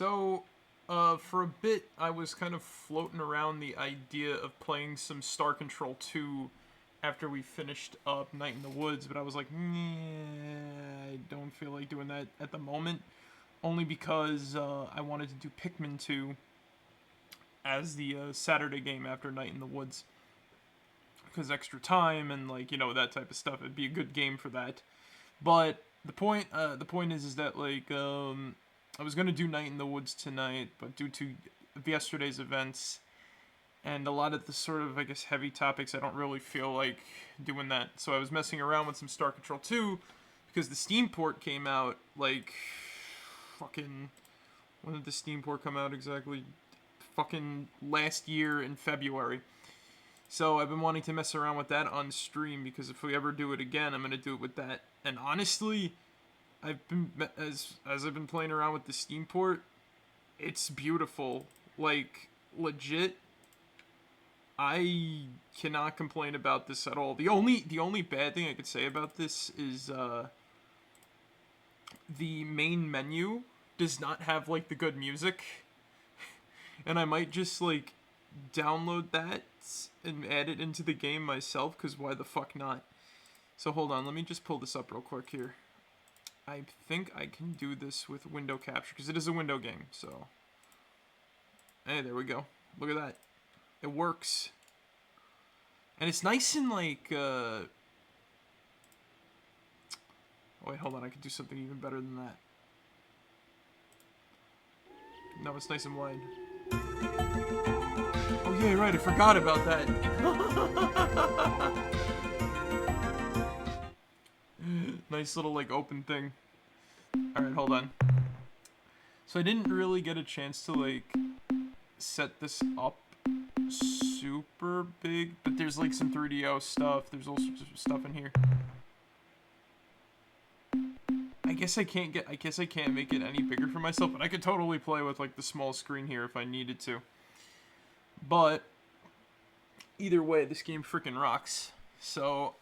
So, for a bit, I was kind of floating around the idea of playing some Star Control 2 after we finished up Night in the Woods, but I was like, nah, I don't feel like doing that at the moment. Only because I wanted to do Pikmin 2 as the Saturday game after Night in the Woods. Because extra time and, like, that type of stuff. It'd be a good game for that. But the point is that, like, I was gonna do Night in the Woods tonight, but due to yesterday's events and a lot of the sort of, I guess, heavy topics, I don't really feel like doing that. So I was messing around with some Star Control 2 because the Steam port came out, like, fucking, when did the Steam port come out exactly? Fucking last year in February. So I've been wanting to mess around with that on stream because if we ever do it again, I'm gonna do it with that. And honestly, I've been as I've been playing around with the Steam port, it's beautiful. Like, legit, I cannot complain about this at all. The only bad thing I could say about this is the main menu does not have, like, the good music. And I might just, like, download that and add it into the game myself, because why the fuck not? So hold on, let me just pull this up real quick here. I think I can do this with window capture, because it is a window game, so... Hey, there we go. Look at that. It works. And it's nice and, like, Oh, wait, hold on, I could do something even better than that. No, it's nice and wide. Oh, yeah, right, I forgot about that. Nice little, like, open thing. Alright, hold on. So I didn't really get a chance to, like, set this up super big, but there's, like, some 3DO stuff. There's all sorts of stuff in here. I guess I can't make it any bigger for myself, but I could totally play with, like, the small screen here if I needed to. But either way, this game freaking rocks. So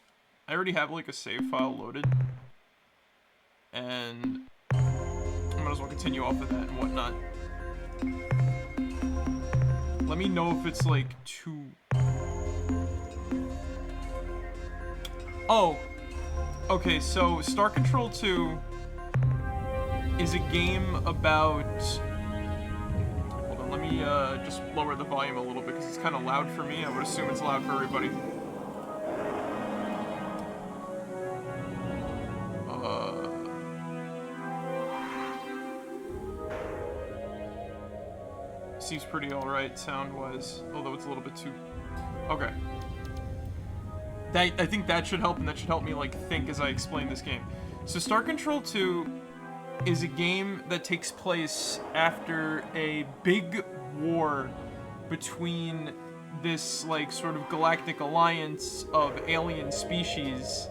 I already have, like, a save file loaded, and I might as well continue off of that and whatnot. Let me know if it's, like, too... Oh! Okay, so Star Control 2 is a game about... Hold on, let me just lower the volume a little bit because it's kind of loud for me. I would assume it's loud for everybody. Seems pretty alright sound-wise, although it's a little bit too... Okay. I think that should help, and that should help me, like, think as I explain this game. So Star Control 2 is a game that takes place after a big war between this, like, sort of galactic alliance of alien species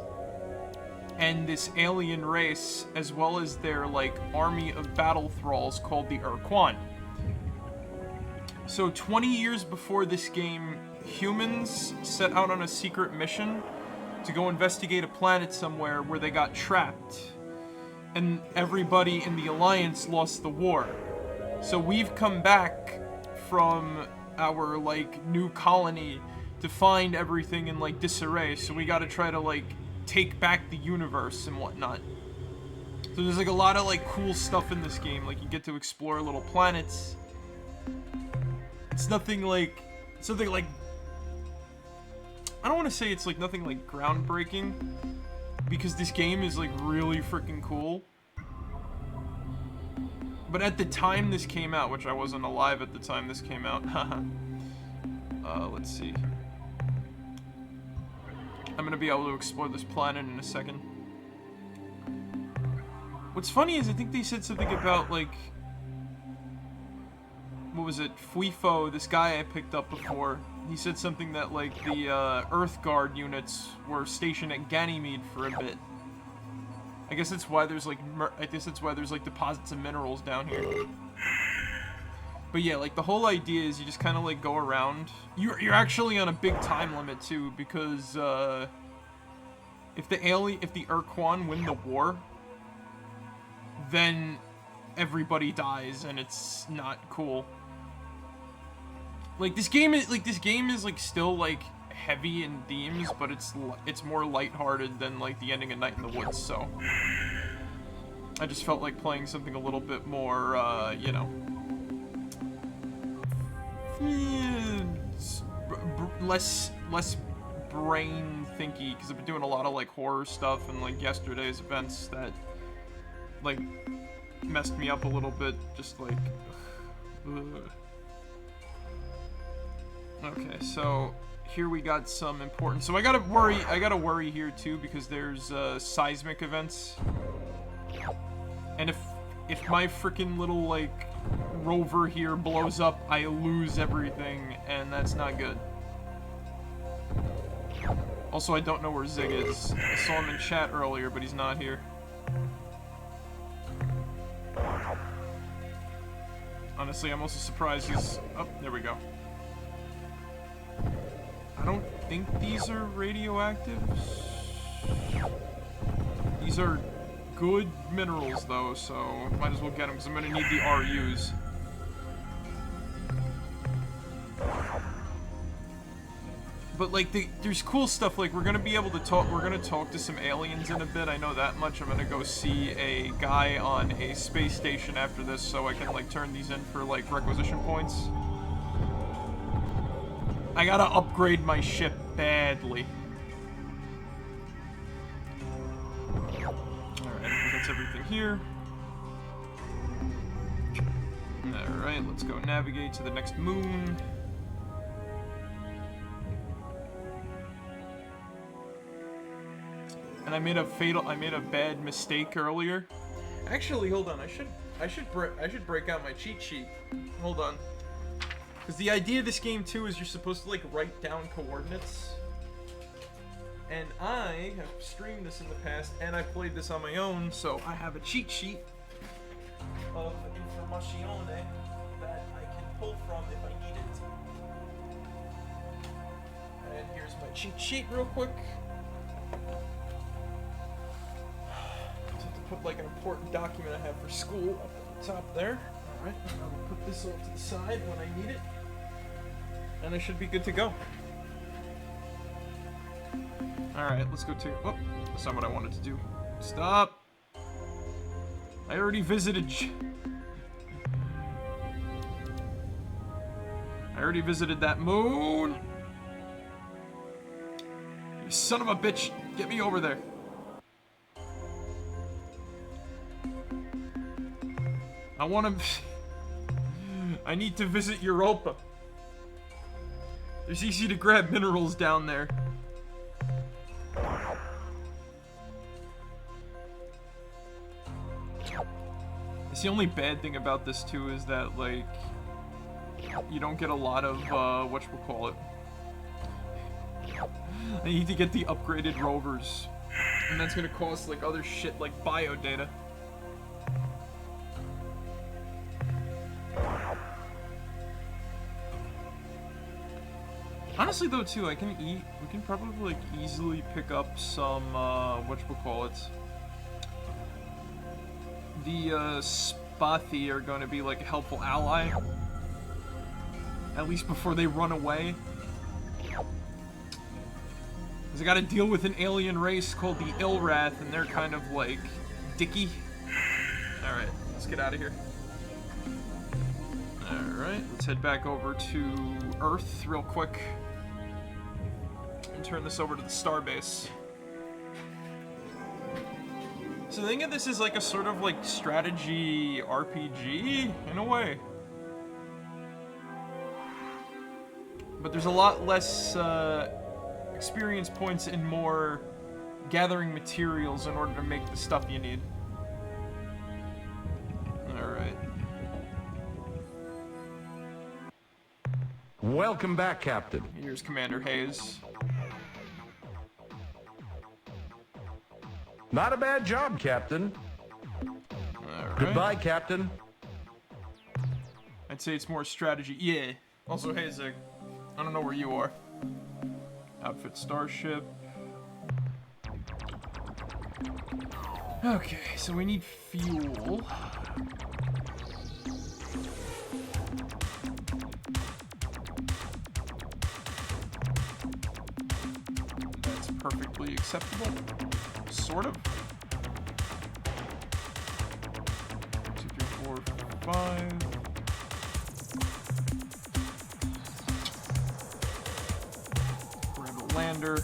and this alien race, as well as their, like, army of battle thralls called the Ur-Quan. So 20 years before this game, humans set out on a secret mission to go investigate a planet somewhere where they got trapped. And everybody in the Alliance lost the war. So we've come back from our, like, new colony to find everything in, like, disarray. So we gotta try to, like, take back the universe and whatnot. So there's, like, a lot of, like, cool stuff in this game. Like, you get to explore little planets. It's nothing like... something like... I don't want to say it's, like, nothing, like, groundbreaking, because this game is, like, really freaking cool. But at the time this came out, which I wasn't alive at the time this came out, let's see. I'm gonna be able to explore this planet in a second. What's funny is I think they said something about, like... what was it? Fuifo, this guy I picked up before. He said something that, like, the Earth Guard units were stationed at Ganymede for a bit. I guess that's why there's, like, deposits of minerals down here. But yeah, like, the whole idea is you just kind of, like, go around. You're actually on a big time limit too, because if the Ur-Quan win the war, then everybody dies, and it's not cool. Like, this game is like still like heavy in themes, but it's more lighthearted than like the ending of Night in the Woods. So I just felt like playing something a little bit more, you know, less brain thinky, because I've been doing a lot of like horror stuff and like yesterday's events that like messed me up a little bit. Just like, ugh. Okay, so here we got some important. So I gotta worry here too, because there's seismic events, and if my freaking little like rover here blows up, I lose everything, and that's not good. Also, I don't know where Zig is. I saw him in chat earlier, but he's not here. Honestly, I'm also surprised he's... Oh, there we go. I don't think these are radioactive. These are good minerals, though, so might as well get them, because I'm going to need the RUs. But like, there's cool stuff. Like, we're gonna be able to talk. We're gonna talk to some aliens in a bit. I know that much. I'm gonna go see a guy on a space station after this, so I can like turn these in for like requisition points. I gotta upgrade my ship badly. All right, that's everything here. All right, let's go navigate to the next moon. And I made a bad mistake earlier. Actually, hold on. I should break out my cheat sheet. Hold on. Because the idea of this game too is you're supposed to like write down coordinates. And I have streamed this in the past, and I played this on my own, so I have a cheat sheet of information that I can pull from if I need it. And here's my cheat sheet real quick. Put like an important document I have for school up at the top there. Alright, I will put this off to the side when I need it. And I should be good to go. Alright, let's go to... Oh, that's not what I wanted to do. Stop! I already visited... I already visited that moon! You son of a bitch! Get me over there! I want to... I need to visit Europa. There's easy to grab minerals down there. It's the only bad thing about this too is that, like, you don't get a lot of, whatchamacallit. I need to get the upgraded rovers. And that's gonna cost, like, other shit like bio data. Honestly, though, too, we can probably, like, easily pick up some, whatchamacallit. The, Spathi are going to be, like, a helpful ally. At least before they run away. Because I gotta deal with an alien race called the Ilrath, and they're kind of, like, dicky. Alright, let's get out of here. Alright, let's head back over to Earth real quick. And turn this over to the starbase. So the thing of this is like a sort of like strategy RPG in a way. But there's a lot less experience points and more gathering materials in order to make the stuff you need. Alright. Welcome back, Captain. Here's Commander Hayes. Not a bad job, Captain. Alright. Goodbye, Captain. I'd say it's more strategy. Yeah. Also, hey, Zig. I don't know where you are. Outfit starship. Okay, so we need fuel. perfectly acceptable. Sort of. 2, 3, 4, 5. Grab a lander.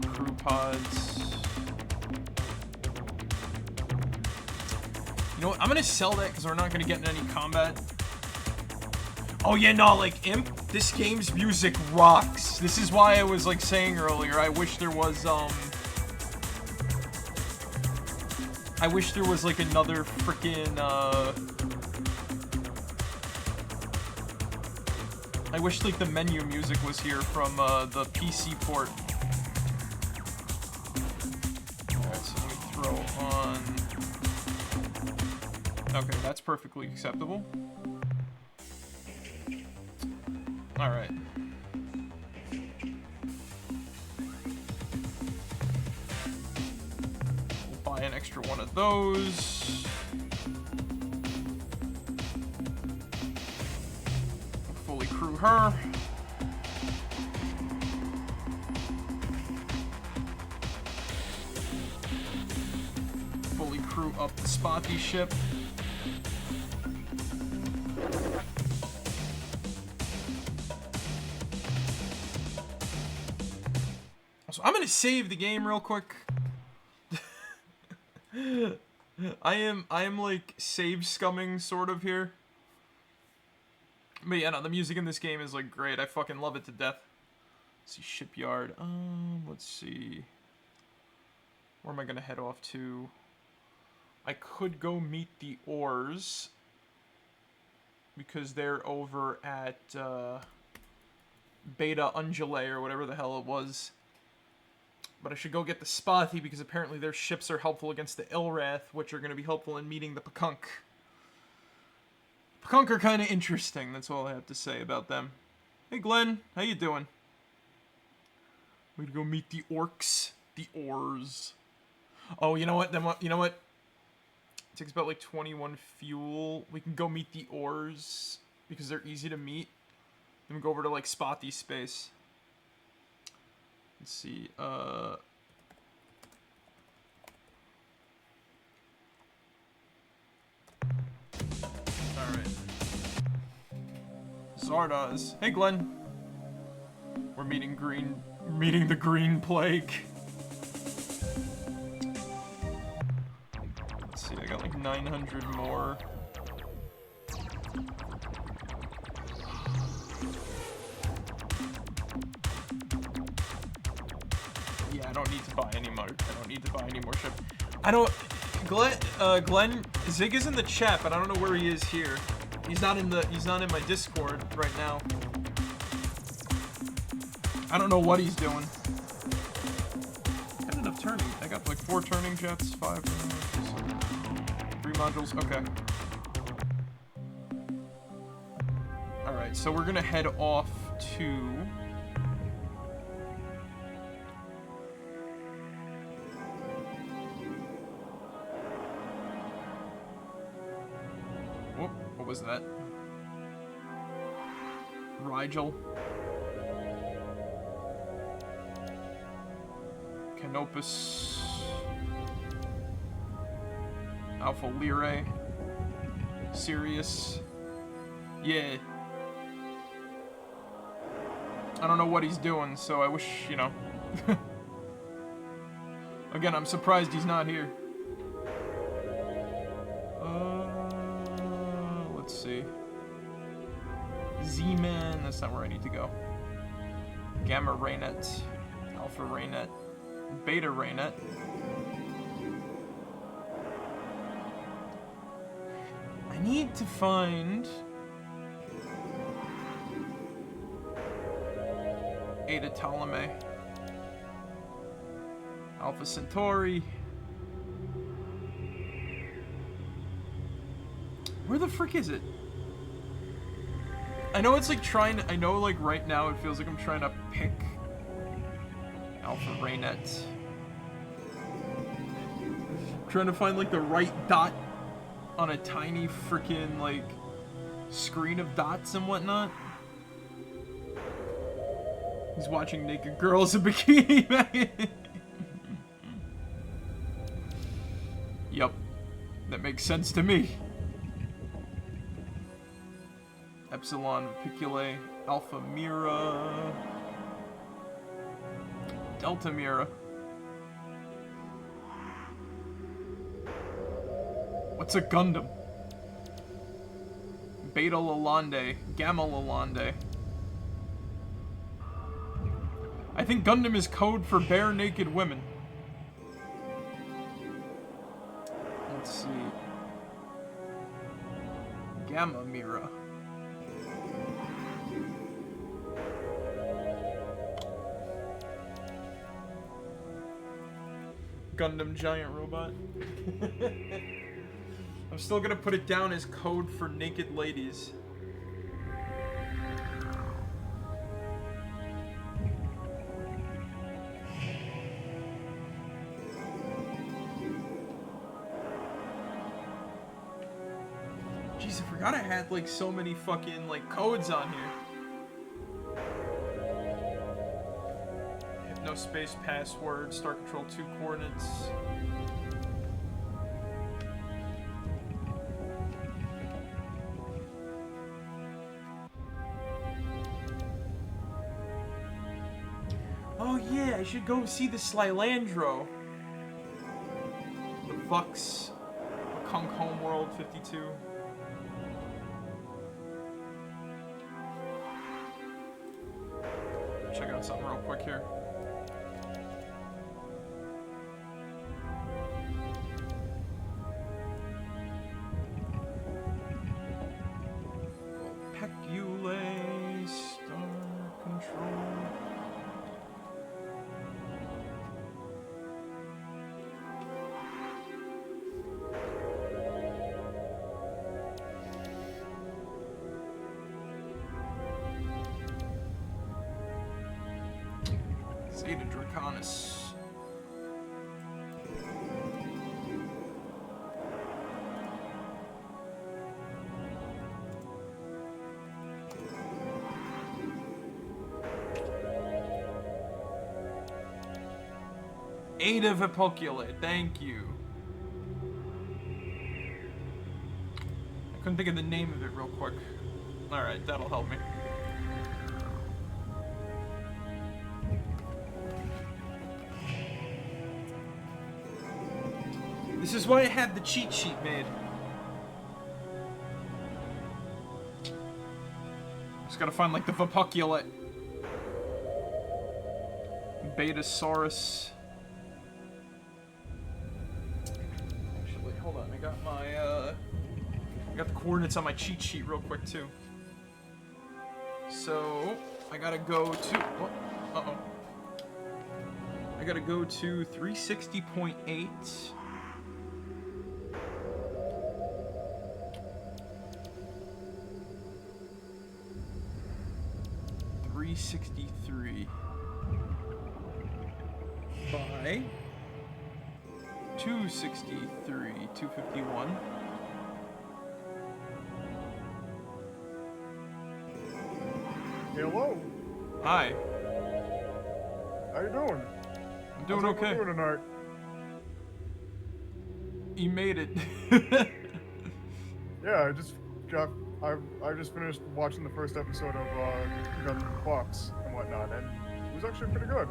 Crew pods. You know what? I'm gonna sell that because we're not gonna get in any combat. Oh yeah, no, like Imp, this game's music rocks. This is why I was like saying earlier, I wish there was like another freaking I wish like the menu music was here from the PC port. Alright, so let me throw on. Okay, that's perfectly acceptable. Alright. We'll buy an extra one of those. Fully crew her. Fully crew up the Spotty ship. So I'm gonna save the game real quick. I am like save scumming sort of here. But yeah, no, the music in this game is like great. I fucking love it to death. Let's see, shipyard. Let's see. Where am I gonna head off to? I could go meet the Oars because they're over at Beta Ungulate or whatever the hell it was. But I should go get the Spotty because apparently their ships are helpful against the Ilrath, which are going to be helpful in meeting the Pakunk. Pakunk are kind of interesting, that's all I have to say about them. Hey Glenn, how you doing? We're gonna go meet the Orcs. The Oars. Oh, you know what? You know what? It takes about like 21 fuel. We can go meet the Oars because they're easy to meet. Then we go over to like Spotty space. Let's see, alright. Zardoz. Hey Glenn. We're meeting the Green Plague. Let's see, I got like 900 more. Yeah, I don't need to buy any more. I don't need to buy any more ship. I don't. Glenn, Zig is in the chat, but I don't know where he is here. He's not in my Discord right now. I don't know what he's doing. Got enough turning. I got like 4 turning jets, 5, 3 modules. Okay. All right, so we're gonna head off to. Whoop! What was that? Rigel. Canopus, Alpha Lyrae, Sirius. Yeah. I don't know what he's doing, so I wish, you know. Again, I'm surprised he's not here. Let's see. Z-Man, that's not where I need to go. Gamma Raynet, Alpha Raynet. Beta Raynet. I need to find Eta Ptolemy, Alpha Centauri. Where the frick is it? I know it's like I know like right now it feels like I'm trying to pick Alpha Raynet. Trying to find like the right dot on a tiny freaking like screen of dots and whatnot. He's watching naked girls in bikini. Yup. That makes sense to me. Epsilon Piculae, Alpha Mira, Delta Mira. What's a Gundam? Beta Lalande, Gamma Lalande. I think Gundam is code for bare naked women. Let's see. Gamma Mira. Gundam giant robot. I'm still gonna put it down as code for naked ladies. Jeez, I forgot I had like so many fucking like codes on here. Hypnospace password, Star Control 2 coordinates. Oh yeah, I should go see the Slylandro. The Vux. Kunk Homeworld 52. Check out something real quick here. Peculae, Star Control. Zeta Draconis. Ada Vipoculae, thank you. I couldn't think of the name of it real quick. Alright, that'll help me. This is why I had the cheat sheet made. Just gotta find like the Vipoculae. Betasaurus. Actually, hold on. I got my I got the coordinates on my cheat sheet real quick too. So I gotta go to. What? Uh-oh. I gotta go to 360.8. 363 by 263, 251. Hello. Hi. How you doing? I'm doing How's okay. everyone doing tonight? You made it. Yeah, I just finished watching the first episode of Gundam Fox and whatnot, and it was actually pretty good.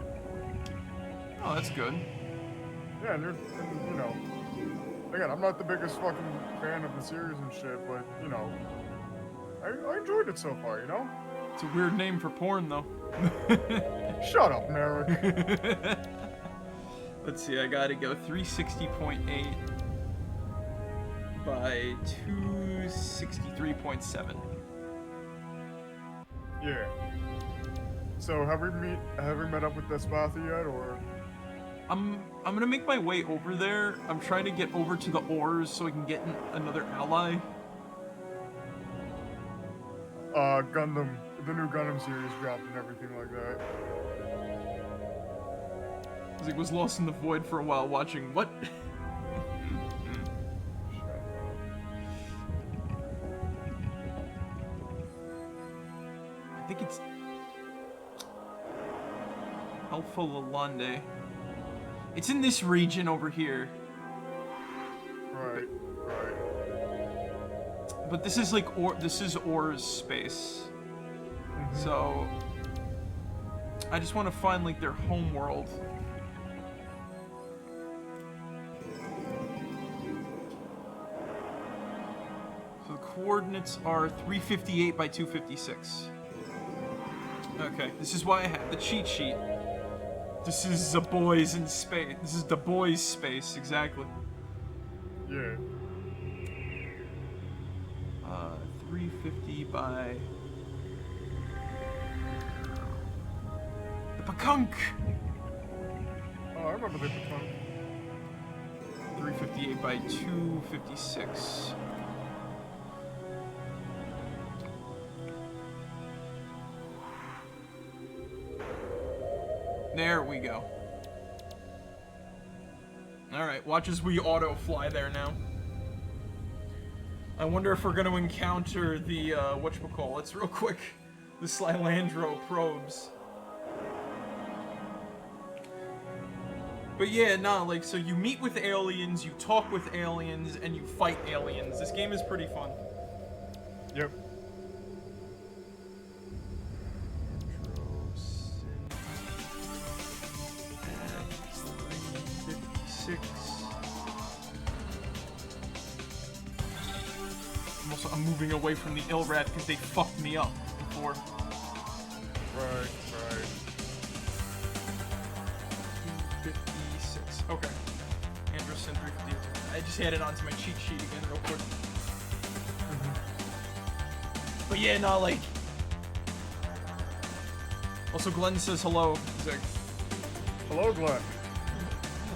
Oh, that's good. Yeah, and you know, again, I'm not the biggest fucking fan of the series and shit, but you know, I enjoyed it so far. You know. It's a weird name for porn, though. Shut up, Marek. Let's see, I gotta go 360.8 by 263.7. Yeah. So have we met up with Despatha yet, or? I'm gonna make my way over there. I'm trying to get over to the ores so I can get another ally. Gundam, the new Gundam series dropped and everything like that. I was lost in the void for a while watching what? I think it's... Alpha Lalande. It's in this region over here. Right. But this is like this is Or's space. So I just want to find like their home world. So the coordinates are 358 by 256. Okay, this is why I have the cheat sheet. This is the boys in space. This is the boys' space, exactly. Yeah. 350 by the Pakunk. Oh, I remember the Pakunk. 358 by 256. There we go. Alright, watch as we auto fly there now. I wonder if we're gonna encounter the, whatchamacallits real quick. The Slylandro probes. But yeah, nah, like, so you meet with aliens, you talk with aliens, and you fight aliens. This game is pretty fun. Yep. 356. I'm moving away from the Illrat because they fucked me up before. Right. 256. Okay. Anderson 350. I just added onto my cheat sheet again real quick. But yeah, no, like. Also, Glenn says hello. He's like, Hello, Glenn.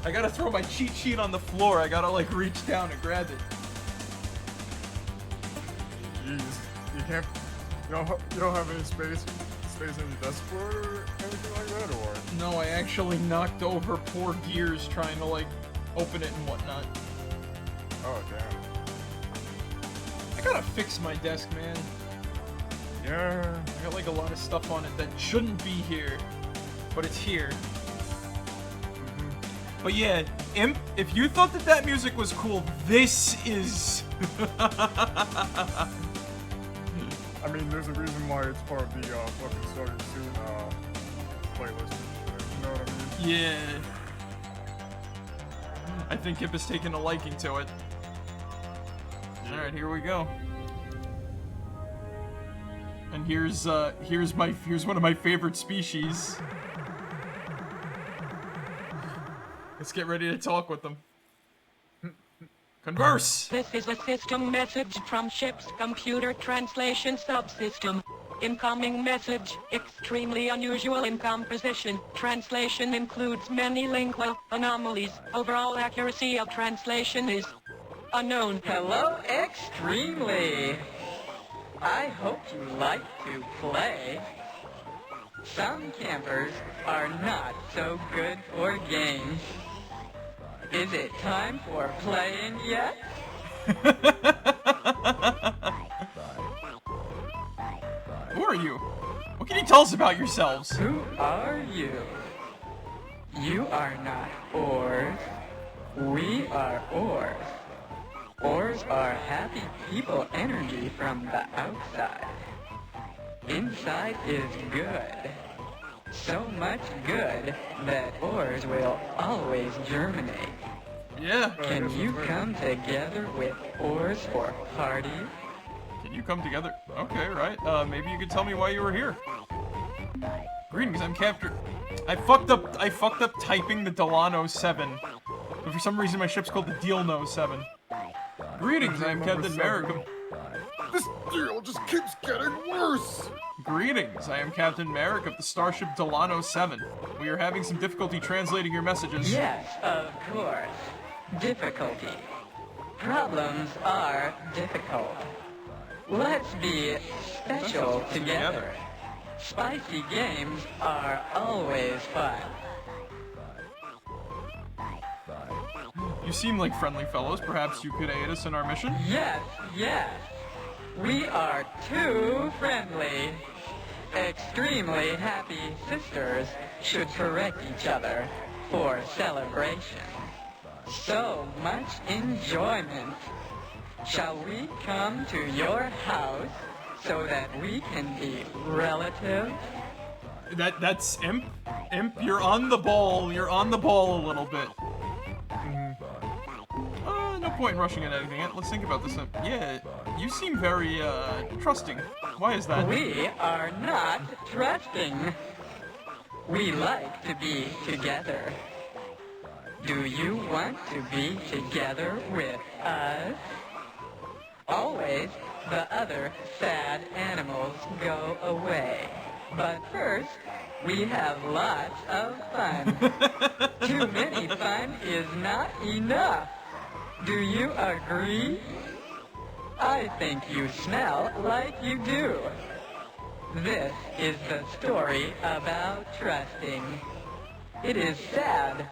I gotta throw my cheat sheet on the floor. I gotta like reach down and grab it. Jeez, you can't. You don't have any space in your desk drawer or anything like that, or? No, I actually knocked over poor Gears trying to like open it and whatnot. Oh damn. I gotta fix my desk, man. Yeah. I got like a lot of stuff on it that shouldn't be here, but it's here. But yeah, Imp, if you thought that music was cool, this is. I mean, there's a reason why it's part of the fucking Starting Soon playlist. You know what I mean? Yeah. I think Imp has taken a liking to it. Alright, here we go. And here's one of my favorite species. Let's get ready to talk with them. Converse! This is a system message from ship's computer translation subsystem. Incoming message, extremely unusual in composition. Translation includes many lingual anomalies. Overall accuracy of translation is unknown. Hello, Extremely. I hope you like to play. Some campers are not so good for games. Is it time for playing yet? Who are you? What can you tell us about yourselves? Who are you? You are not ores. We are ores. Ores are happy people energy from the outside. Inside is good. So much good that ores will always germinate. Yeah. Can you come together with ores for parties? Can you come together? Okay, right. Maybe you could tell me why you were here. Greetings, I'm Captain. I fucked up typing the Delano 7. But for some reason my ship's called the Dealno 7. Greetings, I am Captain Marek1shtar. This deal just keeps getting worse. Greetings, I am Captain Marek of the starship Delano 7. We are having some difficulty translating your messages. Yes, of course. Difficulty. Problems are difficult. Let's be special together. Spicy games are always fun. You seem like friendly fellows. Perhaps you could aid us in our mission? Yes, yes. We are too friendly. extremely happy sisters should correct each other for celebration. So much enjoyment. Shall we come to your house so that we can be relatives? That's Imp. Imp, you're on the ball. You're on the ball a little bit. No point in rushing into anything. Let's think about this. Yeah, you seem very, trusting. Why is that? We are not trusting. We like to be together. Do you want to be together with us? Always, the other sad animals go away. But first, we have lots of fun. Too many fun is not enough. Do you agree? I think you smell like you do. This is the story about trusting. It is sad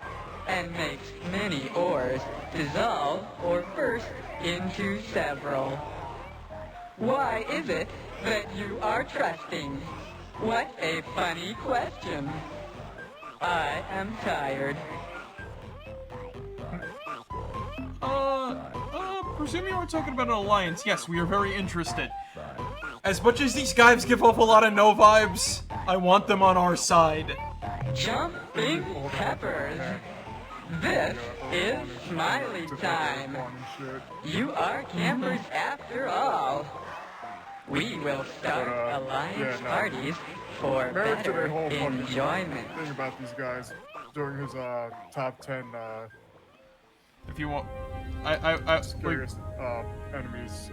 and makes many ores dissolve or burst into several. Why is it that you are trusting? What a funny question. I am tired. Presume you are talking about an alliance. Yes, we are very interested. As much as these guys give off a lot of no vibes, I want them on our side. Jumping peppers. This is Smiley time. You are campers after all. We will start alliance parties for better enjoyment. Thing about these guys during his top 10 If you want, scariest enemies,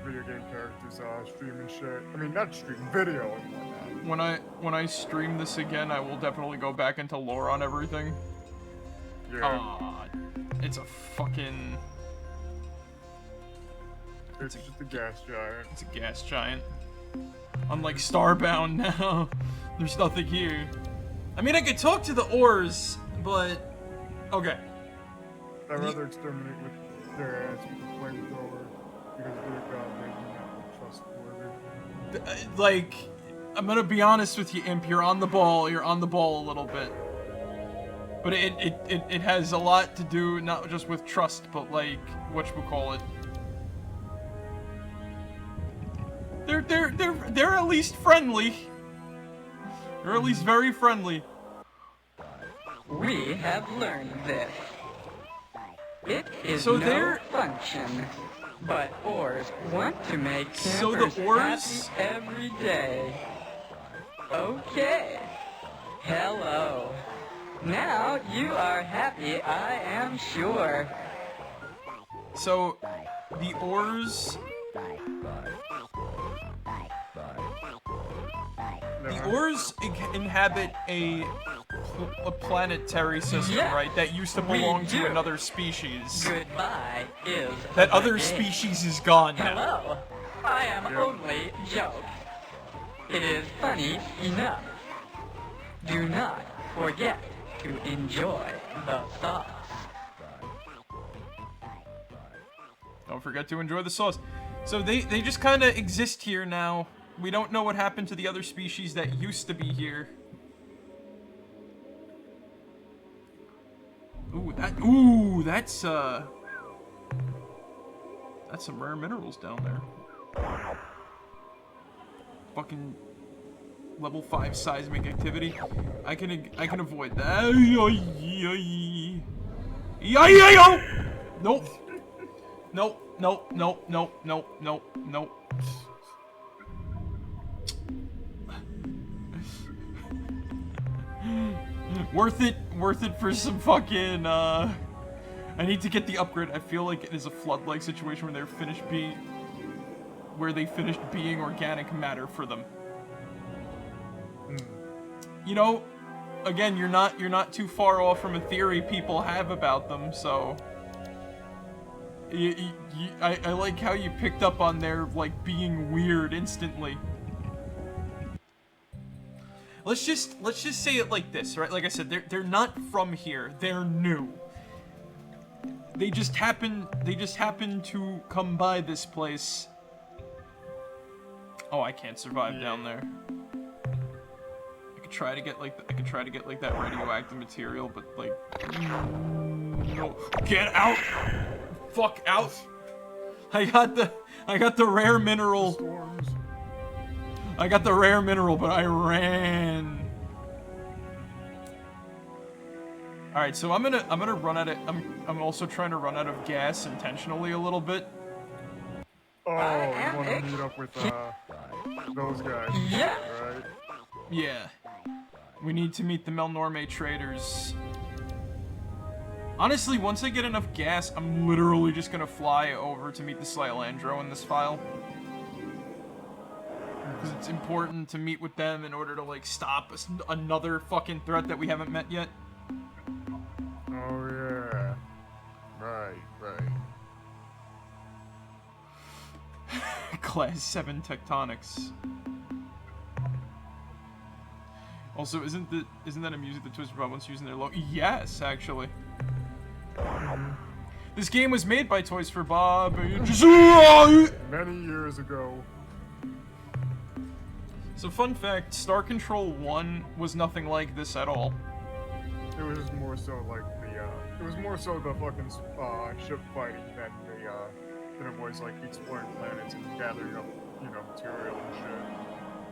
video game characters stream and shit. I mean, not stream, video and whatnot. when I stream this again, I will definitely go back into lore on everything. Yeah. It's a fucking. It's just a gas giant. It's a gas giant. Unlike Starbound now, there's nothing here. I mean, I could talk to the ores, but okay. I'd rather exterminate with their ass with a flamethrower because they're goddamn not trustworthy. Like, I'm gonna be honest with you, Imp. You're on the ball. You're on the ball a little bit. But it has a lot to do not just with trust, but like whatchamacallit. They're at least friendly. They're at least very friendly. We have learned this. It is So no they're- function, but ores want to make campers So the ores- happy every day. Okay. Hello. Now you are happy, I am sure. So the ores. The ores inhabit a planetary system, Yeah, right? That used to we belong to do. another species. Goodbye is That the other day. species is gone now. Hello. I am only joke. It is funny enough. Do not forget to enjoy the sauce. Don't forget to enjoy the sauce. So they just kind of exist here now. We don't know what happened to the other species that used to be here. That's some rare minerals down there. Fucking level 5 seismic activity. I can avoid that. Nope. Nope. Worth it for some fucking, I need to get the upgrade. I feel like it is a flood-like situation where they finished being organic matter for them. You know, again, you're not too far off from a theory people have about them, so... I like how you picked up on their, like, being weird instantly. Let's just say it like this, right? Like I said, they're not from here. They're new. They just happen to come by this place Oh, I can't survive down there. I could try to get like that radioactive material, but like no. Get out! Fuck out! I got the rare mineral. Storms. I got the rare mineral, but I ran. All right, so I'm gonna run out of. I'm also trying to run out of gas intentionally a little bit. Oh, you want to meet up with those guys? Yeah. Right. Yeah. We need to meet the Melnorme traders. Honestly, once I get enough gas, I'm literally just gonna fly over to meet the Slylandro in this file. Because it's important to meet with them in order to, like, stop another fucking threat that we haven't met yet. Oh, yeah. Right. Class 7 tectonics. Also, isn't that a music that Twisted Bob wants using their logo? Yes, actually. This game was made by Toys for Bob. Many years ago. So, fun fact: Star Control 1 was nothing like this at all. It was more so like it was more so the fucking ship fighting than it was like exploring planets and gathering up, you know, material and shit.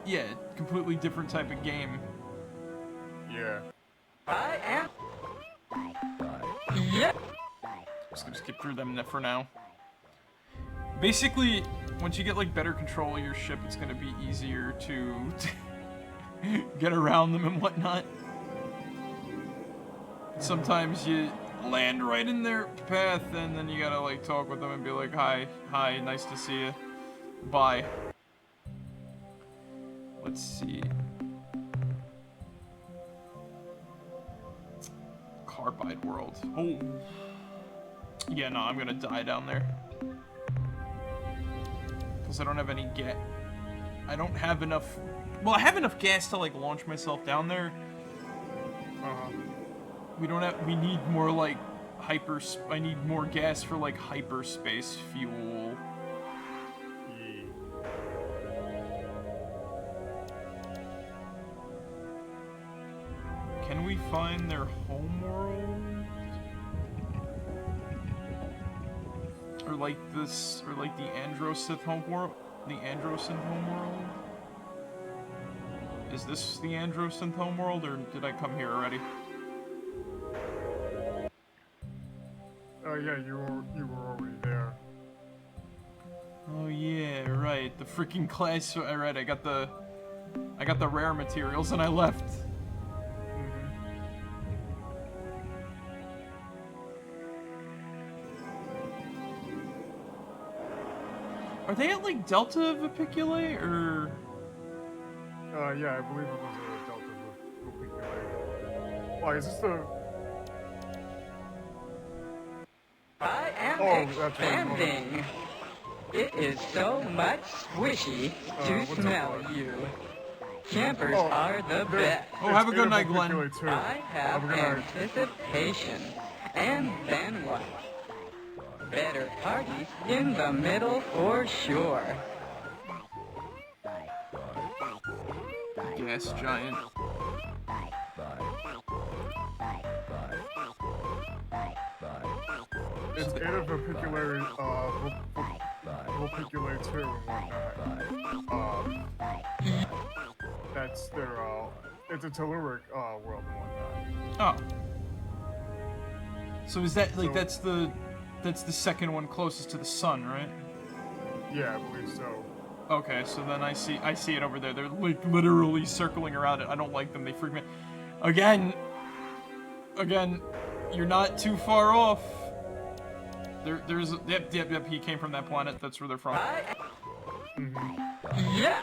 Yeah, completely different type of game. Yeah. I am. Yep. Just gonna skip through them for now. Basically, once you get like better control of your ship, it's gonna be easier to get around them and whatnot. Sometimes you land right in their path, and then you gotta like talk with them and be like, hi, nice to see you, bye. Let's see. Carbide world. Oh. Yeah, no, I'm gonna die down there. Because I don't have any I don't have enough. Well, I have enough gas to like launch myself down there. We need more like I need more gas for like hyperspace fuel. Can we find their homeworld? Or like this, or like the Androsith homeworld? The Androsynth homeworld? Is this the Androsynth homeworld, or did I come here already? Oh yeah, you were already there. Oh yeah, right. The freaking class. Alright, I got the rare materials and I left. Are they at like Delta Vipiculae or? Yeah, I believe it was a Delta Vipiculae. Why is this the? I am Oh, that's right. expanding. It is so much squishy to what's up, smell bud? you. Campers Oh, are the there- best. Oh, have a It's good Ada night, Glenn. Vipiculae, too. I have Have a good night. anticipation. And then what? Better parties in the middle for sure. Gas giant. It's Ada Vipiculae, Vipiculae 2 and whatnot. That's their, it's a telluric, world and whatnot. Oh. So is that like So- that's the second one closest to the sun, right? Yeah, I believe so. Okay, so then I see it over there. They're like literally circling around it. I don't like them. They freak me. Again, you're not too far off. There's yep. He came from that planet. That's where they're from. Yeah.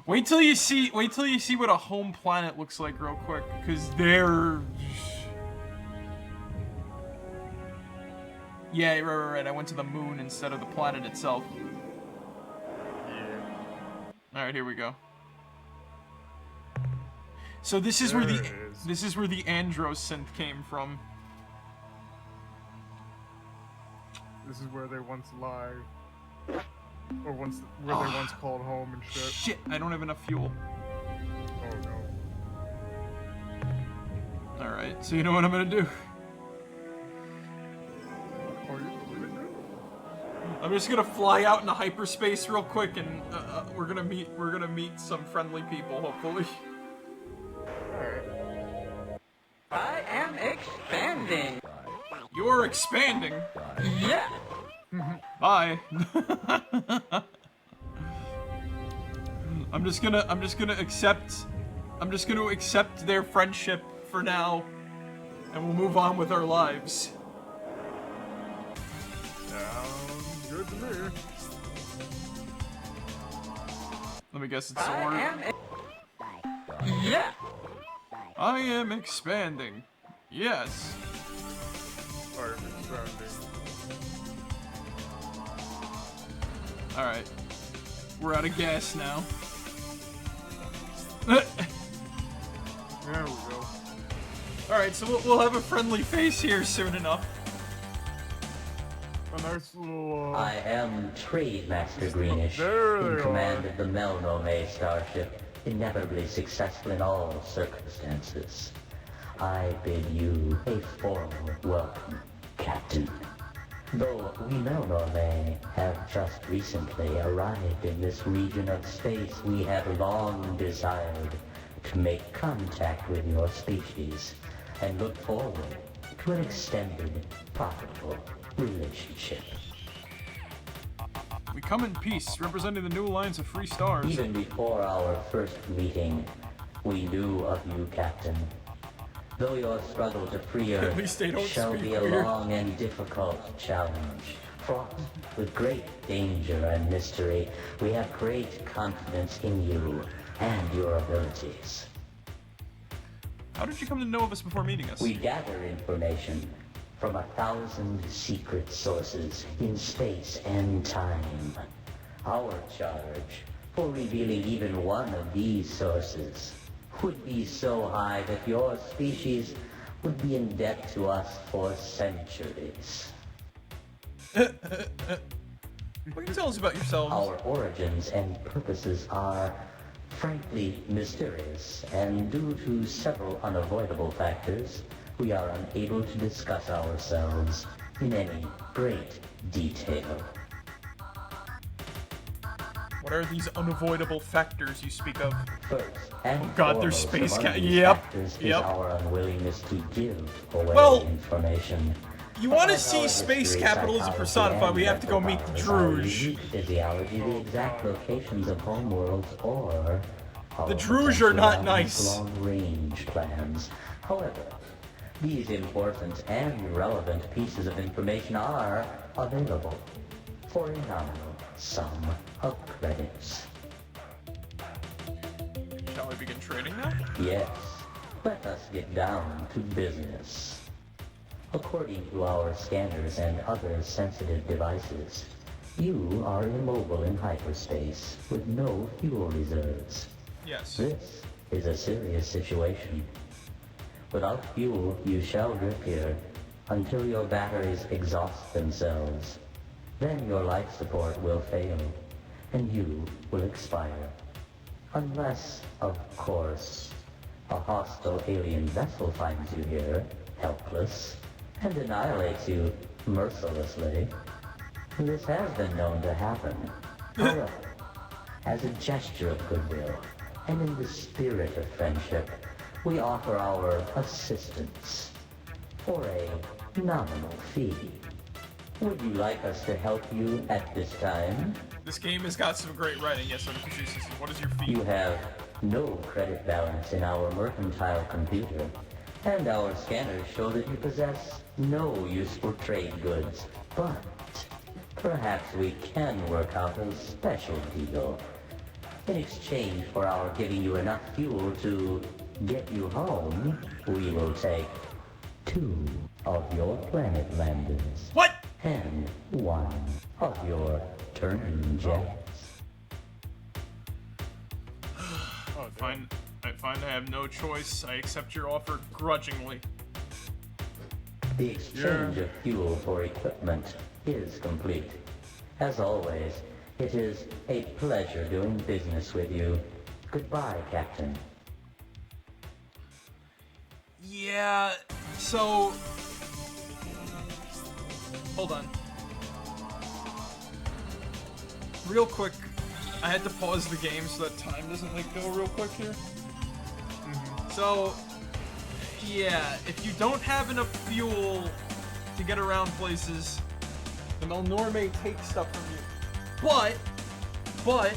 Wait till you see what a home planet looks like real quick, because they're. Yeah, right. I went to the moon instead of the planet itself. Yeah. All right, here we go. So this is where There it is. this is where the Androsynth came from. This is where they once lied. Or where they once called home and shit. Shit, I don't have enough fuel. Oh no. Alright, so you know what I'm gonna do? Oh, you believe it? I'm just gonna fly out into hyperspace real quick, and we're gonna meet some friendly people, hopefully. Alright. I am expanding. You're expanding. Yeah. Bye. I'm just gonna accept their friendship for now, and we'll move on with our lives. Sounds good to me. Let me guess, it's I sword. yeah. I am expanding. Yes. I'm expanding. Alright. We're out of gas now. There we go. Alright, so we'll have a friendly face here soon enough. A nice little, I am Trade Master Greenish, There in they command are. of the Marek1shtar starship, inevitably successful in all circumstances. I bid you a formal welcome, Captain. Though we Marek have just recently arrived in this region of space, we have long desired to make contact with your species and look forward to an extended, profitable relationship. We come in peace, representing the new alliance of free stars. Even before our first meeting, we knew of you, Captain. Though your struggle to free At least they Earth don't shall speak be a weird. long and difficult challenge, fraught with great danger and mystery, we have great confidence in you and your abilities. How did you come to know of us before meeting us? We gather information from 1,000 secret sources in space and time. Our charge for revealing even one of these sources would be so high that your species would be in debt to us for centuries. What can you tell us about yourselves? Our origins and purposes are frankly mysterious, and due to several unavoidable factors, we are unable to discuss ourselves in any great detail. What are these unavoidable factors you speak of? First and God, there's foremost space among ca- these yep, factors yep. is our unwillingness to give away Well, information. You want to Our see space history, capitalism psychology, personified, and we have to go meet the mental powers, our Druge. unique physiology, the exact locations of homeworlds, or our The Druge are not nice. long-range plans. However, these important and relevant pieces of information are available for a nominal sum of credits. Shall we begin trading now? Yes, let us get down to business. According to our scanners and other sensitive devices, you are immobile in hyperspace with no fuel reserves. Yes. This is a serious situation. Without fuel, you shall drift here until your batteries exhaust themselves. Then your life support will fail, and you will expire. Unless, of course, a hostile alien vessel finds you here, helpless, and annihilates you mercilessly. This has been known to happen. However, as a gesture of goodwill, and in the spirit of friendship, we offer our assistance for a nominal fee. Would you like us to help you at this time? This game has got some great writing. Yes, I'm confused. What is your fee? You have no credit balance in our mercantile computer, and our scanners show that you possess no useful trade goods. But perhaps we can work out a special deal. In exchange for our giving you enough fuel to get you home, we will take 2 of your planet landers. What? And 1 of your turning jets. I find I have no choice. I accept your offer grudgingly. The exchange of fuel for equipment is complete. As always, It is a pleasure doing business with you. Goodbye, Captain. Yeah, so... Hold on. Real quick, I had to pause the game so that time doesn't, like, go real quick here. So, yeah, if you don't have enough fuel to get around places, the Melnorme takes stuff from you. But,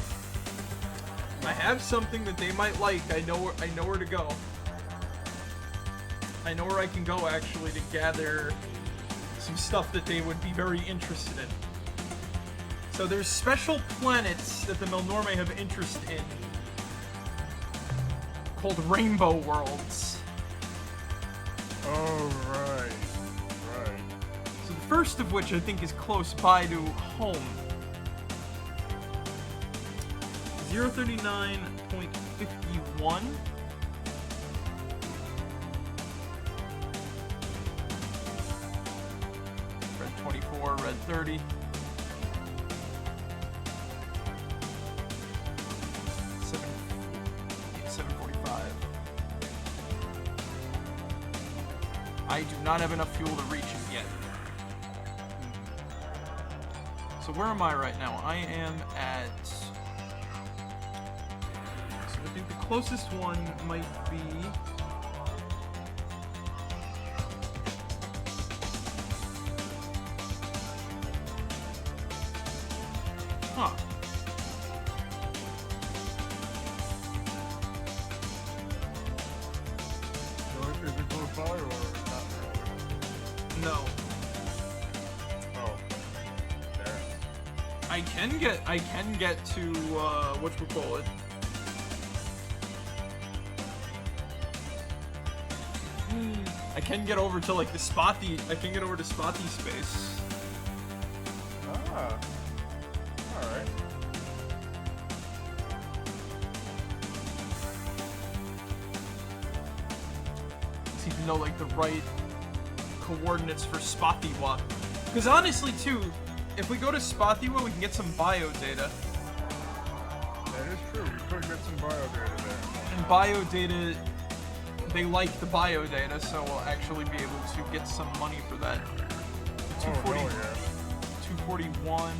I have something that they might like. I know where to go. I know where I can go, actually, to gather some stuff that they would be very interested in. So there's special planets that the Melnorme have interest in, called Rainbow Worlds. Oh, right. So the first of which I think is close by to home. 039.51. Red 24, red 30. 745. I do not have enough fuel to reach it yet. So where am I right now? I am at... So I think the closest one might be... Huh. So is it close by or not really? No. Oh. There. I can get to, whatchamacallit. I can get over to, like, I can get over to Spotty space. Ah. Alright. Let's see if you know, like, the right coordinates for Spothiwa. Because honestly, too, if we go to Spothiwa, we can get some bio data. That is true. We could get some bio data there. And bio data, they like the bio data, so we'll actually be able to get some money for that. 240, hell yeah. 241.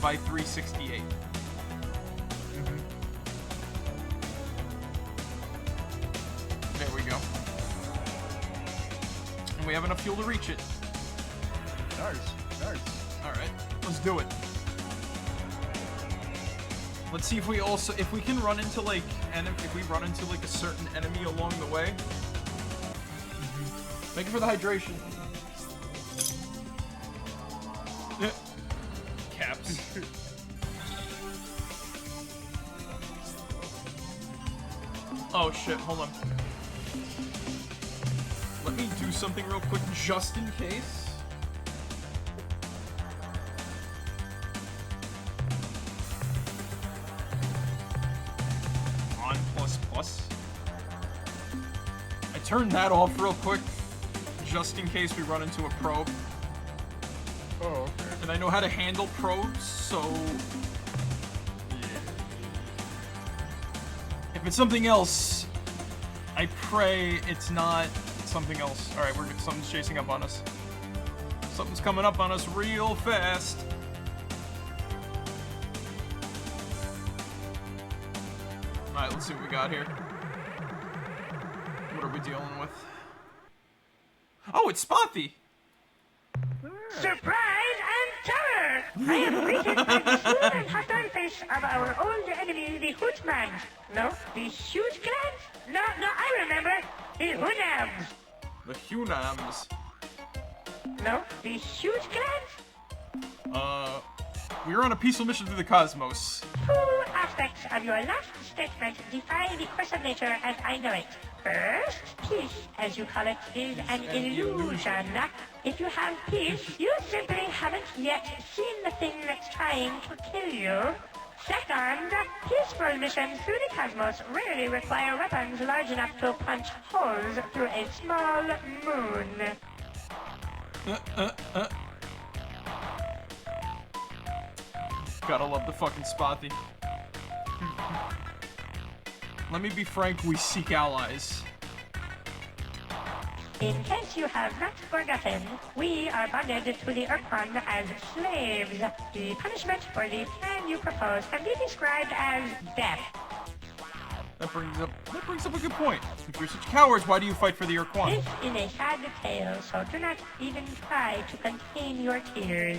By 368. There we go. And we have enough fuel to reach it. Nice. Alright, let's do it. Let's see if we can run into, like, if we run into, like, a certain enemy along the way. Thank you for the hydration. Caps. Oh shit, hold on. Let me do something real quick just in case. On plus. I turned that off real quick just in case we run into a probe. Oh, okay. And I know how to handle probes, so... If it's something else, I pray it's not something else. Alright, something's chasing up on us. Something's coming up on us real fast. Alright, let's see what we got here. What are we dealing with? Oh, it's Spothy! Surprise and terror! I am greeted by the smooth and hostile face of our old enemy, the Hootman. No, the huge clans? No, I remember. The Hunams. The Hunams. No, the huge clans? We're on a peaceful mission through the cosmos. Two aspects of your last statement defy the course of nature as I know it. First, peace, as you call it, is an illusion. If you have peace, you simply haven't yet seen the thing that's trying to kill you. Second, peaceful missions through the cosmos rarely require weapons large enough to punch holes through a small moon. Gotta love the fucking Spotty. Let me be frank, we seek allies. In case you have not forgotten, we are bonded to the Ur-Quan as slaves. The punishment for the plan you propose can be described as death. That brings up a good point. If you're such cowards, why do you fight for the Ur-Quan? This is a sad tale, so do not even try to contain your tears.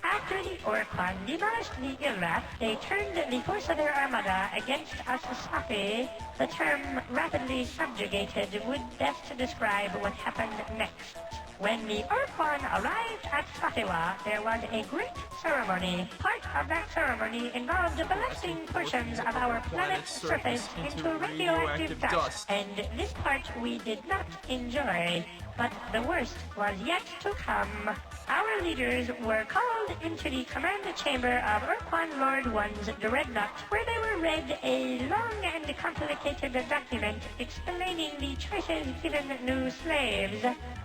After the Ur-Quan demolished the Illa, they turned the force of their armada against us Safi. The term rapidly subjugated would best describe what happened next. When the Ur-Quan arrived at Safiwa, there was a great ceremony. Part of that ceremony involved blasting portions of our planet's surface into radioactive dust, and this part we did not enjoy. But the worst was yet to come. Our leaders were called into the command chamber of Ur-Quan Lord One's dreadnought, where they were read a long and complicated document explaining the choices given new slaves.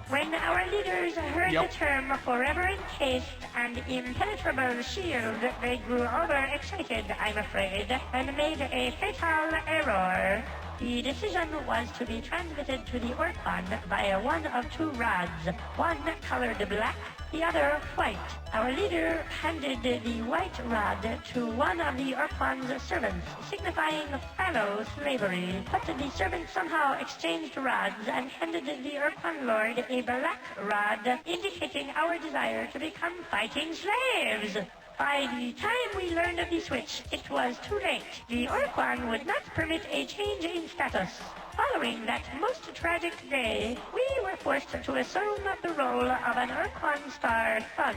When our leaders heard the term forever encased and impenetrable shield, they grew overexcited, I'm afraid, and made a fatal error. The decision was to be transmitted to the Ur-Quan via one of two rods, one colored black, the other white. Our leader handed the white rod to one of the Ur-Quan's servants, signifying fallow slavery. But the servant somehow exchanged rods and handed the Ur-Quan lord a black rod, indicating our desire to become fighting slaves. By the time we learned of the switch, it was too late. The Ur-Quan would not permit a change in status. Following that most tragic day, we were forced to assume the role of an Marek1shtar thug.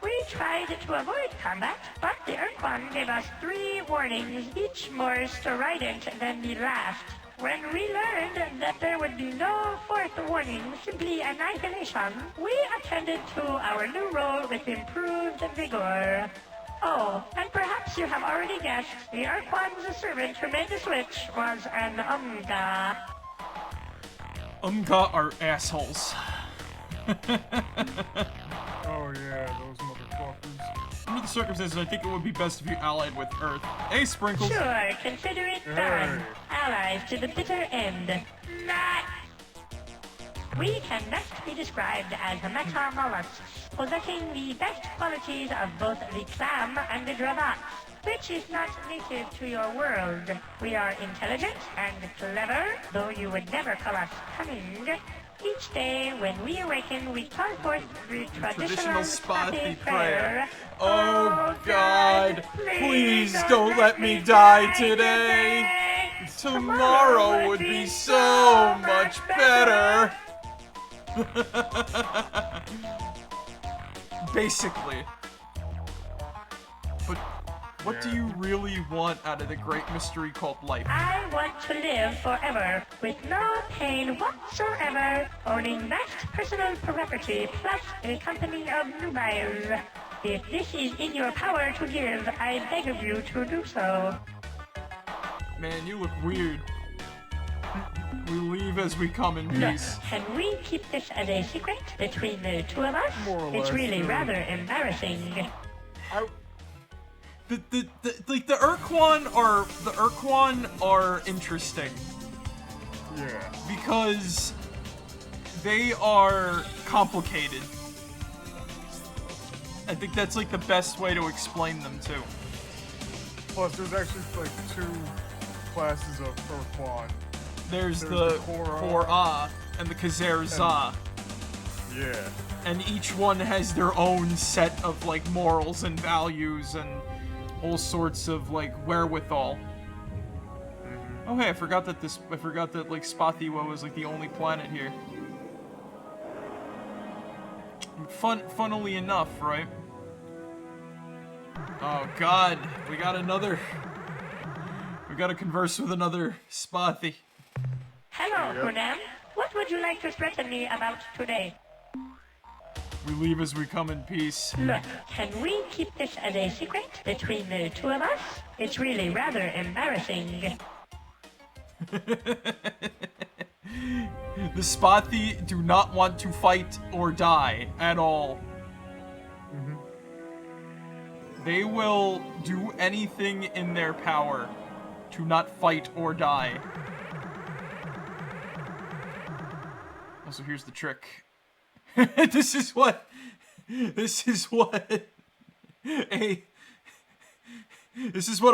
We tried to avoid combat, but the Ur-Quan gave us 3 warnings, each more strident than the last. When we learned that there would be no 4th warning, simply annihilation, we attended to our new role with improved vigor. Oh, and perhaps you have already guessed, the Ur-Quan's servant who made the switch was an Umga. Umga are assholes. Oh yeah, those motherfuckers. Under the circumstances, I think it would be best if you allied with Earth. Hey, Sprinkles! Sure, consider it done. Allies to the bitter end. Nah. We can best be described as metamollusks, possessing the best qualities of both the clam and the dravat, which is not native to your world. We are intelligent and clever, though you would never call us cunning. Each day, when we awaken, we call forth the traditional spotty prayer. Oh God, please don't let me die today. Tomorrow would be so much better. Basically. But what do you really want out of the great mystery called life? I want to live forever, with no pain whatsoever, owning vast personal property, plus a company of nubiles. If this is in your power to give, I beg of you to do so. Man, you look weird. We leave as we come in peace. Look, can we keep this as a secret between the two of us? More or It's less, really yeah. rather embarrassing. The Ur-Quan are interesting. Yeah. Because they are complicated. I think that's like the best way to explain them too. Plus, there's actually like 2 classes of Ur-Quan. There's There's the the Kora. Kora and the Khazer Za, Yeah. and each one has their own set of like morals and values and all sorts of like wherewithal. Oh hey, I forgot that like Spathiwa was like the only planet here. Funnily enough, right? Oh God, we gotta converse with another Spathi. Hello, Kunam. What would you like to threaten me about today? We leave as we come in peace. Look, can we keep this as a secret between the two of us? It's really rather embarrassing. The Spathi do not want to fight or die at all. They will do anything in their power to not fight or die. Also, here's the trick. This is what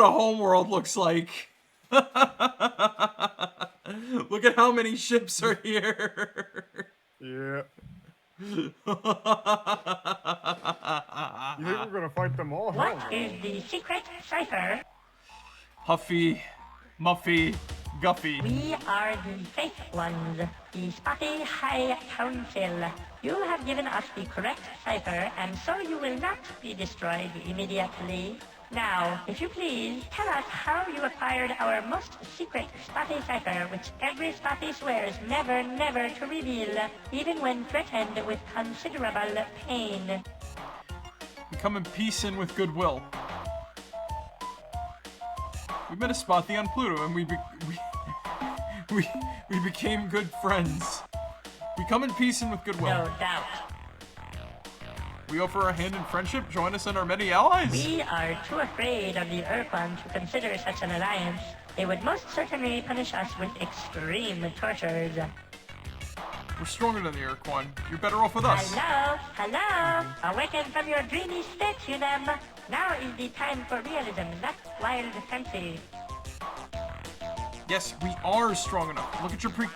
a homeworld looks like. Look at how many ships are here. Yeah. You think we're gonna fight them all? What is the secret cipher? Huffy, Muffy, Guffy. We are the Faith Ones, the Spotty High Council. You have given us the correct cipher, and so you will not be destroyed immediately. Now, if you please, tell us how you acquired our most secret Spotty cipher, which every Spotty swears never, never to reveal, even when threatened with considerable pain. We come in peace and with goodwill. We met a Spotty on Pluto, and we became good friends. We come in peace and with goodwill. No doubt. We offer our hand in friendship. Join us and our many allies. We are too afraid of the Ur-Quan to consider such an alliance. They would most certainly punish us with extreme tortures. We're stronger than the Ur-Quan. You're better off with us. Hello. Awaken from your dreamy state, you them. Now is the time for realism, not wild fancy. Yes, we are strong enough.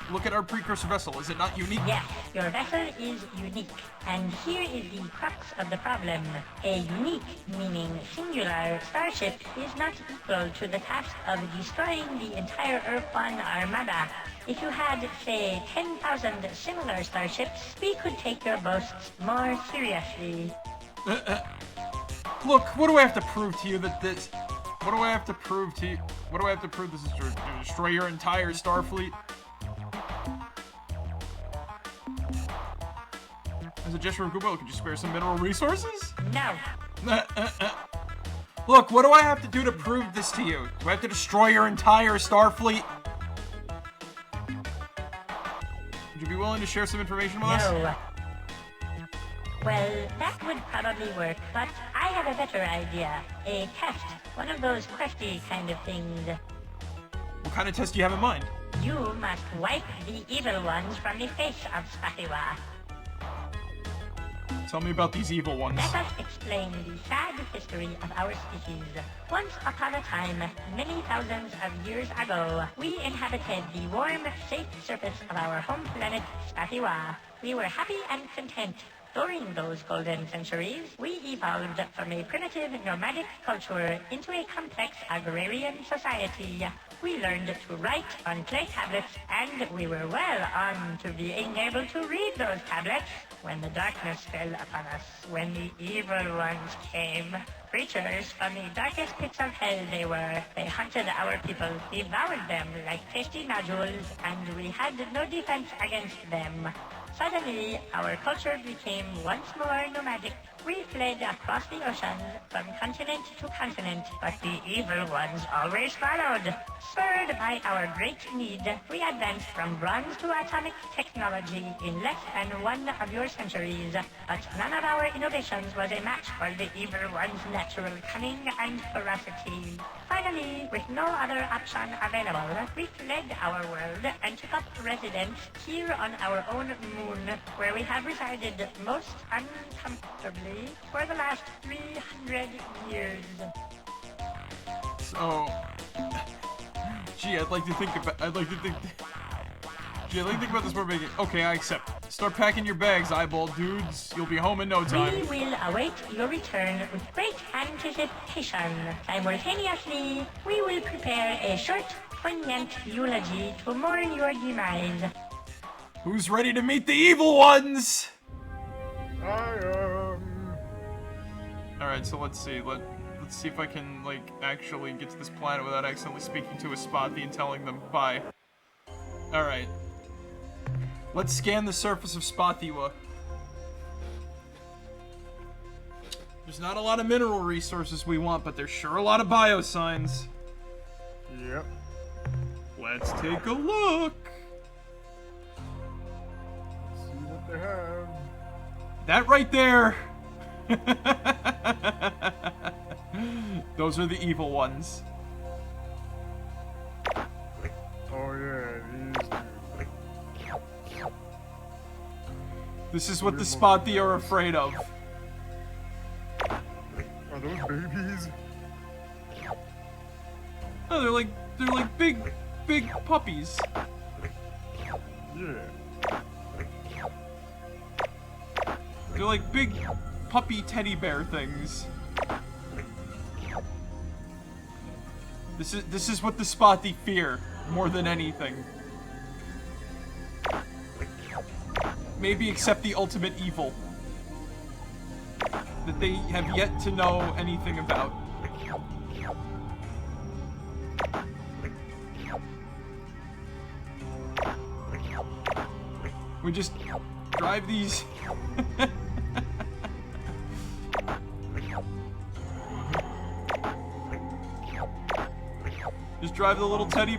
Look at our precursor vessel. Is it not unique? Yes, your vessel is unique. And here is the crux of the problem. A unique, meaning singular, starship is not equal to the task of destroying the entire Ur-Quan armada. If you had, say, 10,000 similar starships, we could take your boasts more seriously. Look, what do I have to prove to you that this... What do I have to prove to you? What do I have to prove this is to destroy your entire Starfleet? As a gesture of goodwill, could you spare some mineral resources? No. Look, what do I have to do to prove this to you? Do I have to destroy your entire Starfleet? Would you be willing to share some information with us? No. Well, that would probably work, but I have a better idea. A test. One of those questy kind of things. What kind of test do you have in mind? You must wipe the evil ones from the face of Spatiwa. Tell me about these evil ones. Let us explain the sad history of our species. Once upon a time, many thousands of years ago, we inhabited the warm, safe surface of our home planet, Spatiwa. We were happy and content. During those golden centuries, we evolved from a primitive nomadic culture into a complex agrarian society. We learned to write on clay tablets, and we were well on to being able to read those tablets when the darkness fell upon us, when the evil ones came. Creatures from the darkest pits of hell they were. They hunted our people, devoured them like tasty nodules, and we had no defense against them. Suddenly, our culture became once more nomadic. We fled across the oceans, from continent to continent, but the evil ones always followed. Spurred by our great need, we advanced from bronze to atomic technology in less than one of your centuries. But none of our innovations was a match for the evil ones' natural cunning and ferocity. Finally, with no other option available, we fled our world and took up residence here on our own moon, where we have resided most uncomfortably for the last 300 years. So, gee, I'd like to think about this more making. Okay, I accept. Start packing your bags, eyeball dudes. You'll be home in no time. We will await your return with great anticipation. Simultaneously, we will prepare a short, poignant eulogy to mourn your demise. Who's ready to meet the evil ones? I am. Alright, so let's see. Let's see if I can, like, actually get to this planet without accidentally speaking to a Spotty and telling them bye. Alright. Let's scan the surface of Spatiwa. There's not a lot of mineral resources we want, but there's sure a lot of biosigns. Yep. Let's take a look. they have. That right there. Those are the evil ones. Oh yeah, these dudes. This is what the Spotty are afraid of. Are those babies? Oh, they're like big puppies. Yeah. They're like big puppy teddy bear things. This is what the Spotty fear more than anything. Maybe except the ultimate evil that they have yet to know anything about. We just drive these. Just drive the little teddy.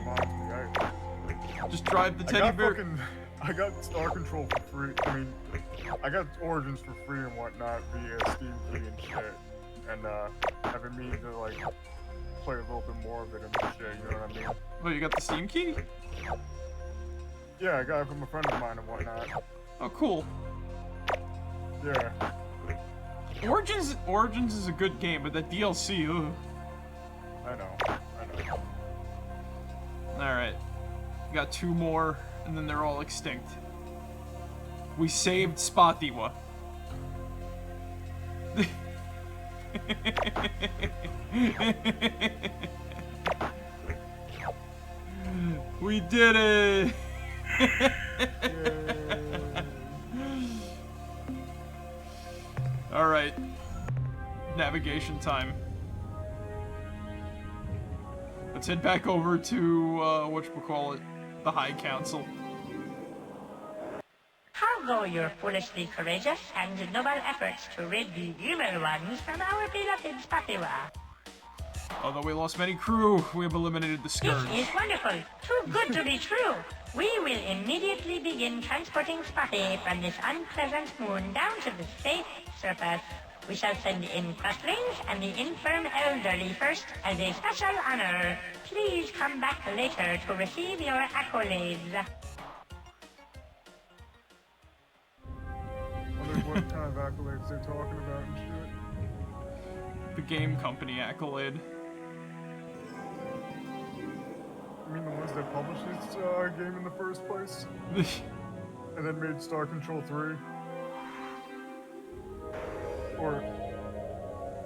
Just drive the teddy bear. I got Star Control for free. I mean, I got Origins for free and whatnot via Steam Key and shit. And I've been meaning to like play a little bit more of it and shit. You know what I mean? Oh, you got the Steam Key? Yeah, I got it from a friend of mine and whatnot. Oh, cool. Yeah. Origins is a good game, but that DLC, ugh. I know. Alright. Got 2 more, and then they're all extinct. We saved Spottywa. We did it! Alright. Navigation time. Let's head back over to, whatchamacallit, the High Council. How go your foolishly courageous and noble efforts to rid the evil ones from our beloved Spottywa? Although we lost many crew, we have eliminated the Scourge. This is wonderful. Too good to be true. We will immediately begin transporting Spotty from this unpleasant moon down to the safe surface. We shall send in crosslings and the infirm elderly first as a special honor. Please come back later to receive your accolades. What kind of accolades they're talking about and shit? The game company accolade. You mean the ones that published this game in the first place? And then made Star Control 3?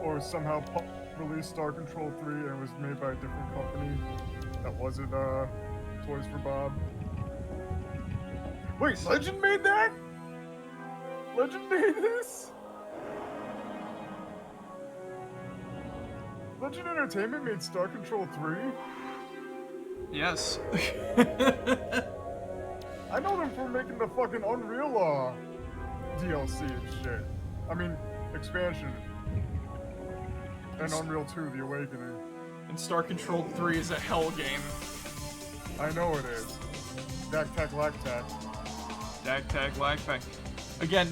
Or somehow released Star Control 3 and it was made by a different company that wasn't Toys for Bob? Wait, Legend made that? Legend made this? Legend Entertainment made Star Control 3? Yes. I know them for making the fucking Unreal DLC and shit. I mean, expansion. And Unreal 2, The Awakening. And Star Control 3 is a hell game. I know it is. Dak-tack-lack-tack. Dak-tack-lack-tack. Again,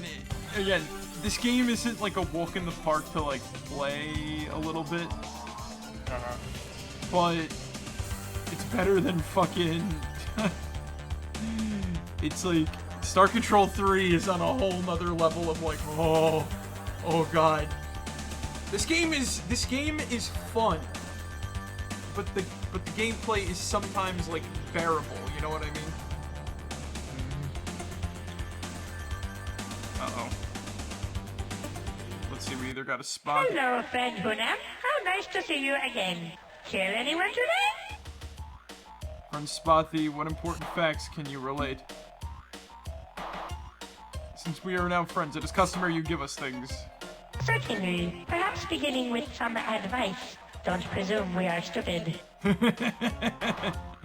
this game isn't like a walk in the park to like play a little bit. But it's better than fucking... It's like, Star Control 3 is on a whole nother level of like, oh god. This game is fun. But the gameplay is sometimes like bearable, you know what I mean? Uh-oh. Let's see, we either got a spot. Hello, friend Hunam. How nice to see you again. Kill anyone today? Friend Spotty, what important facts can you relate? Since we are now friends, it is customary you give us things. Certainly. Perhaps beginning with some advice. Don't presume we are stupid.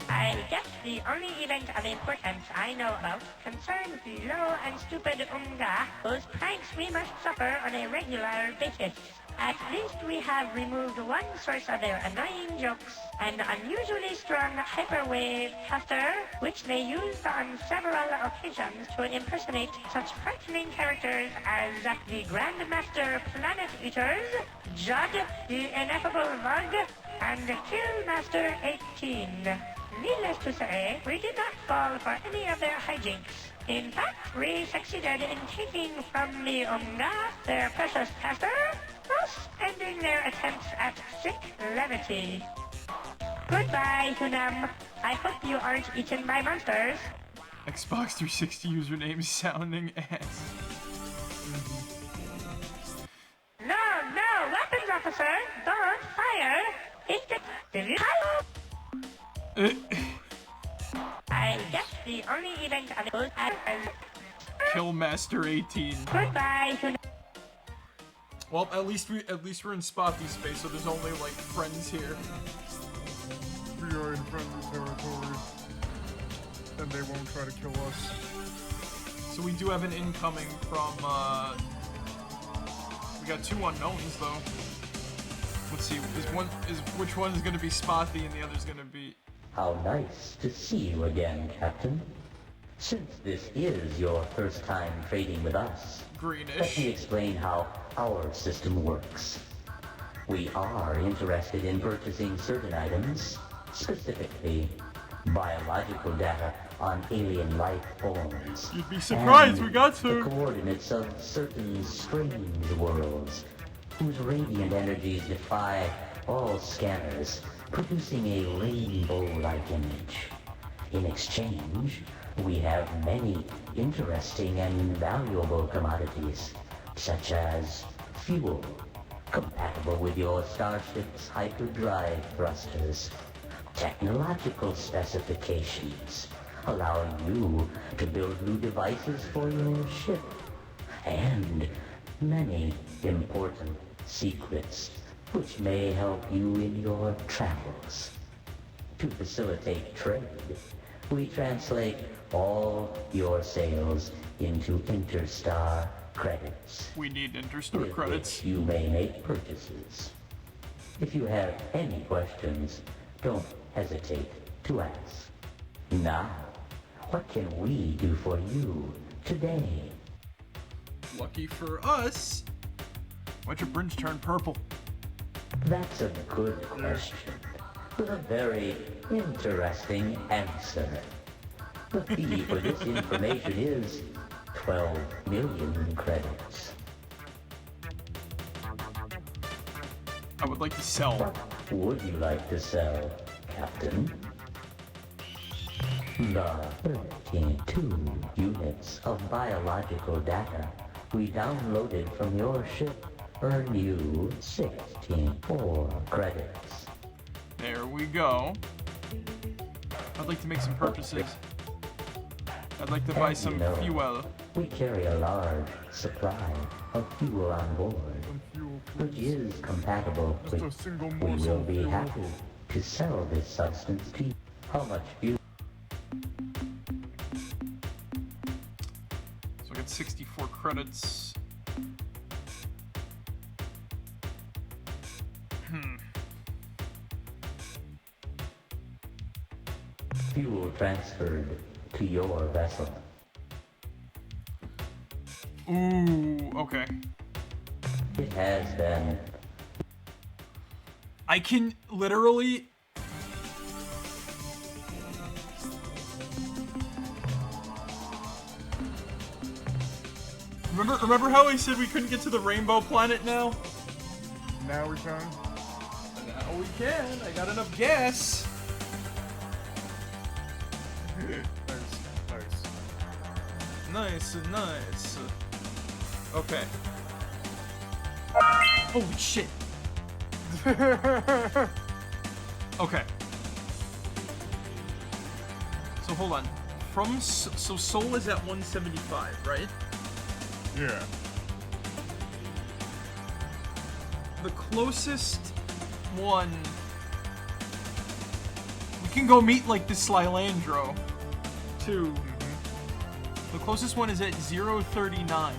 I guess the only event of importance I know about concerns the low and stupid Unga, whose pranks we must suffer on a regular basis. At least we have removed one source of their annoying jokes, an unusually strong hyperwave caster, which they used on several occasions to impersonate such frightening characters as the Grandmaster Planet Eaters, Judd the Ineffable Vug, and Killmaster 18. Needless to say, we did not fall for any of their hijinks. In fact, we succeeded in taking from the Unga their precious caster, thus ending their attempts at sick levity. Goodbye, Hunam. I hope you aren't eaten by monsters. Xbox 360 username sounding ass. No, weapons officer! Don't fire! It's the... I guess the only event of those Killmaster 18. Goodbye, Hunam. Well, at least we're in spotty space, so there's only like friends here. We are in friendly territory, and they won't try to kill us. So we do have an incoming from. We got 2 unknowns though. Let's see. Which one is going to be spotty and the other's going to be? How nice to see you again, Captain. Since this is your first time trading with us, let Greenish. me explain how our system works. We are interested in purchasing certain items, specifically biological data on alien life forms. You'd be surprised and we got the to. coordinates of certain strange worlds whose radiant energies defy all scanners, producing a rainbow-like image. In exchange, we have many interesting and valuable commodities, such as fuel, compatible with your starship's hyperdrive thrusters, technological specifications, allowing you to build new devices for your ship, and many important secrets which may help you in your travels. To facilitate trade, we translate all your sales into Interstar credits, We need Interstar with credits. which you may make purchases. If you have any questions, don't hesitate to ask. Now, what can we do for you today? Lucky for us. Why'd your bridge turn purple? That's a good question, with a very interesting answer. The fee for this information is 12 million credits. I would like to sell. What would you like to sell, Captain? The 32 units of biological data we downloaded from your ship earn you 64 credits. There we go. I'd like to make some purchases. I'd like to buy some fuel. We carry a large supply of fuel on board, Some fuel, which please. is compatible Just a with. single We morsel will of be fuel. happy to sell this substance to you. How much fuel? So I got 64 credits. Fuel transferred to your vessel. Ooh, okay. It has been. I can literally... Remember how I said we couldn't get to the rainbow planet now? Now we can. Now we can. I got enough gas. Nice. Nice. Okay. Holy shit. Okay. So hold on. So Soul is at 175, right? Yeah. The closest one we You can go meet, like, the Slilandro, too. The closest one is at 039.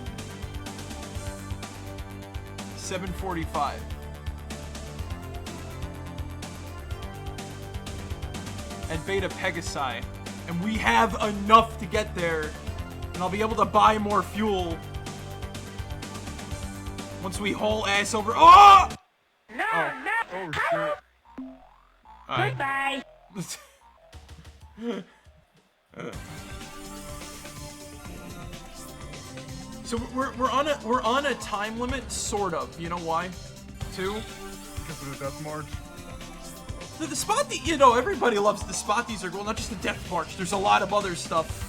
745. At Beta Pegasi. And we have enough to get there. And I'll be able to buy more fuel. Once we haul ass over. Oh! No, no. Oh Hello. shit. Goodbye. So we're on a time limit, sort of. You know why? Too. Because of the death march. The spot, you know, everybody loves the spotties are cool. Not just the death march. There's a lot of other stuff.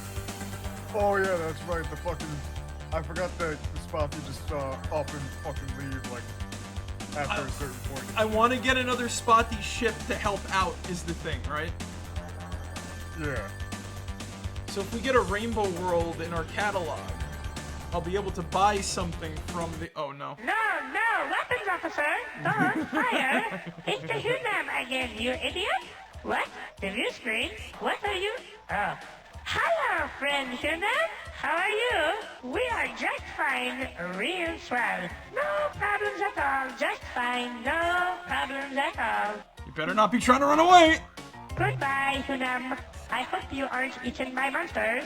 Oh yeah, that's right. The fucking, I forgot that the spot you just up and fucking leave like after a certain point. I want to get another spotty ship to help out. Is the thing, right? Yeah. So if we get a Rainbow World in our catalog, I'll be able to buy something from the. Oh no. No, no, weapons officer. Don't fire. It's the Hunam again, you idiot. What? The view screen? What are you? Oh. Hello, friend Hunam. How are you? We are just fine. Real swell. No problems at all. Just fine. No problems at all. You better not be trying to run away. Goodbye, Hunam. I hope you aren't eaten by monsters.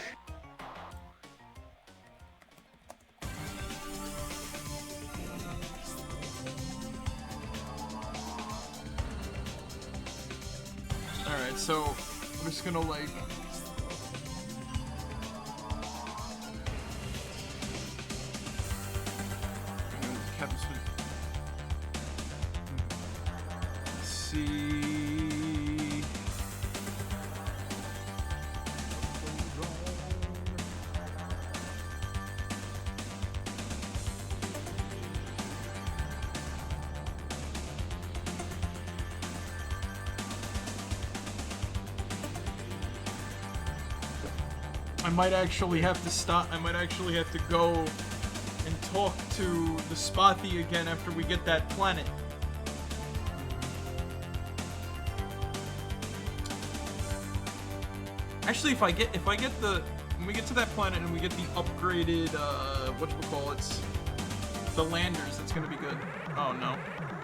Alright, so I'm just gonna like. Let's see. I might actually have to stop. I might actually have to go and talk to the Spotty again after we get that planet. Actually, if I get the when we get to that planet and we get the upgraded whatchamacallits, the landers, that's gonna be good. Oh no.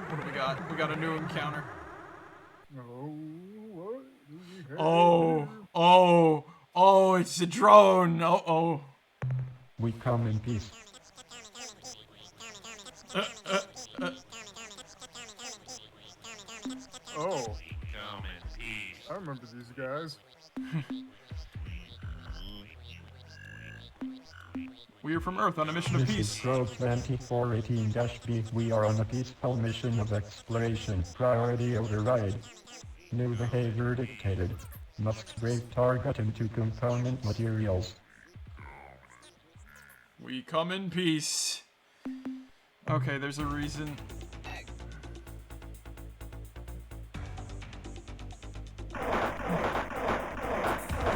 What do we got? We got a new encounter. Oh, what do we have Oh, it's a drone. Oh. We come in peace. Oh. I remember these guys. We are from Earth on a mission of This peace. is Probe 2418-B. We are on a peaceful mission of exploration. Priority override. New behavior dictated. Must break target into component materials. We come in peace. Okay, there's a reason.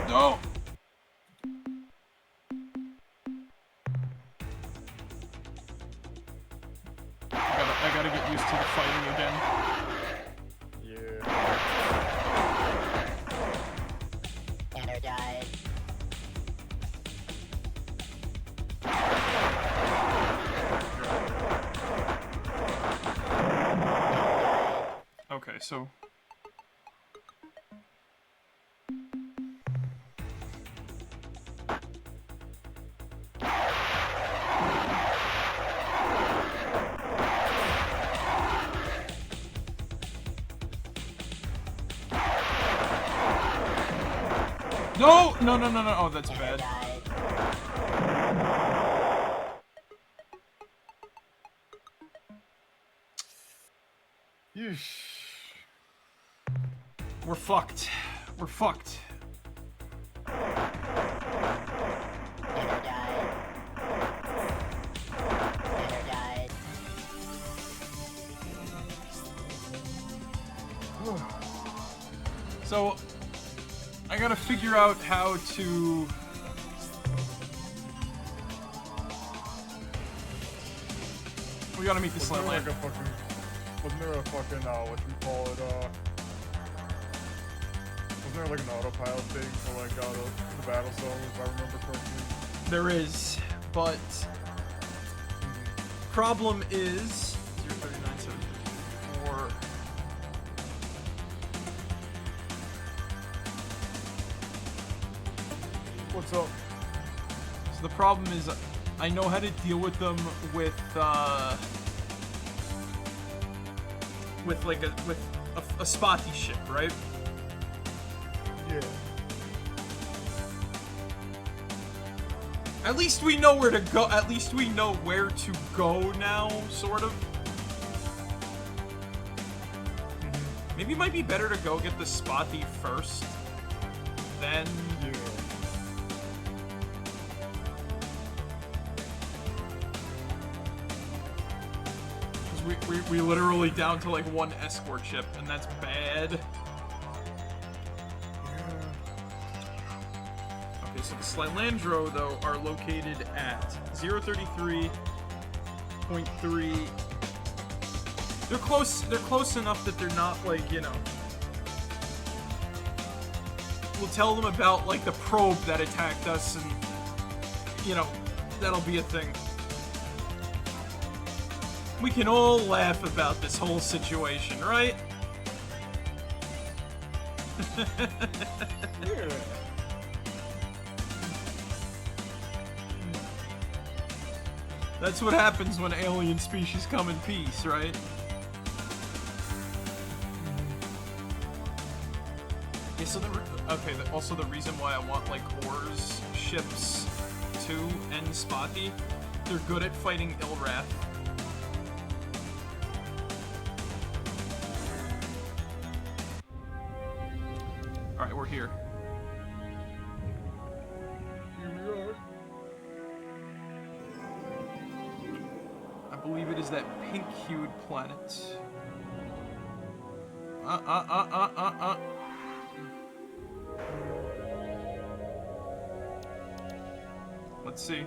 No! I gotta get used to the fighting again. Yeah. Energize. Okay, so... No! No. Oh, that's bad. Yeesh. We're fucked. We're fucked. So, I gotta figure out how to... We gotta meet the Wasn't there Slatland. like a fucking, wasn't there a fucking, whatchamacallit, wasn't Isn't there like an autopilot thing for like out of the battle zone, if I remember correctly? There is, but problem is 03974. What's up? So the problem is, I know how to deal with them with like a spotty ship, right? Yeah. At least we know where to go. At least we know where to go now, sort of. Maybe it might be better to go get the spotty first, then. Yeah. We literally down to like one escort ship, and that's bad. Okay, so the Slilandro, though, are located at 033.3. They're close enough that they're not like, you know. We'll tell them about like the probe that attacked us, and you know, that'll be a thing. We can all laugh about this whole situation, right? Yeah. That's what happens when alien species come in peace, right? Yeah, so also the reason why I want like Ors ships too and Spotty, they're good at fighting Ilrath. Alright, we're here. Here we are. I believe it is that pink-hued planet. Let's see.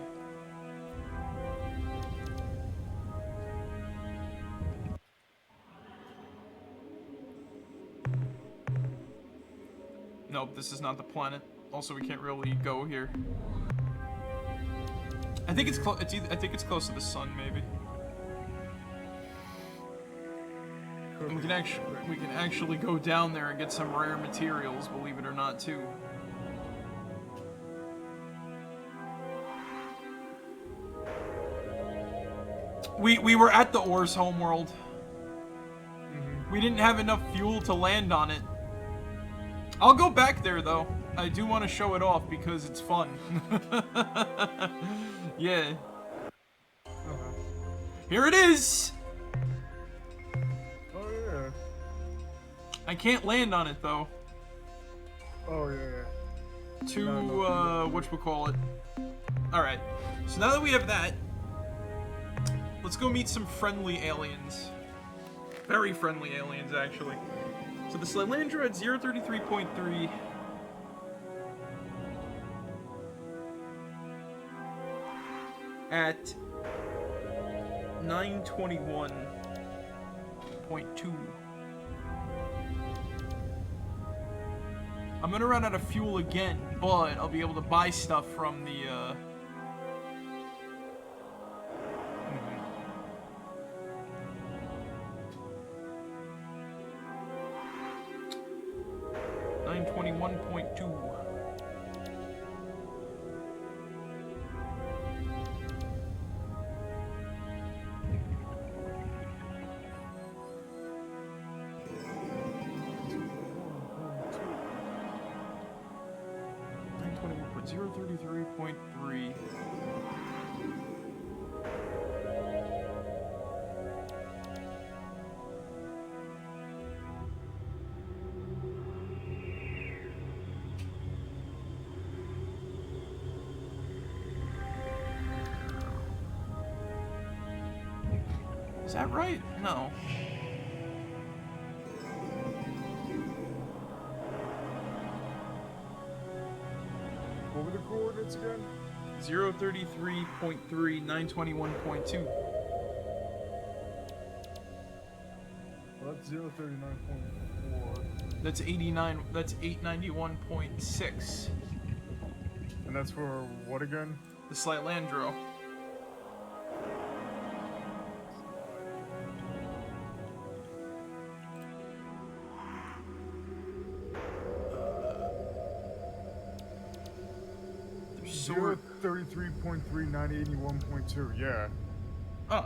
Nope, this is not the planet. Also, we can't really go here. I think it's close. I think it's close to the sun, maybe. And we can actually go down there and get some rare materials, believe it or not, too. We were at the Or's homeworld. We didn't have enough fuel to land on it. I'll go back there, though. I do want to show it off because it's fun. Yeah. Here it is! Oh, yeah. I can't land on it, though. Oh, yeah. Whatchamacallit. Alright. So now that we have that, let's go meet some friendly aliens. Very friendly aliens, actually. So the Slilandra at 033.3. At 921.2. I'm gonna run out of fuel again, but I'll be able to buy stuff from the, 921.2. .033.3. Is that right? No. What were the coordinates again? 033.3, 921.2. Well, that's 039.4. That's 89. That's 891.6. And that's for what again? The Slightlandro. So we're 33.3981.2. Yeah. Oh.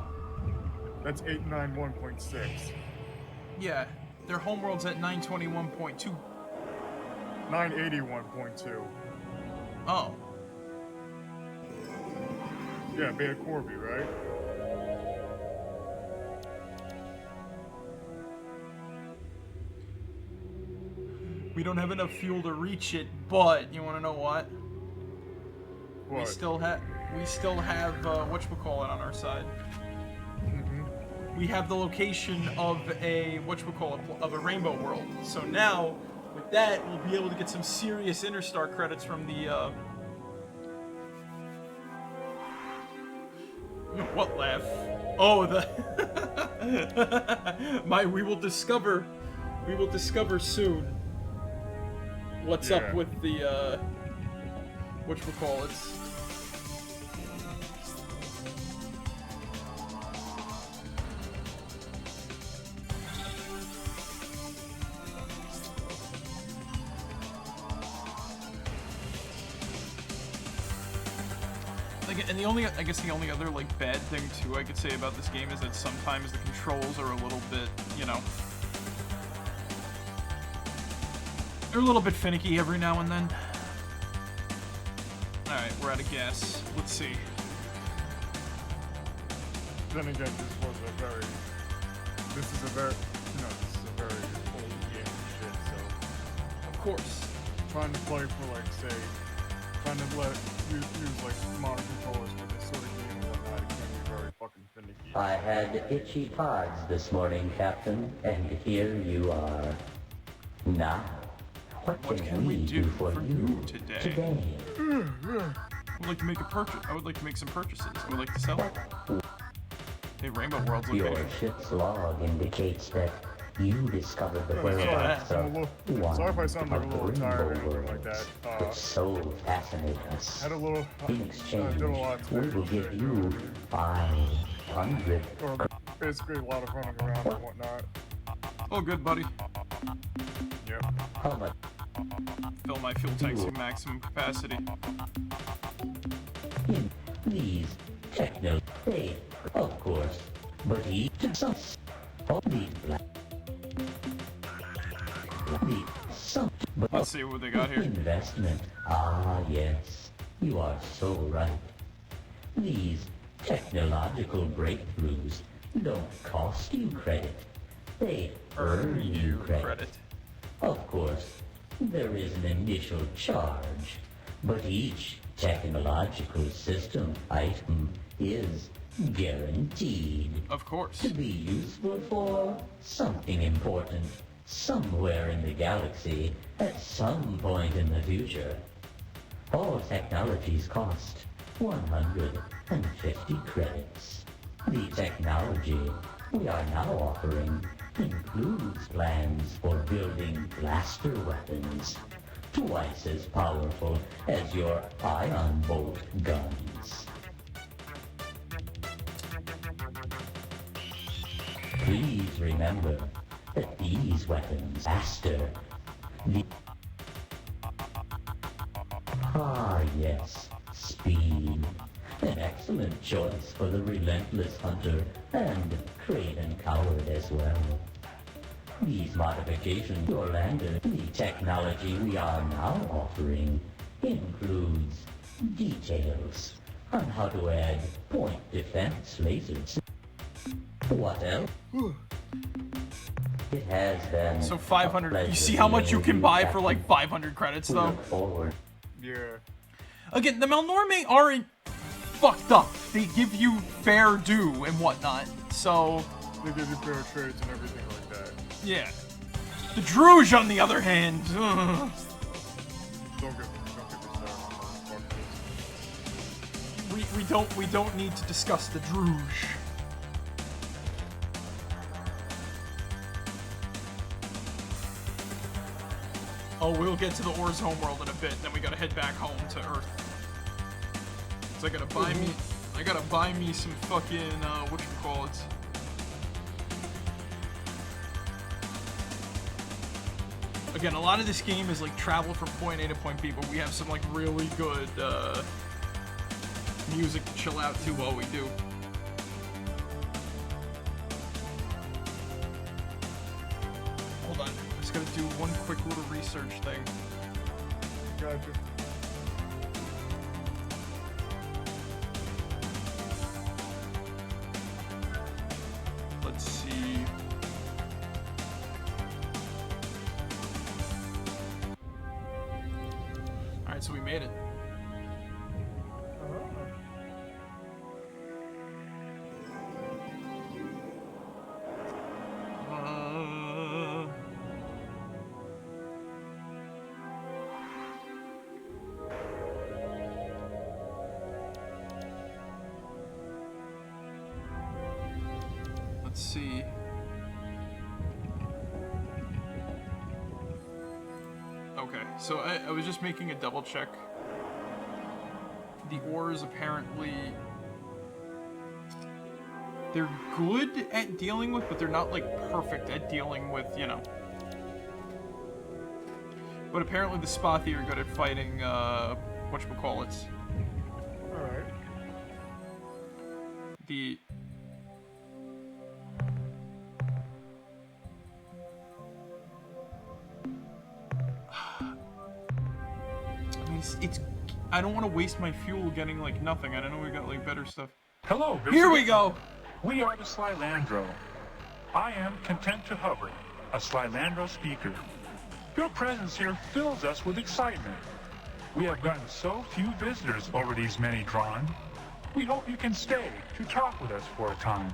That's 891.6. Yeah. Their homeworld's at 921.2. 981.2. Oh. Yeah, Beta Corby, right? We don't have enough fuel to reach it, but you want to know what? What? We still have whatchamacallit on our side. We have the location of a of a rainbow world. So now, with that, we'll be able to get some serious Interstar credits from the. What laugh? Oh, the. We will discover soon. What's up with the whatchamacallits? And the only other like bad thing too I could say about this game is that sometimes the controls are a little bit, you know, they're a little bit finicky every now and then. All right, we're out of gas. Let's see. Then again, this is a very old game and shit. So, of course, trying to play for trying to use like modern controllers for this sort of game and whatnot, it can be very fucking finicky. I had itchy pods this morning, Captain, and here you are. Now, what can we do for you today? I would like to make a purchase. I would like to make some purchases. I would like to sell it. Hey, Rainbow World's okay. Your ship's log indicates that you discovered the whereabouts of one sorry if I sound like a little tired or anything worlds, like that. which so fascinate us. Had a little, In exchange, did a lot we will give you 500. Or basically a lot of running around and whatnot. Oh, good, buddy. Yep. How much? Fill my fuel tanks to maximum capacity. In these techno, they, of course, but each us of these black. Let's see what they got here. Investment. Ah, yes. You are so right. These technological breakthroughs don't cost you credit. They earn you credit. Of course, there is an initial charge, but each technological system item is guaranteed. Of course. To be useful for something important somewhere in the galaxy at some point in the future. All technologies cost 150 credits. The technology we are now offering includes plans for building blaster weapons, twice as powerful as your ion bolt guns. Please remember that these weapons faster. Yes, speed. An excellent choice for the relentless hunter and craven coward as well. These modifications to Orlando, the technology we are now offering, includes details on how to add point defense lasers. What else? It has been So 500. You see how much you can buy for like 500 credits, though? Forward. Yeah. Again, the Malnorme aren't fucked up. They give you fair due and whatnot. So They give you fair trades and everything like that. yeah. The Druge, on the other hand, Don't get me started on those fuckers. we don't need to discuss the Druge. Oh, we'll get to the Or's homeworld in a bit, then we gotta head back home to Earth. So I gotta buy me some fucking, whatchamacallits. Again, a lot of this game is like travel from point A to point B, but we have some like really good, music to chill out to while we do. Hold on, I just gotta do one quick little research thing. Gotcha. Let's see. Alright, so we made it. Let's see. Okay, so I was just making a double check. The Ors apparently... they're good at dealing with, but they're not, like, perfect at dealing with, you know. But apparently the Spothy are good at fighting, whatchamacallits. Alright. The... I mean, it's I don't want to waste my fuel getting, like, nothing. I know we got, like, better stuff. Hello, Here we go! We are the Slylandro. I am content to hover, a Slylandro speaker. Your presence here fills us with excitement. We have gotten so few visitors over these many drawn. We hope you can stay to talk with us for a time.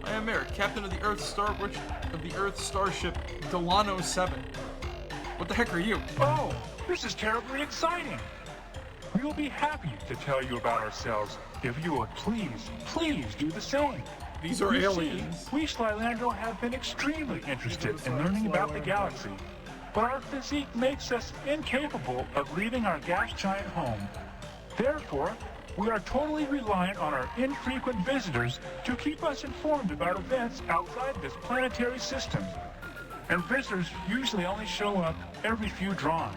I am Marek, captain of the Earth starship Delano 7. What the heck are you? Oh, this is terribly exciting. We will be happy to tell you about ourselves if you would please do the same. These are You aliens. see, we Slylandro have been extremely interested in learning about the galaxy, but our physique makes us incapable of leaving our gas giant home. Therefore, we are totally reliant on our infrequent visitors to keep us informed about events outside this planetary system. And visitors usually only show up every few drawn.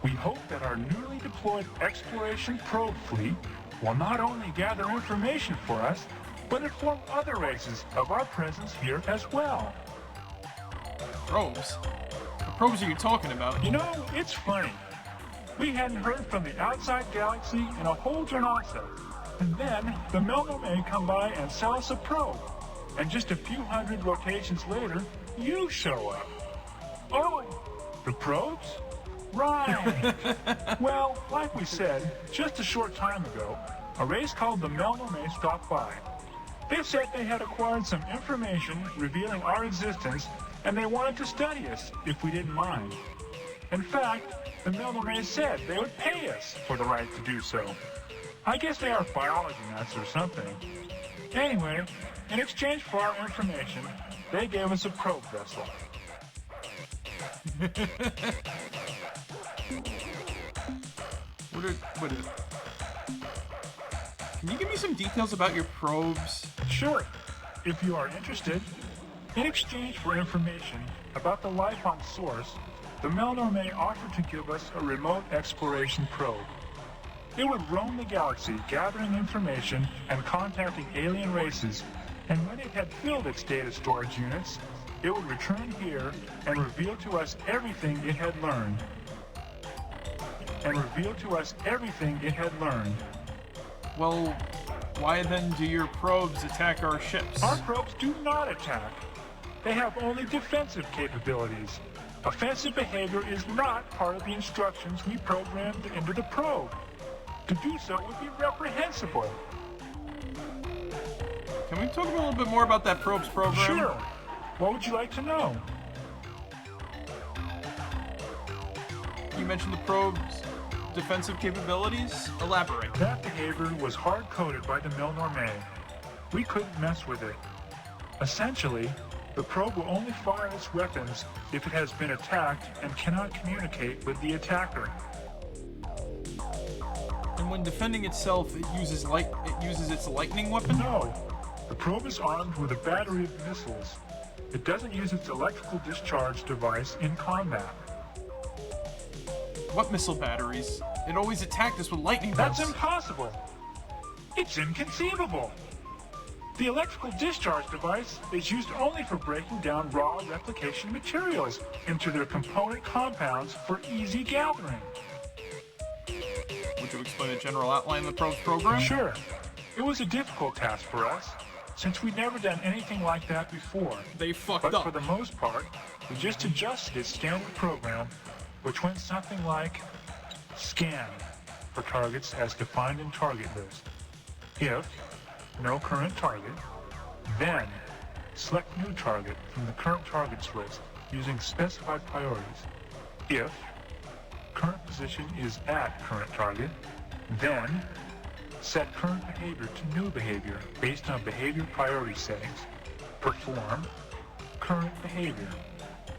We hope that our newly deployed exploration probe fleet will not only gather information for us, but inform other races of our presence here as well. Probes? What probes are you talking about? You know, it's funny. We hadn't heard from the outside galaxy in a whole Janasa. And then the Melno may come by and sell us a probe. And just a few hundred rotations later, you show up. Oh, the probes? Right. Well, like we said, just a short time ago, a race called the Melno may stopped by. They said they had acquired some information revealing our existence, and they wanted to study us if we didn't mind. In fact, the Melno may said they would pay us for the right to do so. I guess they are biology nuts or something. Anyway, in exchange for our information, they gave us a probe vessel. What is... Can you give me some details about your probes? Sure, if you are interested. In exchange for information about the life on Source, the Melno may offer to give us a remote exploration probe. It would roam the galaxy gathering information and contacting alien races, and when it had filled its data storage units, it would return here and reveal to us everything it had learned. Well, why then do your probes attack our ships? Our probes do not attack. They have only defensive capabilities. Offensive behavior is not part of the instructions we programmed into the probe. To do so would be reprehensible. Can we talk a little bit more about that probes program? Sure. What would you like to know? You mentioned the probe's defensive capabilities. Elaborate. That behavior was hard-coded by the Melnorme. We couldn't mess with it. Essentially, The probe will only fire its weapons if it has been attacked and cannot communicate with the attacker. And when defending itself, it uses its lightning weapon? No. The probe is armed with a battery of missiles. It doesn't use its electrical discharge device in combat. What missile batteries? It always attacked us with lightning bolts. That's impossible. It's inconceivable. The electrical discharge device is used only for breaking down raw replication materials into their component compounds for easy gathering. Would you explain the general outline of the probe's program? Sure. It was a difficult task for us, since we'd never done anything like that before. They fucked But up. for the most part, we just adjusted its standard program, which went something like scan for targets as defined in target list. If no current target, then select new target from the current targets list using specified priorities. If current position is at current target, then set current behavior to new behavior based on behavior priority settings. Perform current behavior.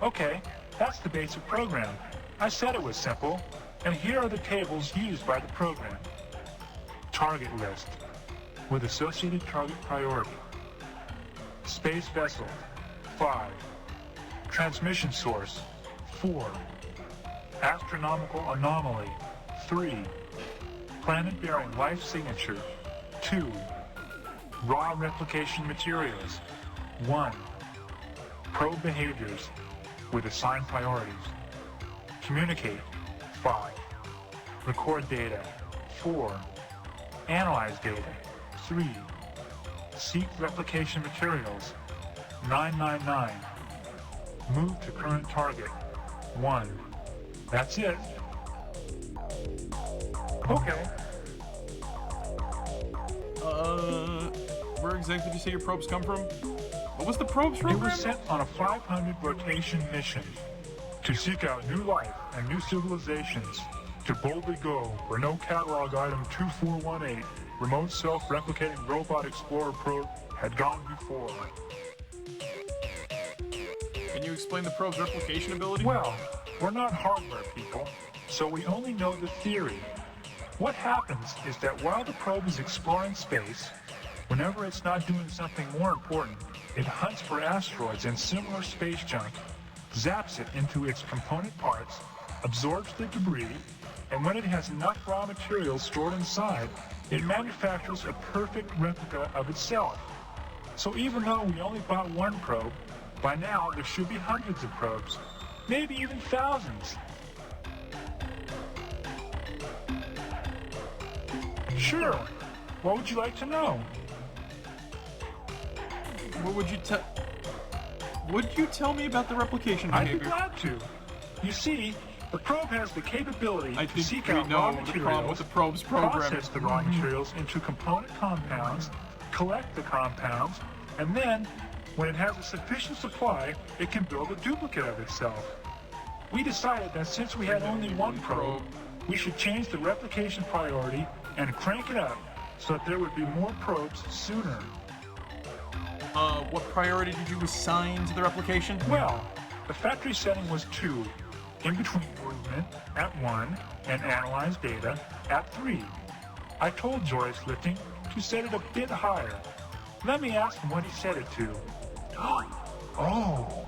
Okay, that's the basic program. I said it was simple, and here are the tables used by the program. Target list with associated target priority. Space vessel, 5. Transmission source, 4. Astronomical anomaly, 3. Planet-bearing life signature, 2. Raw replication materials, 1. Probe behaviors with assigned priorities. Communicate, 5. Record data, 4. Analyze data, 3. Seek replication materials, 999. Move to current target, 1. That's it. Okay. Where exactly did you say your probes come from? What was the probes It program? was sent on a 500 rotation mission to seek out new life and new civilizations, to boldly go where no catalog item 2418, remote self-replicating robot explorer probe, had gone before. Can you explain the probe's replication ability? Well, we're not hardware people, so we only know the theory. What happens is that while the probe is exploring space, whenever it's not doing something more important, it hunts for asteroids and similar space junk, zaps it into its component parts, absorbs the debris, and when it has enough raw materials stored inside, it manufactures a perfect replica of itself. So even though we only bought one probe, by now there should be hundreds of probes, maybe even thousands. Sure. What would you like to know? What would you tell me about the replication I'd be behavior? glad to. You see, the probe has the capability I to think seek we out raw know the materials, problem with the probe's program. process the raw materials into component compounds, collect the compounds, and then, when it has a sufficient supply, it can build a duplicate of itself. We decided that since we had only one probe, we should change the replication priority and crank it up so that there would be more probes sooner. What priority did you assign to the replication? Well, the factory setting was 2, in between movement at 1 and analyze data at 3. I told Joyce Lifting to set it a bit higher. Let me ask him what he set it to. Oh,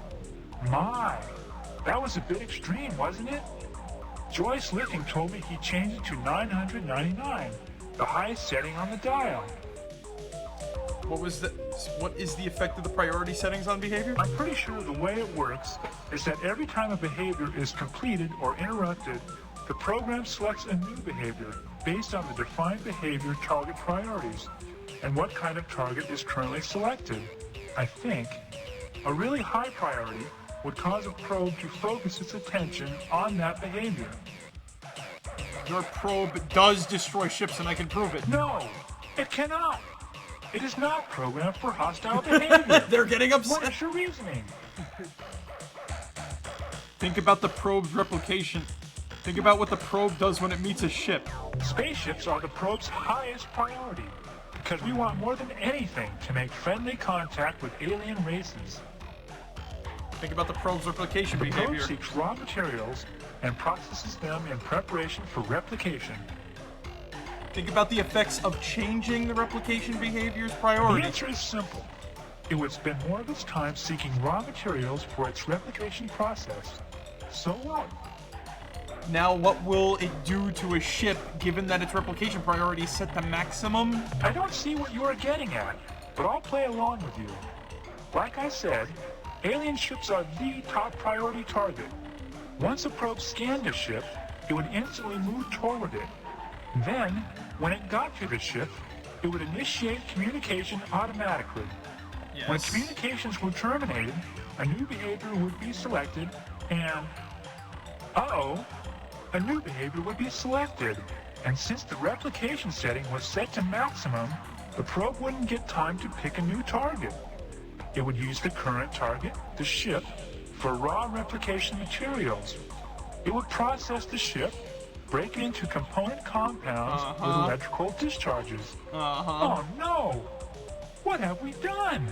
my. That was a bit extreme, wasn't it? Joyce Lifting told me he changed it to 999, the highest setting on the dial. What is the effect of the priority settings on behavior? I'm pretty sure the way it works is that every time a behavior is completed or interrupted, the program selects a new behavior based on the defined behavior target priorities and what kind of target is currently selected. I think a really high priority would cause a probe to focus its attention on that behavior. Your probe does destroy ships, and I can prove it. No, it cannot. It is not programmed for hostile behavior. They're getting upset. What is your reasoning? Think about the probe's replication. Think about what the probe does when it meets a ship. Spaceships are the probe's highest priority because we want more than anything to make friendly contact with alien races. Think about the probe's replication The probe behavior. seeks raw materials and processes them in preparation for replication. Think about the effects of changing the replication behavior's The priority. answer is simple. It would spend more of its time seeking raw materials for its replication process. So what? Now, what will it do to a ship given that its replication priority is set to maximum? I don't see what you are getting at, but I'll play along with you. Like I said, alien ships are the top priority target. Once a probe scanned a ship, it would instantly move toward it. Then, when it got to the ship, it would initiate communication automatically. When Yes. communications were terminated, a new behavior would be selected and... a new behavior would be selected. And since the replication setting was set to maximum, the probe wouldn't get time to pick a new target. It would use the current target, the ship, for raw replication materials. It would process the ship, break it into component compounds with electrical discharges. Oh no! What have we done?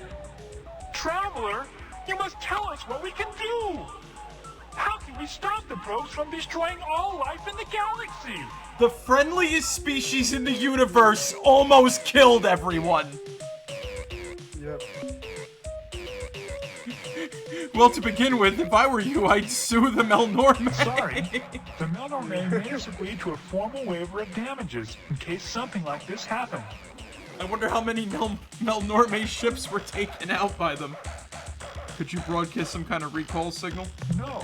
Traveler, you must tell us what we can do! How can we stop the probes from destroying all life in the galaxy? The friendliest species in the universe almost killed everyone. Yep. Well, to begin with, if I were you, I'd sue the Melnorme. Sorry, the Melnorme made us agree to a formal waiver of damages in case something like this happened. I wonder how many Melnorme ships were taken out by them. Could you broadcast some kind of recall signal? No,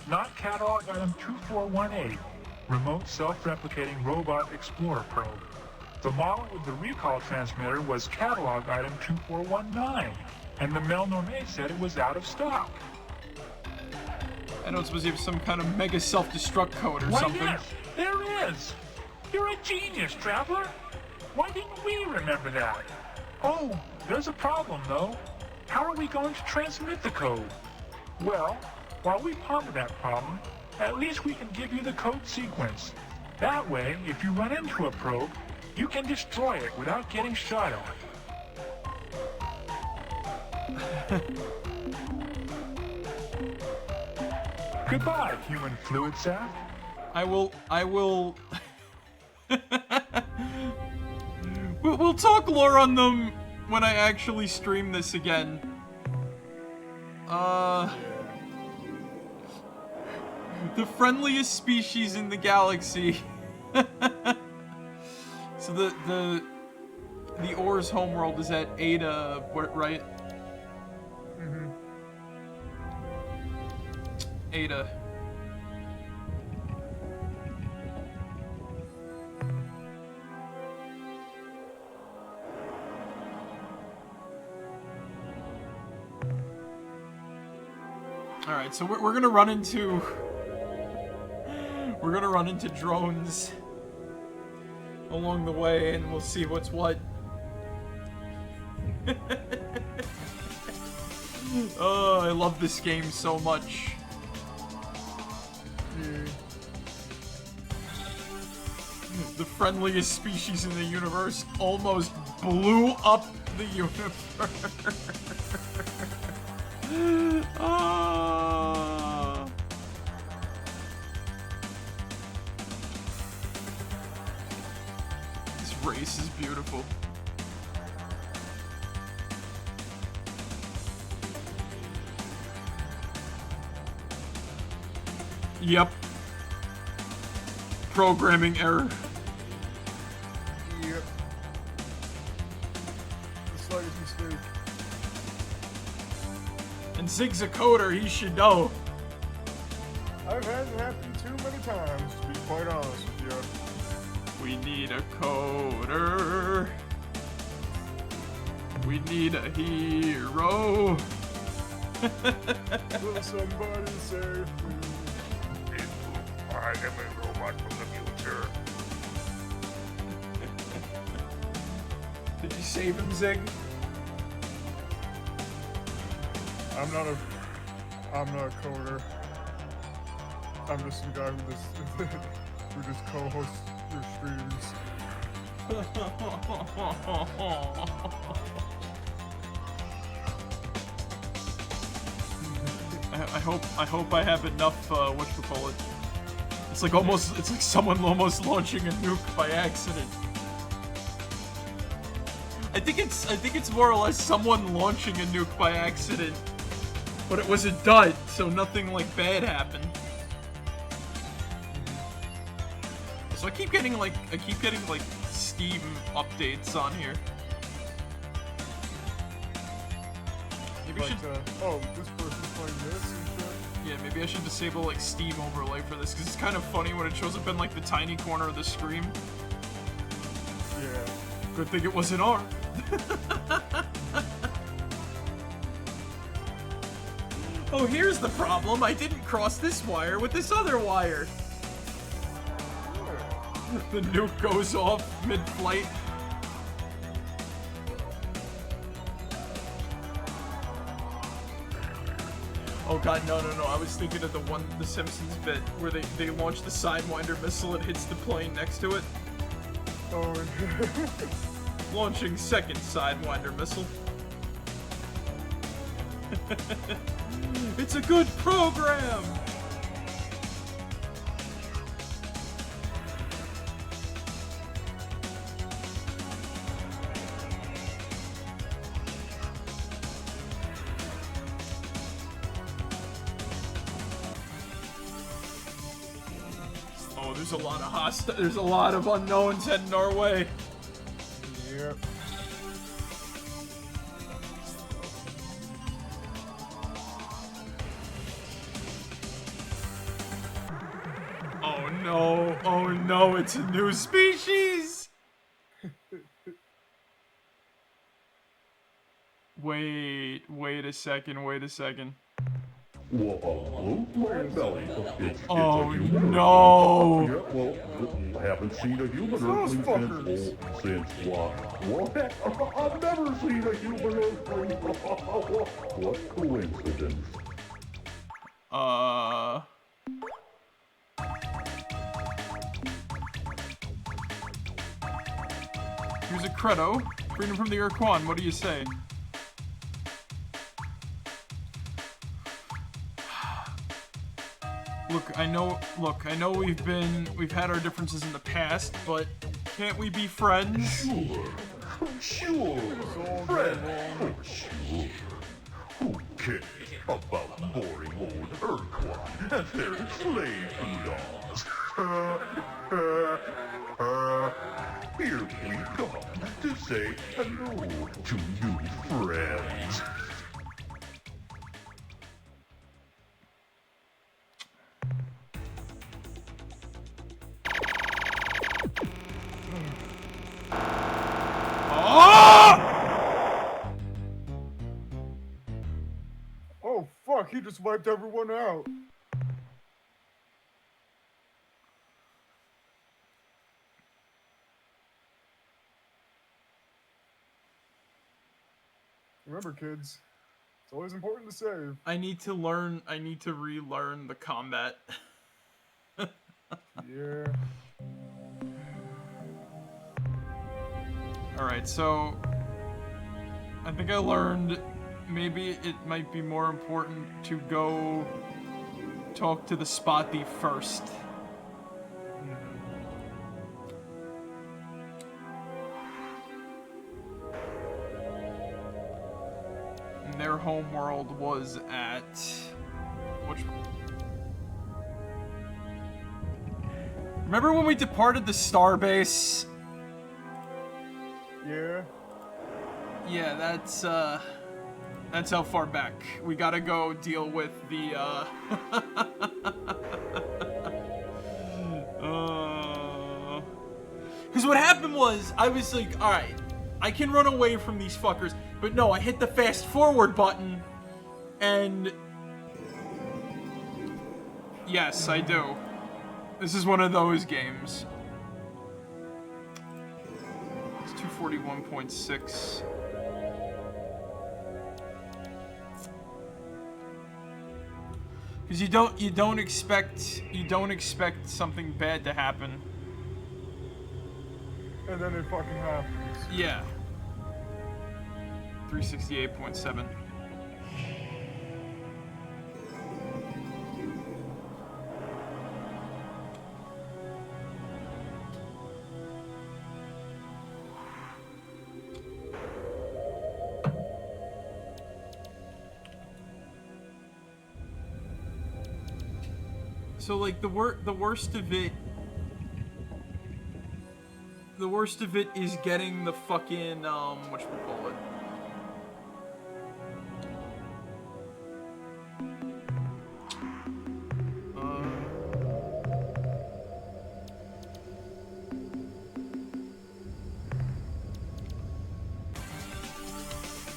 not catalog item 2418, remote self-replicating robot explorer probe. The model with the recall transmitter was catalog item 2419, and the Melnorme said it was out of stock. I know it's supposed to have some kind of mega self-destruct code or Why, something. yes, there is. You're a genius, Traveler. Why didn't we remember that? Oh, there's a problem, though. How are we going to transmit the code? Well, while we ponder that problem, at least we can give you the code sequence. That way, if you run into a probe, you can destroy it without getting shot at. Goodbye, human fluid sack. I will... We'll talk lore on them when I actually stream this again. The friendliest species in the galaxy. So the Or's homeworld is at Ada, right? Mm-hmm. Ada. Alright, so we're gonna run into... We're gonna run into drones along the way, and we'll see what's what. Oh, I love this game so much. The friendliest species in the universe almost blew up the universe. Ah. This race is beautiful. Yep. Programming error. Yep. The slightest mistake. And Zig's a coder, he should know. I've had it happen too many times, to be quite honest with you. We need a coder. We need a hero. Will somebody save me? I am a robot from the future. Did you save him, Zig? I'm not a coder. I'm just some guy who just co-hosts your streams. I hope I have enough, whatchamacallit. It's like someone almost launching a nuke by accident. I think it's more or less someone launching a nuke by accident. But it was a dud, so nothing like bad happened. So I keep getting like Steam updates on here. Maybe I should. Oh, this person's playing this and shit. Yeah, maybe I should disable like Steam overlay for this because it's kind of funny when it shows up in like the tiny corner of the screen. Yeah. Good thing it wasn't R. Oh, here's the problem. I didn't cross this wire with this other wire. The nuke goes off mid-flight. Oh god, no. I was thinking of the Simpsons bit where they launch the Sidewinder missile and hits the plane next to it. Oh, Launching second Sidewinder missile. It's a good program! Oh, there's a lot of unknowns heading our way. Yep. Oh no, it's a new species! Wait a second. Whoa, my belly. Oh, a human. no. Yeah, well, I haven't seen a human earthling since what? I've never seen a human earthling. What coincidence. Here's a credo. Freedom from the Ur-Quan, what do you say? Look, I know we've had our differences in the past, but can't we be friends? Sure. Friend. Oh, sure. Who cares about boring old Ur-Quan and their slave laws? Here we come to say hello to new friends. Oh fuck, he just wiped everyone out. Remember, kids, it's always important to save. I need to relearn the combat. Yeah. Alright, so I think I learned maybe it might be more important to go talk to the Spotty first. And their home world was at which? Remember when we departed the starbase? Yeah. Yeah, that's how far back. We gotta go deal with the, Because what happened was, I was like, alright, I can run away from these fuckers, but no, I hit the fast forward button, and... Yes, I do. This is one of those games. It's 241.6. Because you don't expect something bad to happen. And then it fucking happens. Yeah. 368.7. So like the worst of it is getting the fucking whatchamacallit.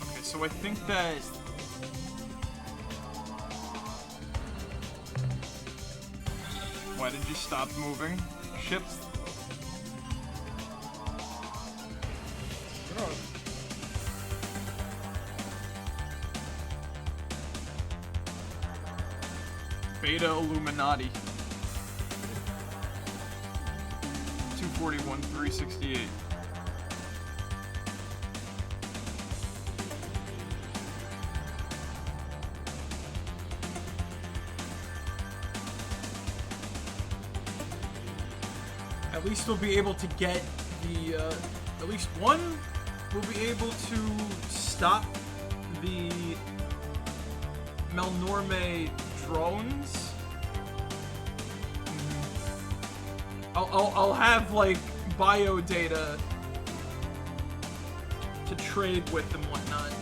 Okay, so I think that why did you stop moving? Ship? Beta Illuminati. 241, 368. At least we'll be able to get the, at least one, we'll be able to stop the Melnorme drones. I'll have, like, bio data to trade with and whatnot.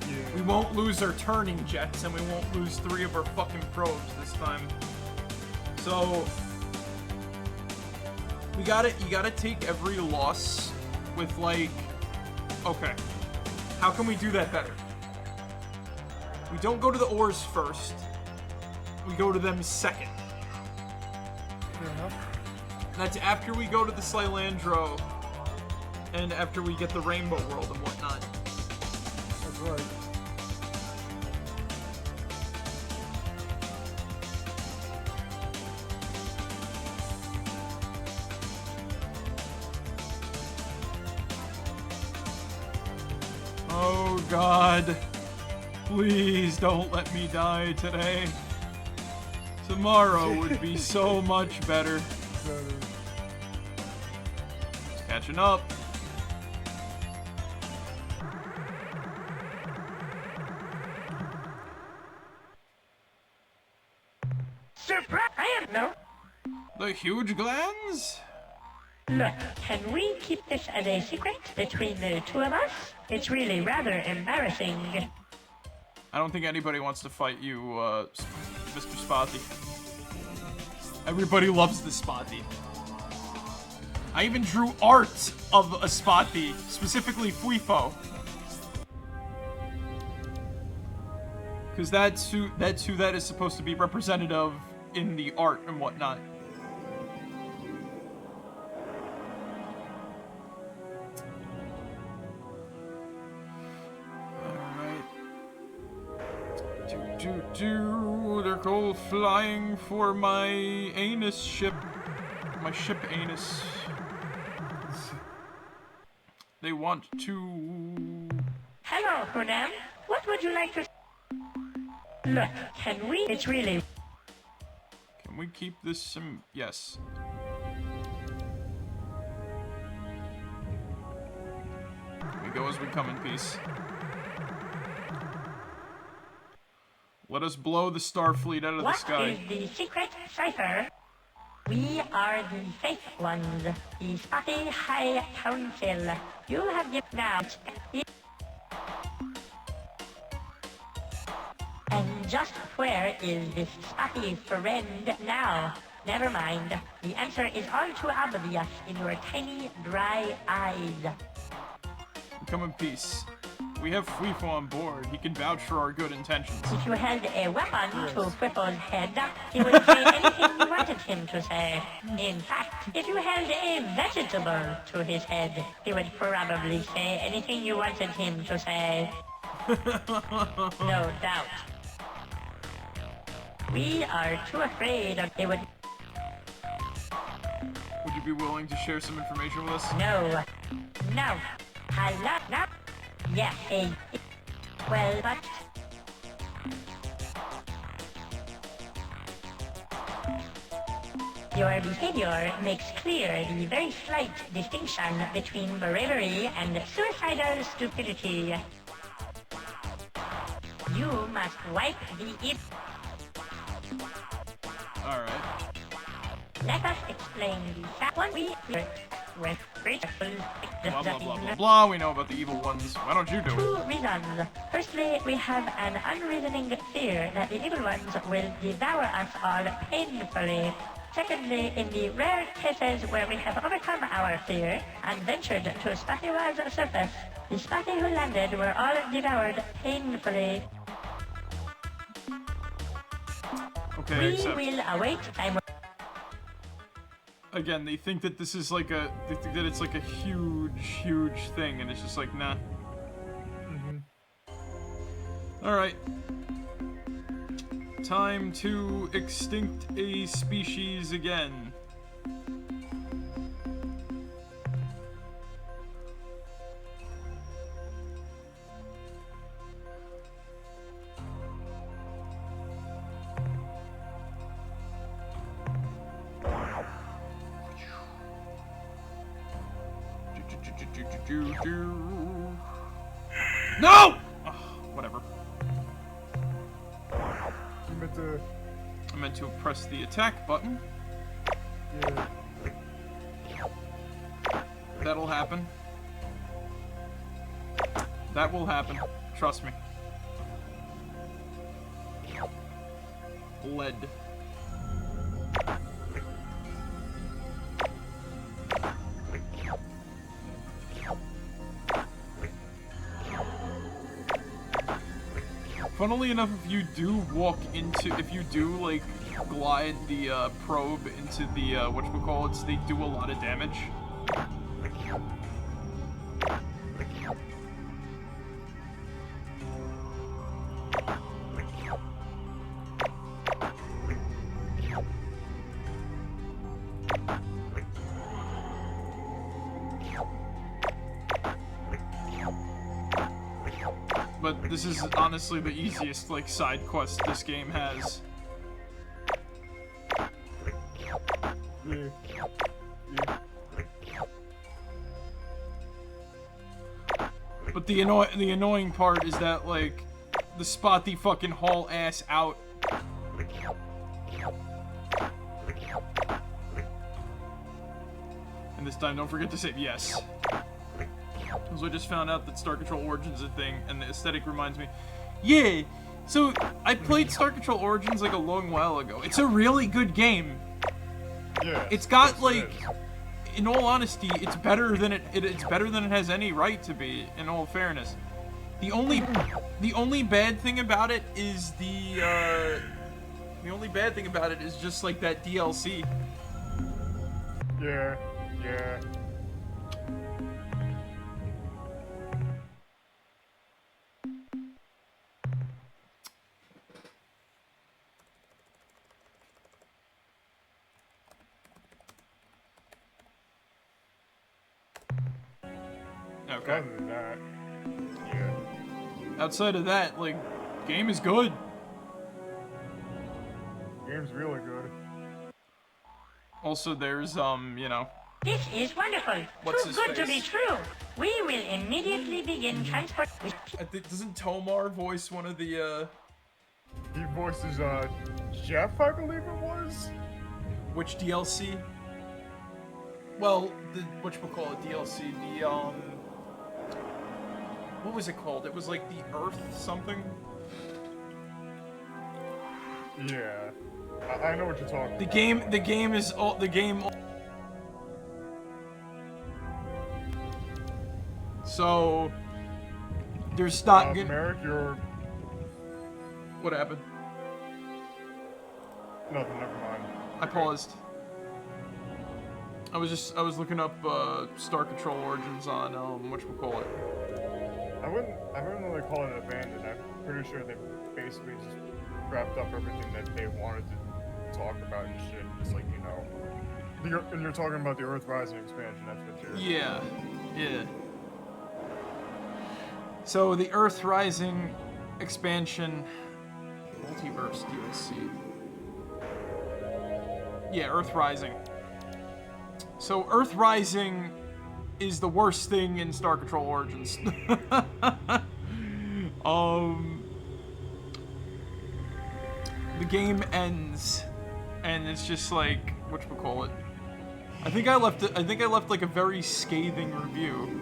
Yeah. We won't lose our turning jets, and we won't lose 3 of our fucking probes this time. So you gotta take every loss with, like, okay, how can we do that better? We don't go to the ores first. We go to them second. Yeah. That's after we go to the Silandro and after we get the Rainbow World and whatnot. That's right. Oh God. Please don't let me die today. Tomorrow would be so much better. It's catching up. Surprise! I have no. The huge glands? Look, can we keep this as a secret between the two of us? It's really rather embarrassing. I don't think anybody wants to fight you, Mr. Spotty. Everybody loves the Spotty. I even drew art of a Spotty, specifically Fuifo. Because that's who that is supposed to be representative in the art and whatnot. They're all flying for my anus ship. My ship anus. They want to... Hello, Hunam. What would you like to... Look, can we... It's really... Can we keep this yes. We go as we come in peace. Let us blow the Starfleet out of the sky. What is the secret cipher? We are the fake ones, the Spotty High Council. You have given now. And just where is this Spotty friend now? Never mind. The answer is all too obvious in your tiny, dry eyes. Come in peace. We have Fuifo on board. He can vouch for our good intentions. If you held a weapon to Whipple's head, he would say anything you wanted him to say. In fact, if you held a vegetable to his head, he would probably say anything you wanted him to say. No doubt. We are too afraid of it would... Would you be willing to share some information with us? No. No. Hello? No. Yes, well, but... Your behavior makes clear the very slight distinction between bravery and suicidal stupidity. You must wipe the Let us explain that one we with Blah, blah, blah, blah, blah. We know about the evil ones. Why don't you do it? 2 reasons. Firstly, we have an unreasoning fear that the evil ones will devour us all painfully. Secondly, in the rare cases where we have overcome our fear and ventured to Spattywa's surface, the Spatty who landed were all devoured painfully. Okay, We except... will await time. Again, they think that this is like a... They think that it's like a huge, huge thing, and it's just like, nah. Alright. Time to extinct a species again. No! Oh, whatever. I meant to press the attack button. Yeah. That'll happen. That will happen. Trust me. Lead. Funnily enough, if you do like glide the probe into the whatchamacallits, they do a lot of damage. But this is honestly the easiest, like, side quest this game has. Yeah. But the annoying part is that, like, the spot the fucking haul ass out. And this time, don't forget to save yes. Because I just found out that Star Control Origins is a thing, and the aesthetic reminds me. Yeah, so I played Star Control Origins like a long while ago. It's a really good game. Yeah. It's got like, in all honesty, it's better than it's better than it has any right to be. In all fairness, the only bad thing about it is the only bad thing about it is just like that DLC. Yeah. Yeah. Okay. Other than that, yeah. Outside of that, like, game is good. Game's really good. Also, there's you know. This is wonderful. What's Too his good to face? be true. We will immediately begin transport. Doesn't Tomar voice one of the He voices Jeff, I believe it was. which DLC? Well, the whatchamacallit DLC, the what was it called? It was like the Earth something. Yeah, I know what you're talking. The game is all the game. So there's not good. Marek, you're What happened? nothing. Never mind. I paused. I was looking up Star Control Origins on whatchamacallit. I wouldn't really call it abandoned. I'm pretty sure they basically just wrapped up everything that they wanted to talk about and shit. Just like, you know, and you're talking about the Earth Rising expansion. That's what you're. Yeah, yeah. So the Earth Rising expansion, multiverse DLC. Yeah, Earth Rising. So Earth Rising is the worst thing in Star Control Origins. The game ends and it's just like, whatchamacallit. I think I left like a very scathing review.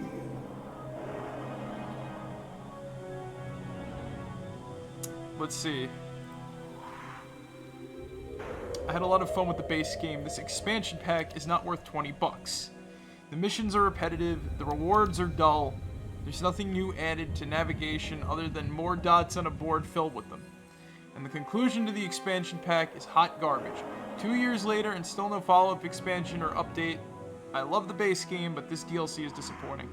Let's see. I had a lot of fun with the base game. This expansion pack is not worth 20 bucks. The missions are repetitive, the rewards are dull. There's nothing new added to navigation other than more dots on a board filled with them. And the conclusion to the expansion pack is hot garbage. 2 years later and still no follow-up expansion or update. I love the base game, but this DLC is disappointing.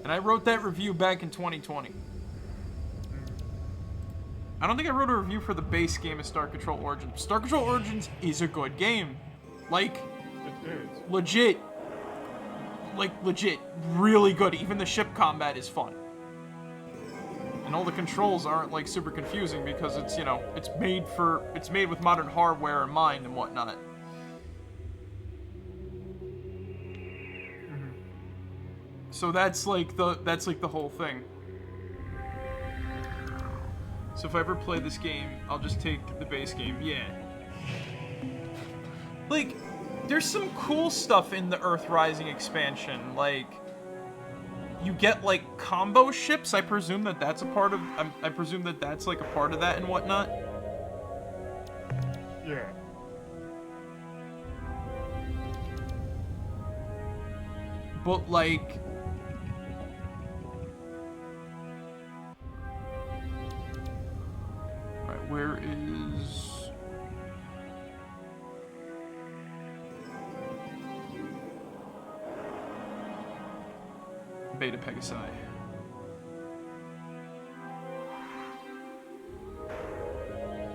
And I wrote that review back in 2020. I don't think I wrote a review for the base game of Star Control Origins. Star Control Origins is a good game. Like, It is. legit. Like, legit. Really good. Even the ship combat is fun. And all the controls aren't, like, super confusing because it's, you know, it's made with modern hardware in mind and whatnot. So that's like the whole thing. So if I ever play this game, I'll just take the base game. Yeah. Like, there's some cool stuff in the Earth Rising expansion. Like, you get like combo ships. I presume that that's a part of. I presume that that's like a part of that and whatnot. Yeah. But like. Alright, where is. Beta Pegasi.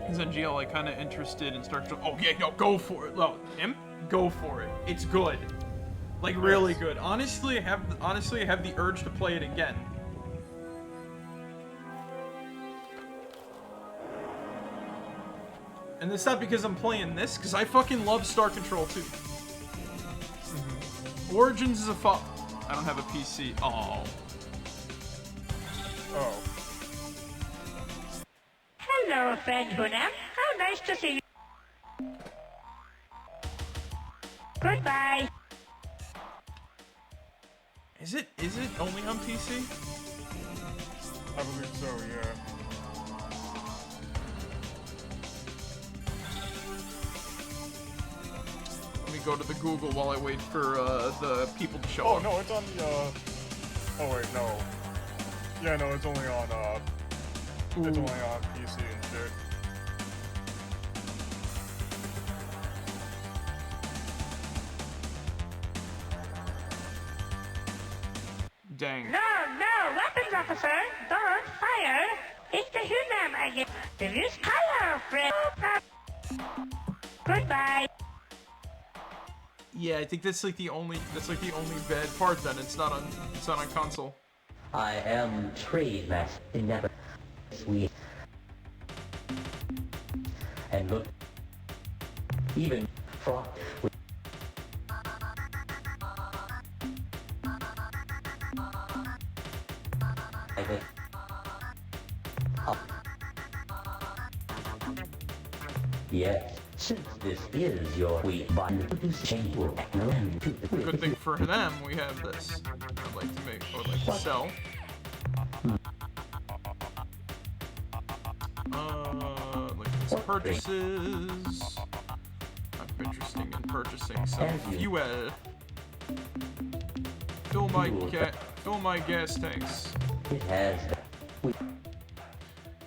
Is NGL like kind of interested in Star Control? Oh yeah, no, go for it. No, him, go for it. It's good, like really good. Honestly, I have the urge to play it again. And it's not because I'm playing this, because I fucking love Star Control 2. Origins is a I don't have a PC. Oh. Oh. Hello, friend Hunam. How nice to see you. Goodbye. Is it only on PC? I believe so, yeah. Let me go to the Google while I wait for the people to show Oh, up. no, it's on the, Oh, wait, no. Yeah, no, it's only on, It's only on PC and shit. Dang. No, weapons officer. Don't fire. It's the Hunam I get. There is color, friend. Goodbye. Yeah, I think that's like the only bad part. Then it's not on console. I am trade master, never sweet. And look, even fraught with Yes, since this is your weak bond, this change will ignorant to the Good thing for them, we have this. I'd like to make, or like to sell. Like these purchases. I'm interested in purchasing some fuel. Fill my gas tanks. It has.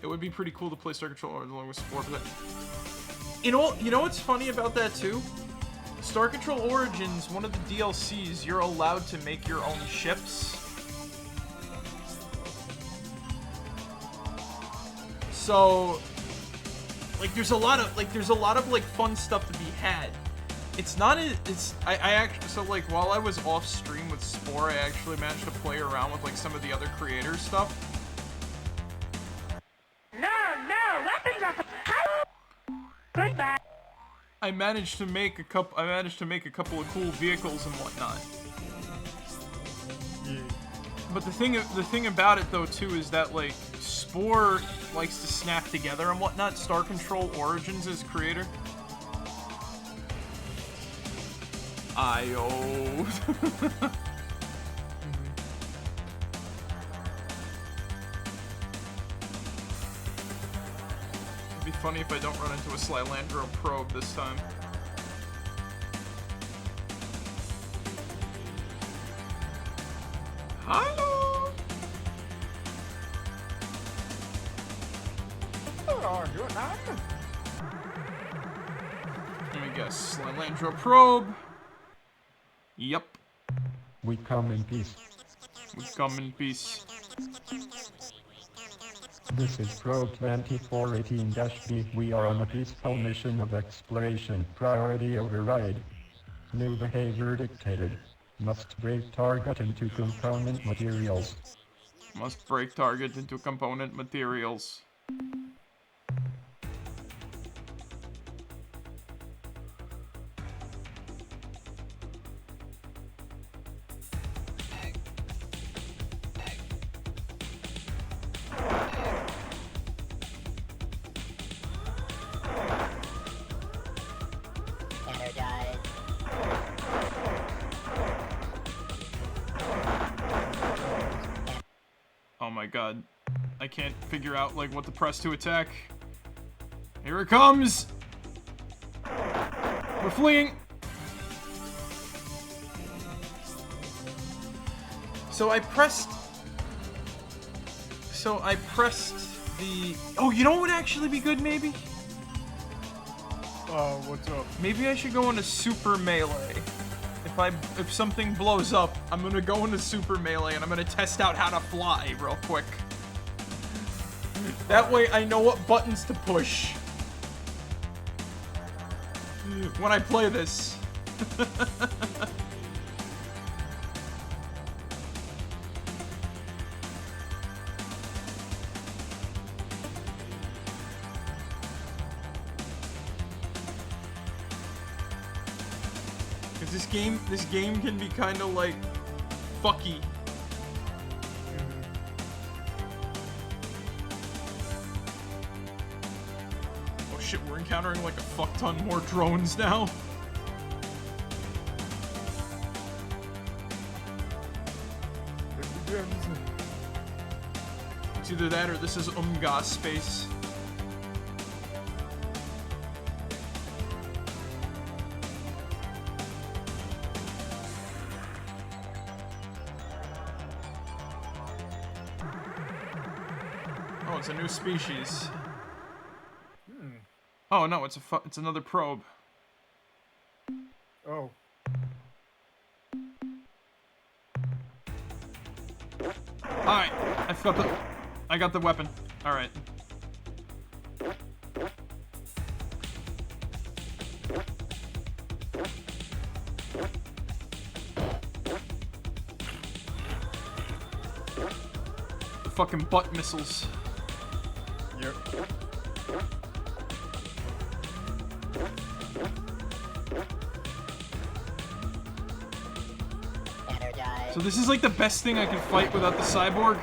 It would be pretty cool to play Star Control along with support, but you know what's funny about that too? Star Control Origins, one of the DLCs, you're allowed to make your own ships. So, like, there's a lot of like fun stuff to be had. It's not. I actually, so like while I was off stream with Spore, I actually managed to play around with like some of the other creators' stuff. No, weapons officer. Goodbye. I managed to make a couple of cool vehicles and whatnot. Yeah. But the thing about it though too is that like Spore likes to snap together and whatnot. Star Control Origins is creator. I.O. It'd be funny if I don't run into a Slylandro probe this time. Hello! Let me guess. Slylandro probe. Yep. We come in peace. We come in peace. This is Probe 2418-B. We are on a peaceful mission of exploration. Priority override. New behavior dictated. Must break target into component materials. Must break target into component materials. Oh my god. I can't figure out, like, what to press to attack. Here it comes! We're fleeing! So I pressed the... Oh, you know what would actually be good, maybe? What's up? Maybe I should go into Super Melee. If something blows up, I'm gonna go into Super Melee and I'm gonna test out how to fly real quick. That way I know what buttons to push when I play this. This game can be kind of like fucky. Oh shit, we're encountering like a fuck ton more drones now. It's either that or this is gas space. It's a new species. Oh no, it's another probe. Oh. Alright, I got the weapon. Alright. The fucking butt missiles. Yep. So this is like the best thing I can fight without the cyborg.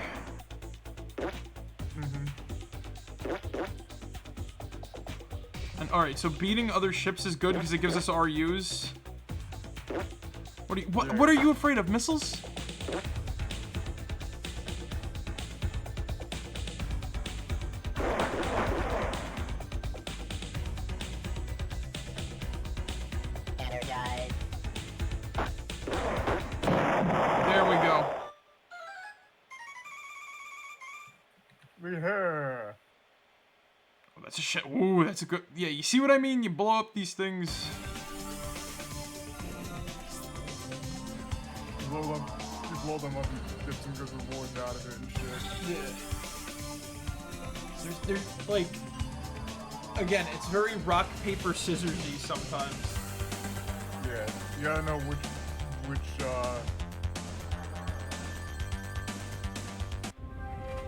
And alright, so beating other ships is good because it gives us RUs. What are you afraid of? Missiles? That's a shit. Ooh, that's a good. Yeah, you see what I mean? You blow up these things. You blow them up and get some good rewards out of it and shit. Yeah. There's like, again, it's very rock, paper, scissors-y sometimes. Yeah, you gotta know which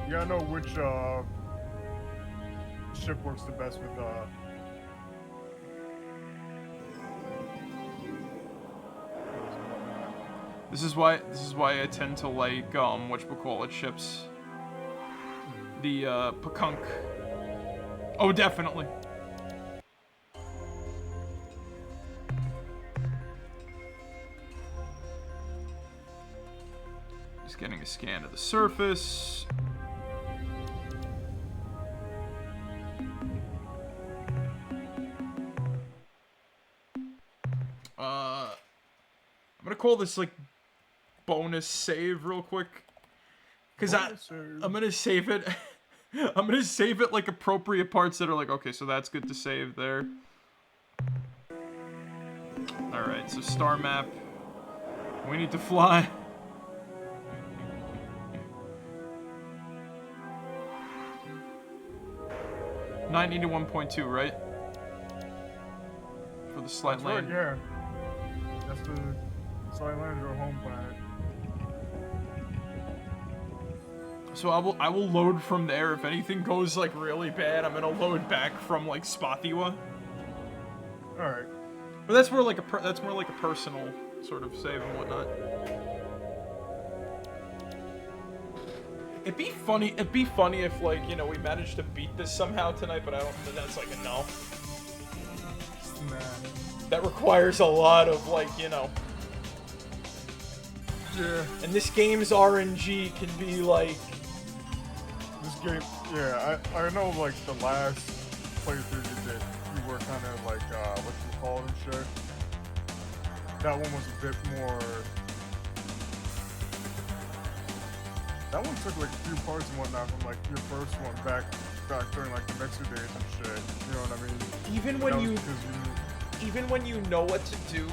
you gotta know which, ship works the best with, This is why I tend to like whatchamacallit ships. The Pakunk. Oh, definitely. Just getting a scan of the surface. I'm gonna call this like bonus save real quick, cause I'm gonna save it. I'm gonna save it like appropriate parts that are like, okay, so that's good to save there. All right, so star map. We need to fly. $90 to 1.2, right? For the slight land. Right, yeah. That's the slight land or home planet. So I will load from there. If anything goes like really bad, I'm gonna load back from like Spathiwa. All right. But that's more like that's more like a personal sort of save and whatnot. It'd be funny if like, you know, we managed to beat this somehow tonight, but I don't think that's like a no. Nah. That requires a lot of like, you know. Yeah. And this game's RNG can be like. This game, yeah, I know like the last playthrough you did, you were kind of like, what you call it and shit. That one was a bit more. That one took like a few parts and whatnot from like your first one back during like the Mixer days and shit. You know what I mean? Even when you know what to do,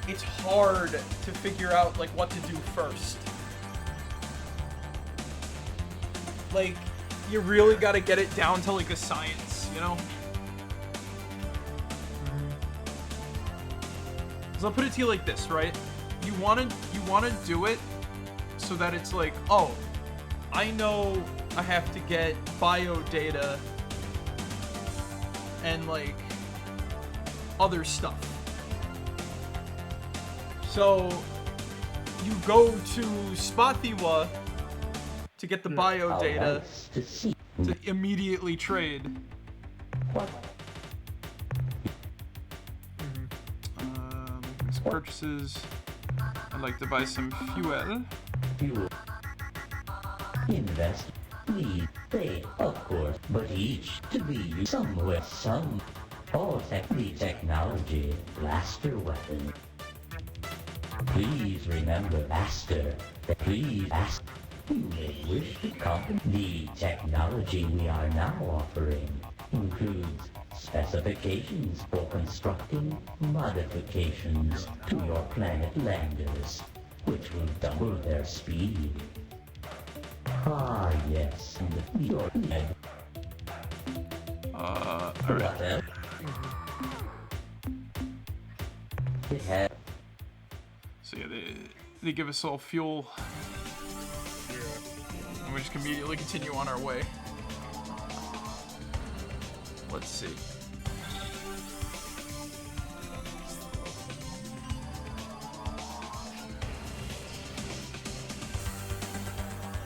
it's hard to figure out like what to do first. Like, you really gotta get it down to like a science, you know? So I'll put it to you like this, right? You wanna do it so that it's like, oh, I know I have to get bio data and like other stuff. So you go to Spathiwa to get the bio data to immediately trade. Making some purchases. I'd like to buy some fuel. Invest, lead, pay, of course, but each to be used somewhere, some. All technology, blaster weapon. Please remember, Master, that please ask. You may wish to copy. The technology we are now offering includes specifications for constructing modifications to your planet landers, which will double their speed. Ah, yes, and your head. Alright. So yeah, they give us all fuel. And we just immediately continue on our way. Let's see.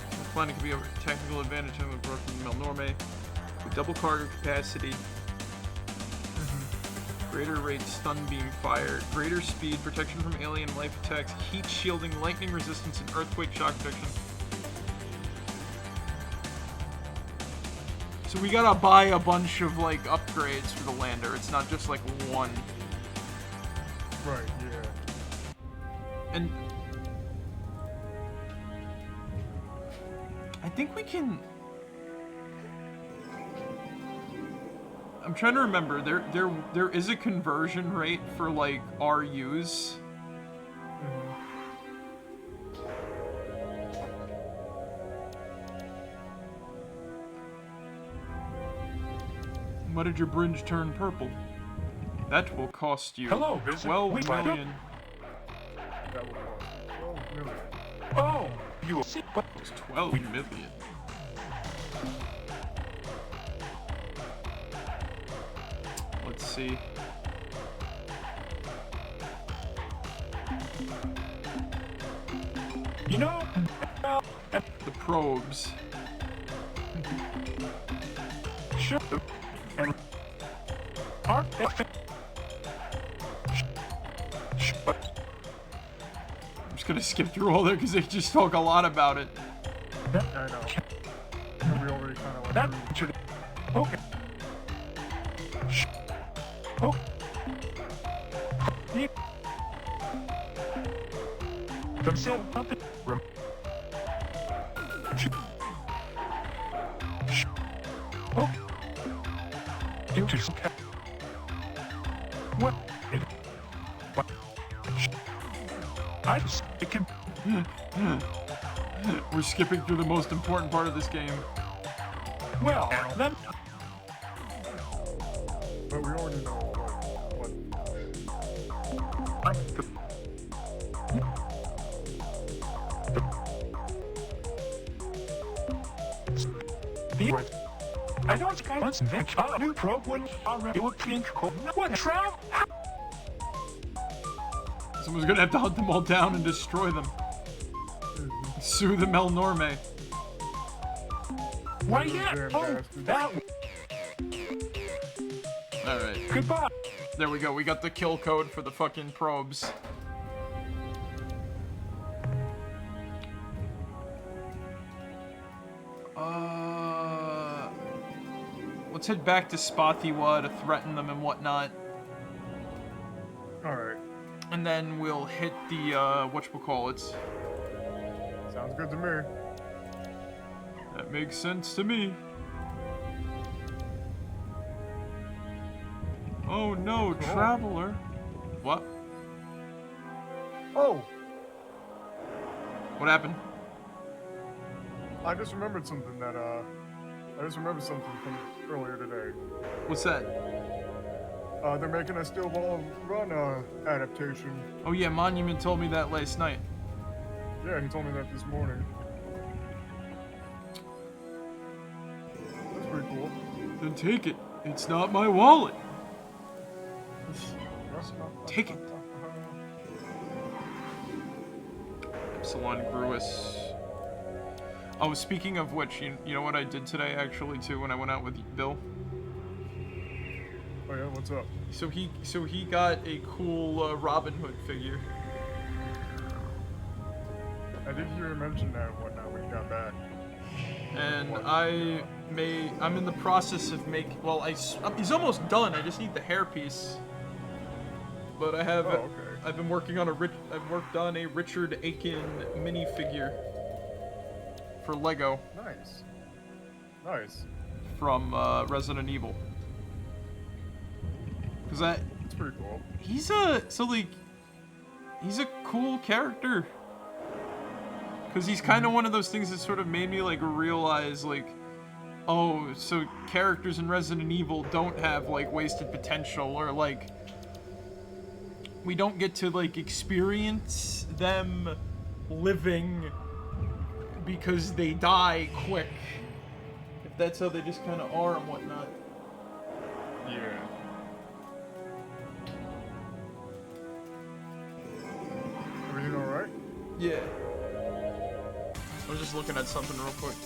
The planet can be a technical advantage of a broken Melnorme with double cargo capacity, greater rate stun beam fire, greater speed, protection from alien life attacks, heat shielding, lightning resistance, and earthquake shock protection. So we gotta buy a bunch of like upgrades for the lander. It's not just like one. Right, yeah. And I think we can. I'm trying to remember. There is a conversion rate for like RUs. Why did your bridge turn purple? That will cost you 12 million. That will cost 12 million. Oh, you will see. 12 million. Let's see. You know, The probes. sure, and our I'm just gonna skip through all there because they just talk a lot about it. I know. We already kind of that went should okay. Oh. Yeah. Themselves something. Oh. Interesting. What? I just it can. We're skipping through the most important part of this game. Well, then. But we already know what I don't think I once think a new program already would think what travel? Someone's gonna have to hunt them all down and destroy them. Sue the Melnorme. Why yeah? Oh, that. Alright. Goodbye. There we go. We got the kill code for the fucking probes. Let's head back to Spathiwa to threaten them and whatnot. Alright. And then we'll hit the, whatchamacallits. Sounds good to me. That makes sense to me. Oh no, Traveler. What? Oh! What happened? I just remembered something that, from earlier today. What's that? They're making a Steel Ball Run, adaptation. Oh yeah, Monument told me that last night. Yeah, he told me that this morning. That's pretty cool. Then take it. It's not my wallet. Take it. Epsilon Gruis. Oh, speaking of which, you know what I did today actually too when I went out with Bill? Oh yeah, what's up? So he got a cool Robin Hood figure. I did hear you mention that and whatnot when you got back. And I'm in the process of making, well, he's almost done, I just need the hairpiece. But I have, okay. I've been working on I've worked on a Richard Aiken minifigure for Lego. Nice. Nice. From Resident Evil. Cause That's pretty cool. he's a cool character. Cause he's kind of one of those things that sort of made me like realize like, oh, so characters in Resident Evil don't have like wasted potential, or like we don't get to like experience them living because they die quick. If that's how they just kind of are and whatnot. Yeah. Everything alright? Yeah. I was just looking at something real quick.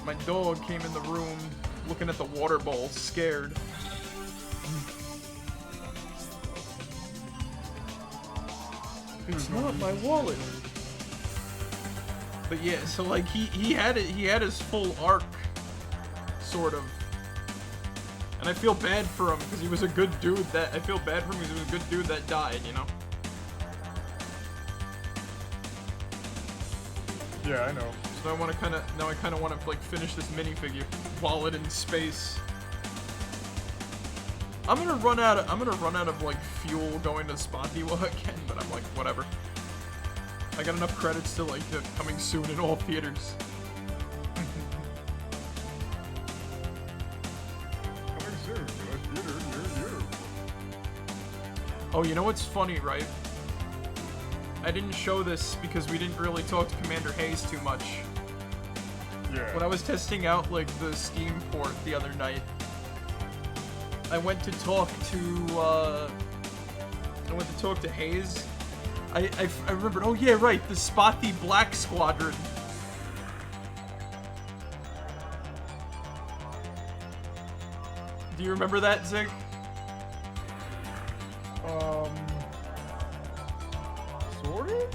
My dog came in the room looking at the water bowl, scared. It's not my wallet. But yeah, so like he had his full arc, sort of. And I feel bad for him because he was a good dude I feel bad for him because he was a good dude that died, you know? Yeah, I know. So I kind of want to like finish this minifigure while it in space. I'm gonna run out of like fuel going to Spathiwa again, but I'm like, whatever. I got enough credits to like coming soon in all theaters. Coming soon to a theater near you. Oh, you know what's funny, right? I didn't show this because we didn't really talk to Commander Hayes too much. Yeah. When I was testing out like the Steam port the other night, I went to talk to I went to talk to Hayes. I remembered, oh yeah, right, the Spotty Black Squadron. Do you remember that, Zig? Sort of?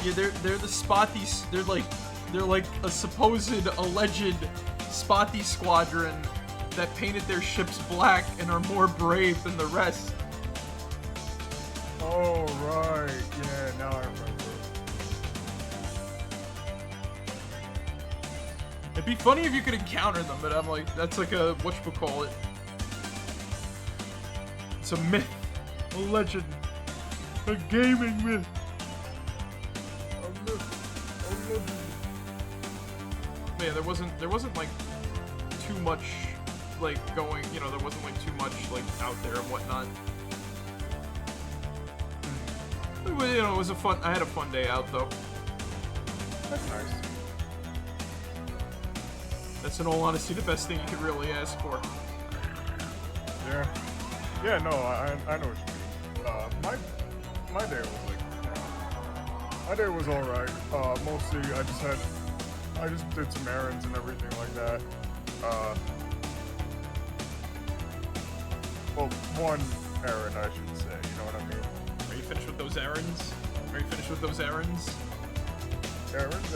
Yeah, they're the Spotty, they're like a supposed, alleged Spotty Squadron that painted their ships black and are more brave than the rest. Oh, right. Yeah, now I remember. It'd be funny if you could encounter them, but I'm like, that's like a, whatchamacallit. It's a myth, a legend, a gaming myth. Man, there wasn't like too much like going, you know, there wasn't like too much like out there and whatnot. But, you know, it was I had a fun day out though. That's nice. That's in all honesty the best thing you could really ask for. Yeah. Yeah, no, I know what you mean. My day was like, my day was alright. Mostly I just did some errands and everything like that. Well, one errand, I should say, you know what I mean? Are you finished with those errands? Are you finished with those errands? Errands.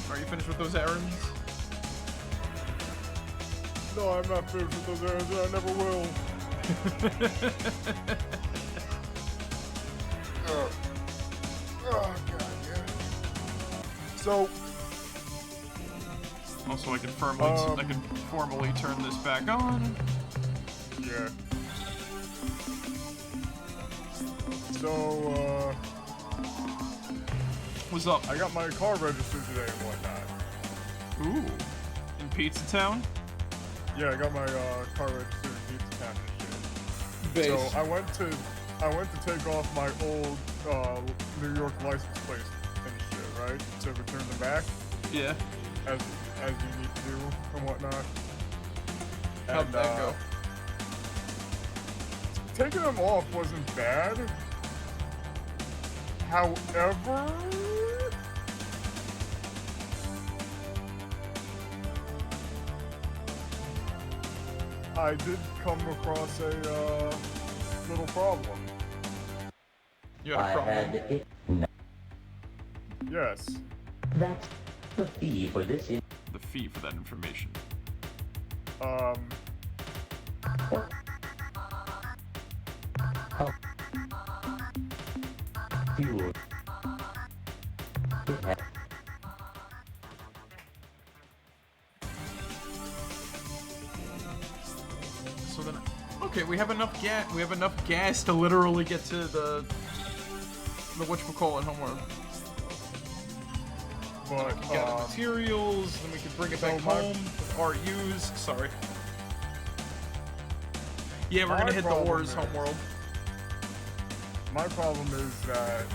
Are you finished with those errands? No, I'm not finished with those errands, and I never will. Oh, God, yeah. So... Also, I can formally turn this back on. Yeah. So, what's up? I got my car registered today and whatnot. Ooh. In Pizza Town? Yeah, I got my car registered in Pizza Town and shit. Base. So I went to take off my old New York license plates and shit, right? To return them back. Yeah. As you need to do and whatnot. How'd that go? Taking them off wasn't bad. However, I did come across a little problem. You had a problem? Yes. That's the fee for this. The fee for that information. Fuel. So then, okay, we have enough gas. We have enough gas to literally get to the whatchamacallit homeworld. But we can gather materials, then we can bring it back home with RUs. Sorry. Yeah, we're gonna hit the ores homeworld. My problem is that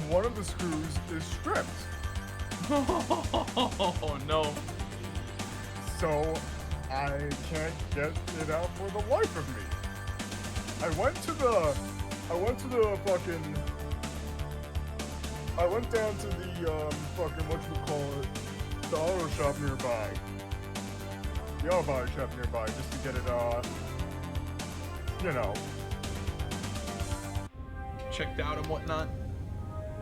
one of the screws is stripped. Oh no. So I can't get it out for the life of me. I went down to the fucking the auto shop nearby. The auto body shop nearby just to get it you know, checked out and whatnot.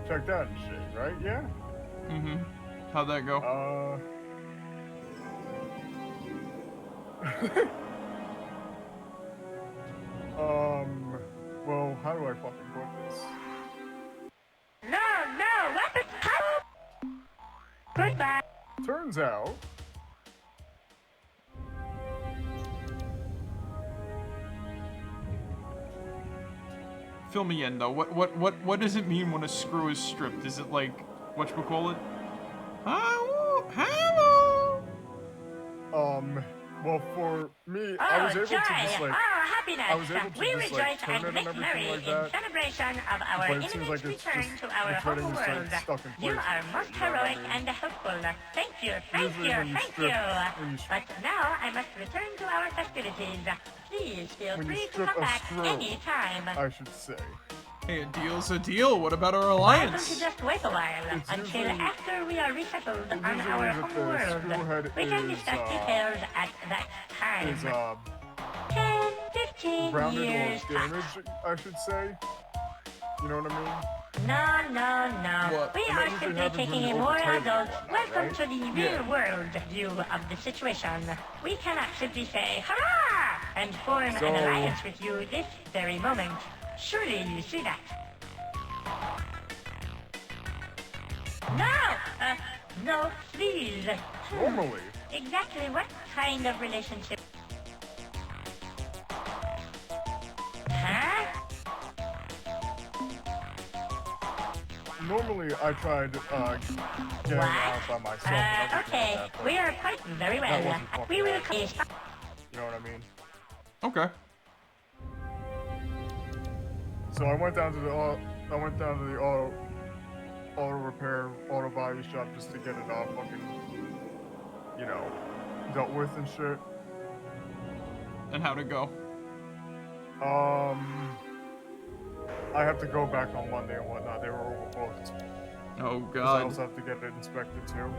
Checked out and shit, right? Yeah. Mm-hmm. How'd that go? Well, how do I fucking put this? No, weapons out! Goodbye. Turns out... Fill me in though. What does it mean when a screw is stripped? Is it like whatchamacallit? Hello? Well, for me, Oh, I was able joy! to just like. Happiness! I was able to We just, rejoice like, turn and it and make everything merry like in that. celebration of our But it seems imminent like it's return just to our the home threading is, like, world. stuck in You place. are most You know what I heroic mean? and helpful. Thank you, Usually when you thank strip- you. when you But now I must return to our festivities. Please feel When you free to strip come a back screw, anytime. I should say. Hey, a deal's a deal. What about our Why don't you alliance? just wait a while It's until usually- after we are resettled on usually our that home the world? screwhead We can is, discuss details at that time. Is 10, 15 grounded years or damaged, I should say. You know what I mean? No. What? We And that are usually simply happens when taking you a more overtime adult, and whatnot, welcome right? to the real Yeah. world view of the situation. We cannot simply say, hurrah, and form So- an alliance with you this very moment. Surely you see that. No, please. Normally, Exactly what kind of relationship? Huh? normally I tried getting out by myself. and everything Okay. like that, but We are quite very that well. wasn't fucking We will right. come. You know what I mean? Okay. So I went down to the auto repair, auto body shop just to get it all fucking, you know, dealt with and shit. And how'd it go? I have to go back on Monday and whatnot. They were overbooked. Oh 'Cause I god. also have to get it inspected too.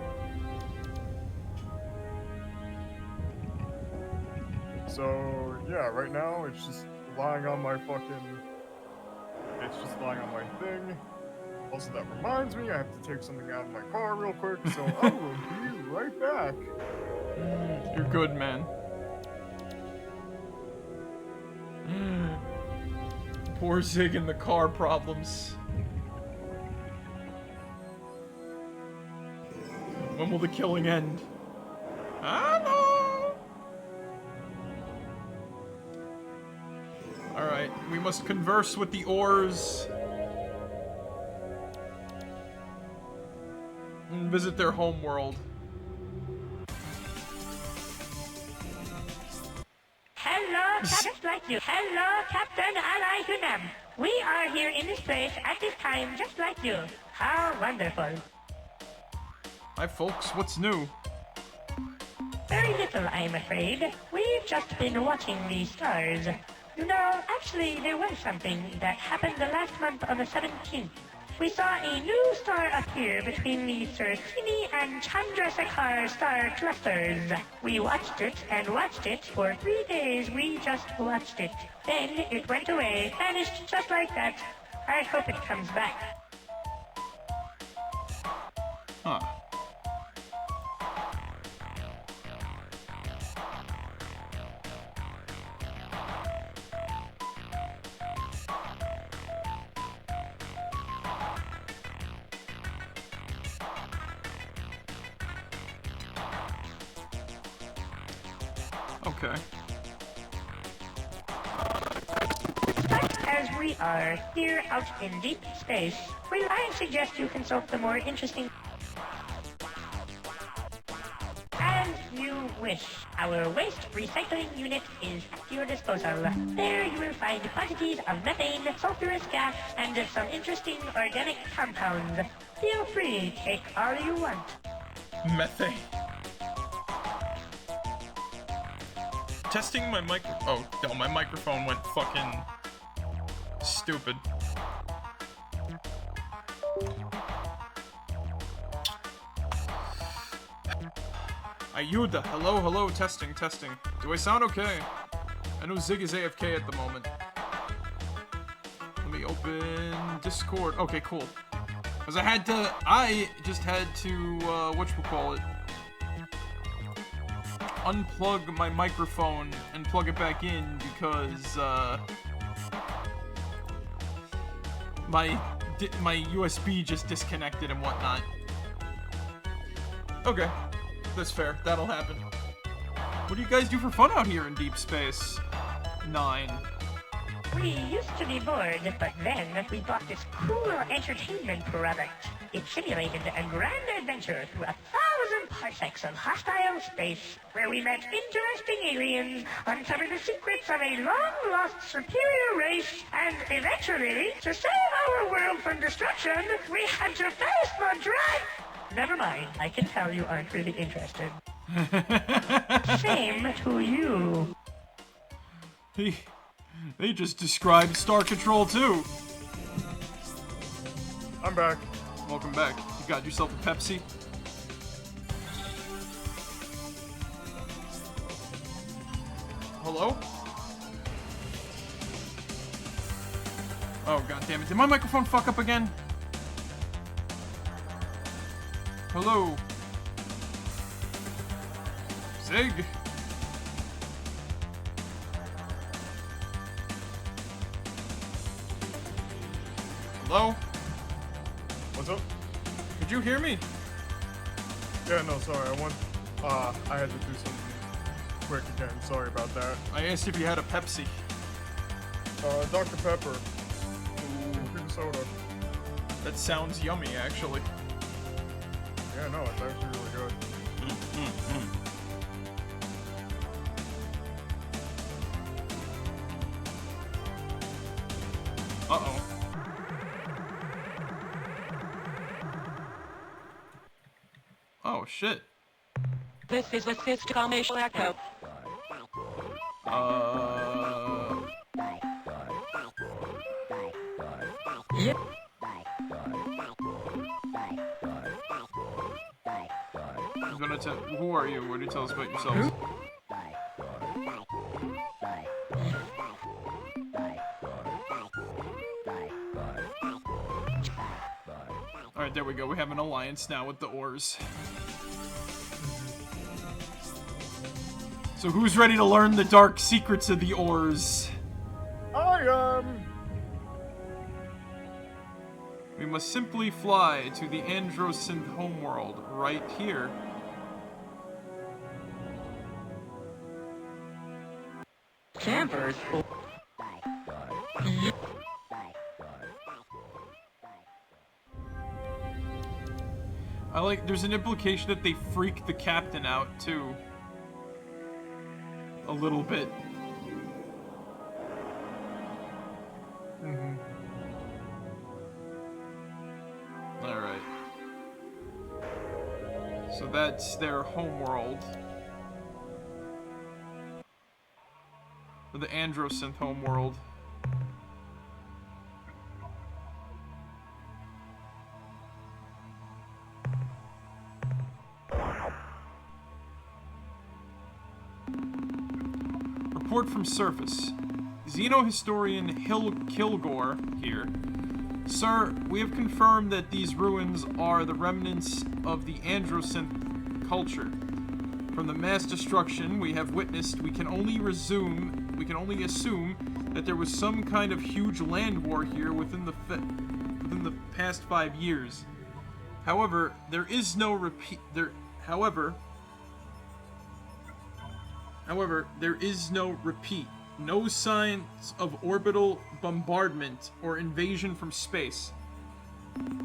So yeah, right now it's just lying on my fucking. It's just lying on my thing. Also, that reminds me, I have to take something out of my car real quick, so I will be right back. You're good, man. Poor Zig and the car problems. When will the killing end? Hello! Alright, we must converse with the oars. And visit their home world. Hello, just like you. Hello, Captain Ally Hunam. We are here in this place at this time, just like you. How wonderful. Hi, folks. What's new? Very little, I'm afraid. We've just been watching the stars. You know, actually, there was something that happened the last month on the 17th. We saw a new star appear between the Surtini and Chandrasekhar star clusters. We watched it and watched it for 3 days. We just watched it. Then it went away, vanished just like that. I hope it comes back. Huh. Okay. But as we are here out in deep space, I suggest you consult the more interesting. As you wish, our waste recycling unit is at your disposal. There you will find quantities of methane, sulfurous gas, and some interesting organic compounds. Feel free, take all you want. Methane. Testing my mic. Oh, no, my microphone went fucking stupid. Ayuda, hello, testing. Do I sound okay? I know Zig is AFK at the moment. Let me open Discord. Okay, cool. Because I just had to, whatchamacallit, unplug my microphone and plug it back in because, my USB just disconnected and whatnot. Okay. That's fair. That'll happen. What do you guys do for fun out here in deep space? 9. We used to be bored, but then we bought this cool entertainment product. It simulated a grand adventure through 1,000 parsecs of hostile space, where we met interesting aliens, uncovered the secrets of a long-lost superior race, and eventually, to save our world from destruction, we had to face the dragon. Never mind, I can tell you aren't really interested. Same to you. They just described Star Control 2. I'm back. Welcome back. You got yourself a Pepsi? Hello? Oh, god damn it. Did my microphone fuck up again? Hello? Zig? Hello? What's up? Did you hear me? Yeah, no, sorry. I had to do something quick again. Sorry about that. I asked if you had a Pepsi. Dr. Pepper. Cream soda. That sounds yummy, actually. Yeah, no, it's actually really good. Uh-oh. Oh, shit. This is a system echo. Yep. Who are you? What do you tell us about yourselves? Alright, there we go. We have an alliance now with the Ors. So who's ready to learn the dark secrets of the Ors? I am. We must simply fly to the Androsynth homeworld right here. Campers. I like, there's an implication that they freak the captain out, too. A little bit. Alright. So that's their homeworld. Or the Androsynth homeworld. Report from surface. Xenohistorian Kilgore here. Sir, we have confirmed that these ruins are the remnants of the Androsynth culture. From the mass destruction we have witnessed, we can only assume that there was some kind of huge land war here within the past 5 years. However, there is no repeat. However, there is no repeat. No signs of orbital bombardment or invasion from space.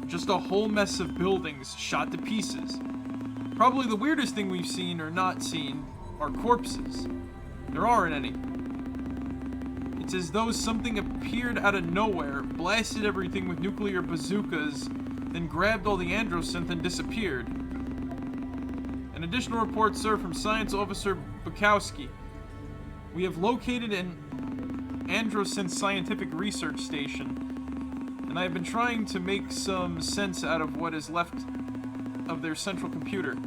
Just a whole mess of buildings shot to pieces. Probably the weirdest thing we've seen or not seen are corpses. There aren't any. It's as though something appeared out of nowhere, blasted everything with nuclear bazookas, then grabbed all the Androsynth and disappeared. An additional report, sir, from Science Officer Bukowski. We have located an Androsynth scientific research station, and I have been trying to make some sense out of what is left of their central computer.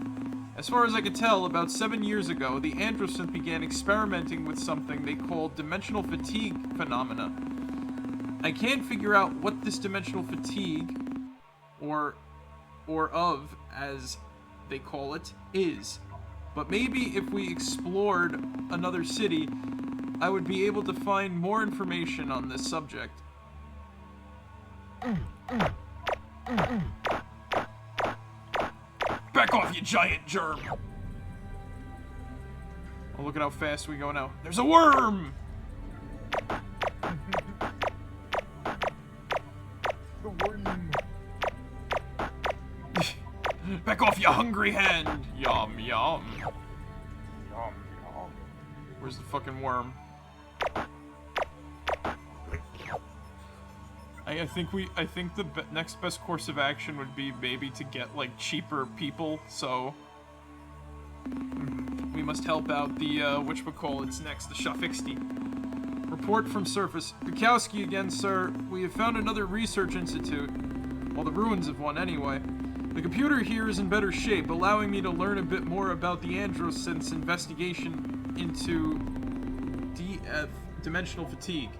As far as I can tell, about 7 years ago, the Androsynth began experimenting with something they called dimensional fatigue phenomena. I can't figure out what this dimensional fatigue, or of, as they call it, is. But maybe if we explored another city, I would be able to find more information on this subject. Back off, you giant germ! Oh, look at how fast we go now. There's a worm! The worm. Back off, you hungry hand! Yum, yum. Yum, yum. Where's the fucking worm? I think the next best course of action would be maybe to get, like, cheaper people, so... we must help out the, whatchamacallit's next, the Shafixty. Report from surface. Bukowski again, sir. We have found another research institute. Well, the ruins of one, anyway. The computer here is in better shape, allowing me to learn a bit more about the Androsynth's investigation into dimensional fatigue.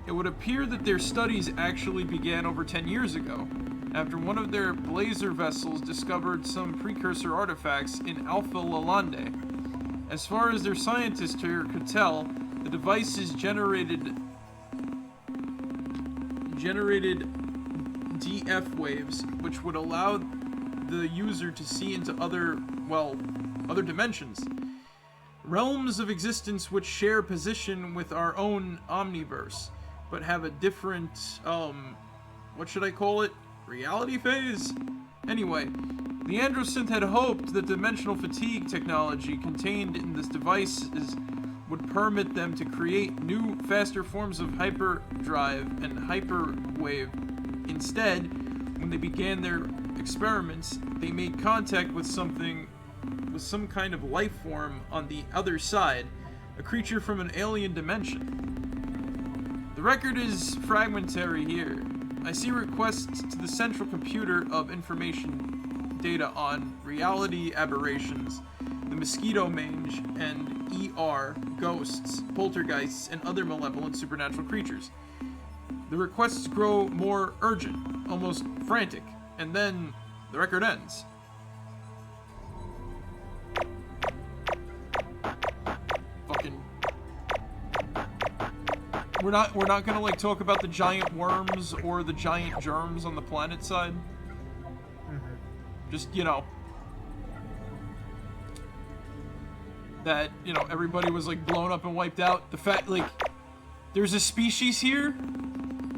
It would appear that their studies actually began over 10 years ago, after one of their blazer vessels discovered some precursor artifacts in Alpha Lalande. As far as their scientists here could tell, the devices generated DF waves, which would allow the user to see into other dimensions. Realms of existence which share position with our own omniverse, but have a different, what should I call it? Reality phase? Anyway, the Androsynth had hoped that dimensional fatigue technology contained in this devices would permit them to create new, faster forms of hyperdrive and hyperwave. Instead, when they began their experiments, they made contact with some kind of life form on the other side, a creature from an alien dimension. The record is fragmentary here. I see requests to the central computer of information data on reality aberrations, the mosquito mange, and ER, ghosts, poltergeists, and other malevolent supernatural creatures. The requests grow more urgent, almost frantic, and then the record ends. Fucking... We're not gonna, like, talk about the giant worms or the giant germs on the planet side? Just, you know... that, you know, everybody was, like, blown up and wiped out. The fact, like, there's a species here?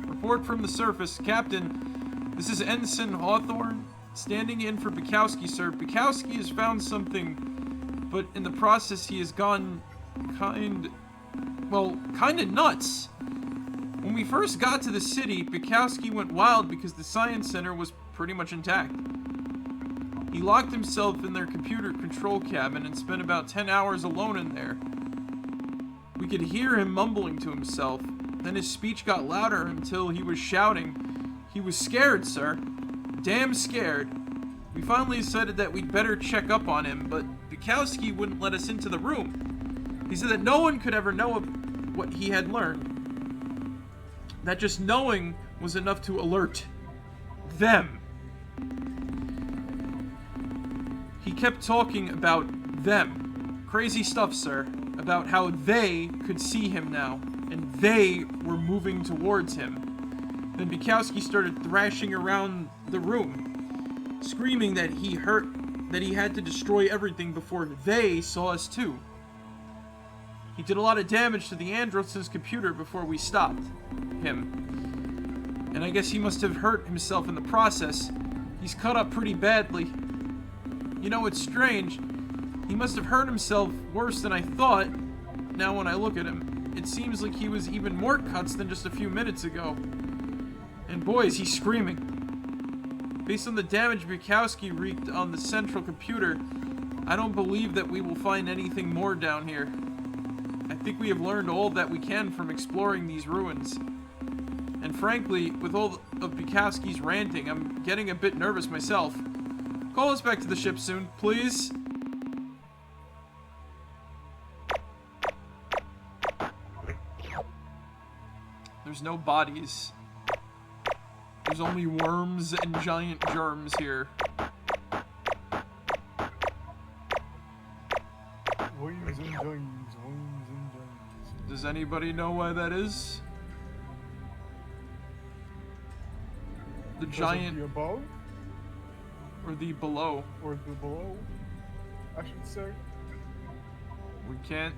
Report from the surface. Captain, this is Ensign Hawthorne, standing in for Bukowski, sir. Bukowski has found something, but in the process he has gone kinda nuts. When we first got to the city, Bukowski went wild because the science center was pretty much intact. He locked himself in their computer control cabin and spent about 10 hours alone in there. We could hear him mumbling to himself. Then his speech got louder until he was shouting. He was scared, sir. Damn scared. We finally decided that we'd better check up on him, but Bukowski wouldn't let us into the room. He said that no one could ever know what he had learned. That just knowing was enough to alert them. He kept talking about them. Crazy stuff, sir. About how they could see him now, and they were moving towards him. Then Bukowski started thrashing around the room, screaming that he had to destroy everything before they saw us too. He did a lot of damage to the Androsynth's computer before we stopped him. And I guess he must have hurt himself in the process. He's cut up pretty badly. You know, it's strange. He must have hurt himself worse than I thought. Now when I look at him, it seems like he was even more cuts than just a few minutes ago. And boy, is he screaming. Based on the damage Bukowski wreaked on the central computer, I don't believe that we will find anything more down here. I think we have learned all that we can from exploring these ruins. And frankly, with all of Bukowski's ranting, I'm getting a bit nervous myself. Call us back to the ship soon, please. There's no bodies. There's only worms and giant germs here. Worms and germs, worms and germs. Does anybody know why that is? The giant... The above? Or the below. Or the below, I should say. We can't...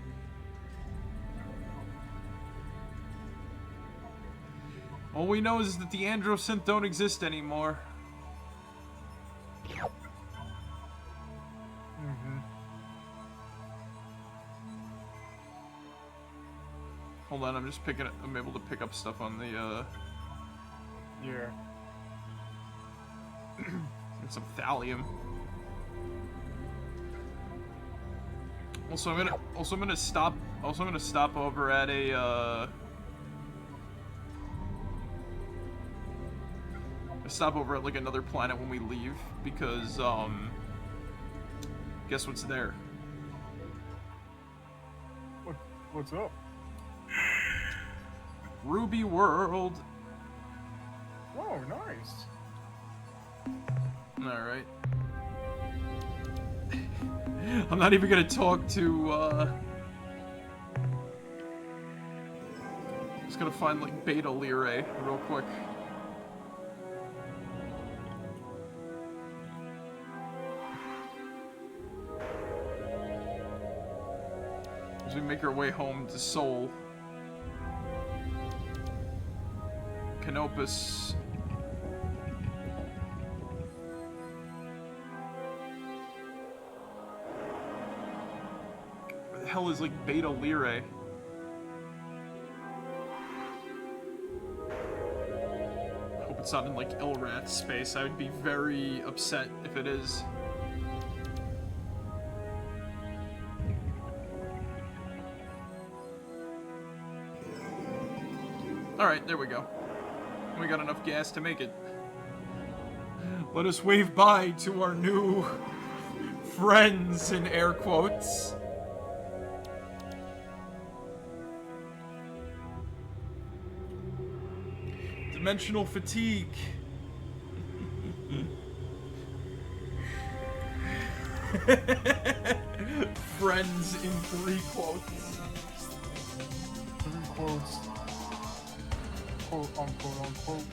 All we know is that the Androsynth don't exist anymore. Hold on, I'm just picking it. I'm able to pick up stuff on the, Yeah. and some thallium. Also, I'm gonna stop over at a, stop over at, like, another planet when we leave, because, guess what's there? What's up? Ruby World. Oh, nice. Alright. I'm not even gonna talk to, just gonna find, like, Beta Lyrae real quick. As we make our way home to Seoul. Canopus. Where the hell is, like, Beta Lyrae? Hope it's not in, like, Ilrat space. I would be very upset if it is. Alright, there we go. We got enough gas to make it. Let us wave bye to our new friends, in air quotes. Dimensional fatigue. Friends in 3 quotes. 3 quotes. Quote unquote unquote.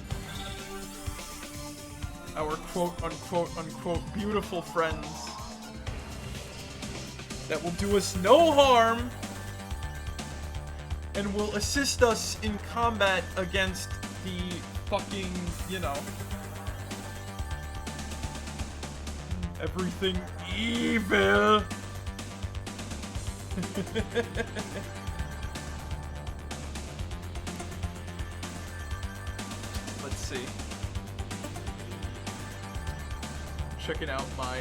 Our quote unquote unquote beautiful friends that will do us no harm and will assist us in combat against the fucking, you know, everything evil. Let's see. Checking out my,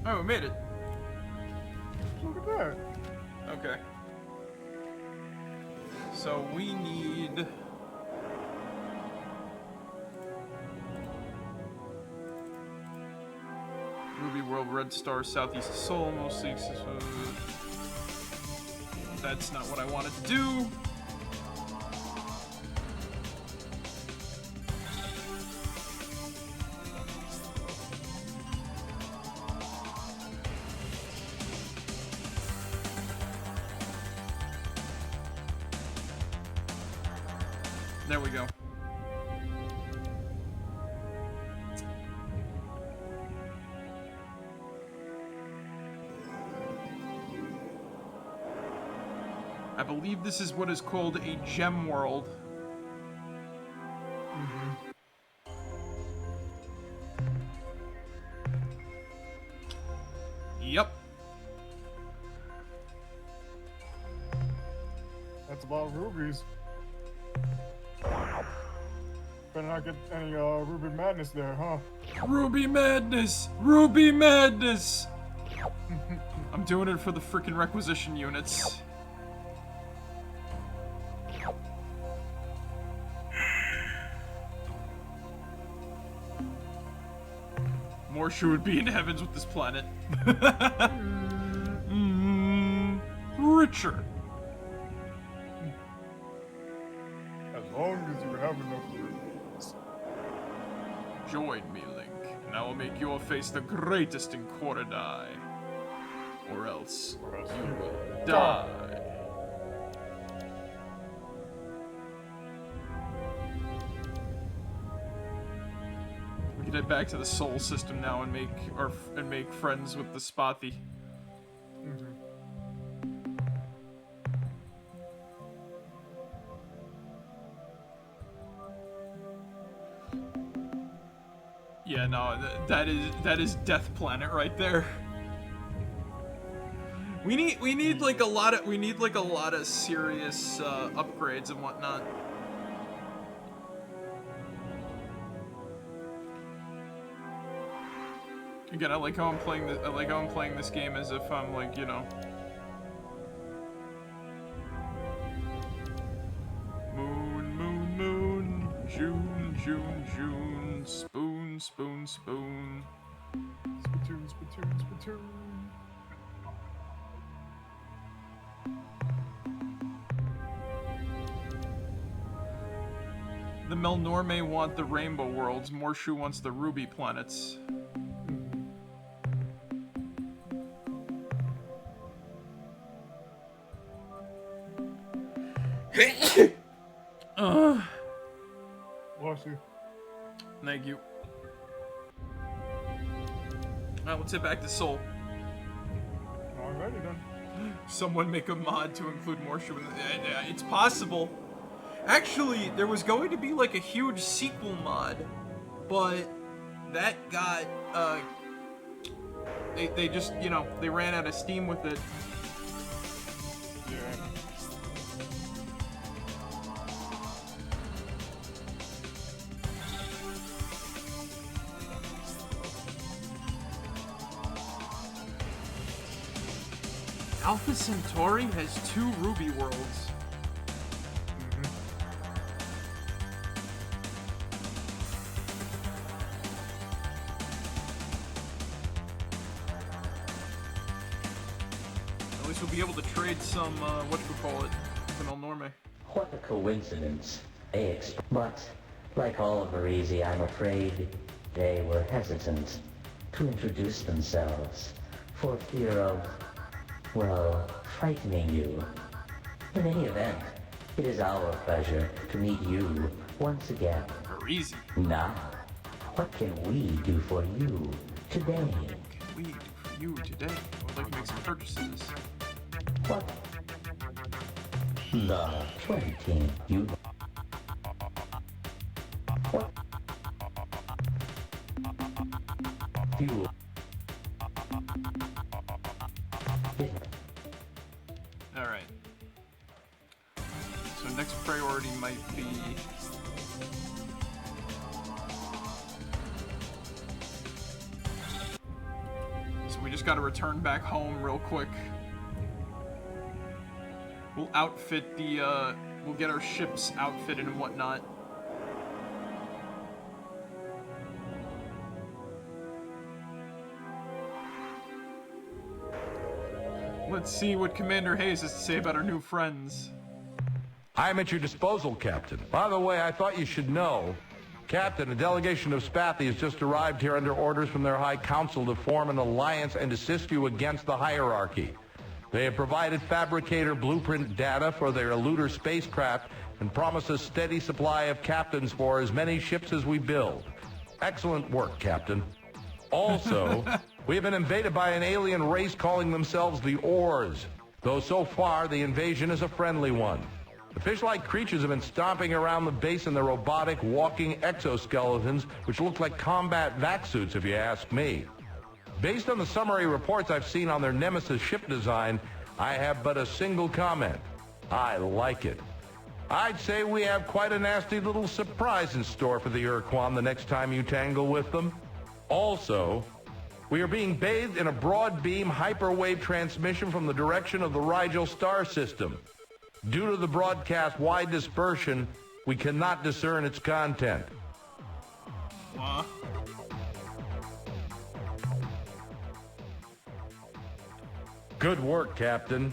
oh, we made it. Look at that. Okay. So we need... Ruby World, Red Star, Southeast of Seoul, mostly... That's not what I wanted to do. There we go. I believe this is what is called a gem world. Yep. That's a lot of rubies. Better not get any Ruby Madness there, huh? Ruby Madness! Ruby Madness! I'm doing it for the frickin' requisition units. Morsha would be in heavens with this planet. future. As long as you have enough room. Join me, Link, and I will make your face the greatest in Quarterdie. Or else you will die. We can head back to the Soul System now and make friends with the Spothy. Yeah, no, that is Death Planet right there. We need like a lot of serious upgrades and whatnot. Again, I like how I'm playing this game as if I'm like, you know, moon, moon, moon, June, June, June, spoon, spoon, spoon. Spittoon, spittoon, spittoon. The Melnorme want the Rainbow Worlds. Morshu wants the Ruby Planets. Bless you. Thank you. Alright, let's head back to Seoul. Alrighty then. Someone make a mod to include Morshu in it's possible. Actually, there was going to be like a huge sequel mod, but that got they just, you know, they ran out of steam with it. Yeah. Alpha Centauri has 2 Ruby worlds. At least we'll be able to trade some, whatchamacallit, to Melnorme. What a coincidence. But, like all of Varese, I'm afraid they were hesitant to introduce themselves for fear of, well, frightening you. In any event, it is our pleasure to meet you once again. Varese. Now, what can we do for you today? What can we do for you today? I would like to make some purchases. What? The 20 you... What? You... Alright. So next priority might be... So we just gotta return back home real quick. We'll outfit the, we'll get our ships outfitted and whatnot. Let's see what Commander Hayes has to say about our new friends. I am at your disposal, Captain. By the way, I thought you should know, Captain, a delegation of Spathy has just arrived here under orders from their High Council to form an alliance and assist you against the hierarchy. They have provided fabricator blueprint data for their eluder spacecraft and promise a steady supply of captains for as many ships as we build. Excellent work, Captain. Also, we have been invaded by an alien race calling themselves the Ors, though so far the invasion is a friendly one. The fish-like creatures have been stomping around the base in their robotic walking exoskeletons, which look like combat vac suits if you ask me. Based on the summary reports I've seen on their Nemesis ship design, I have but a single comment. I like it. I'd say we have quite a nasty little surprise in store for the Ur-Quan the next time you tangle with them. Also, we are being bathed in a broad beam hyperwave transmission from the direction of the Rigel star system. Due to the broadcast wide dispersion, we cannot discern its content. What? Good work, Captain.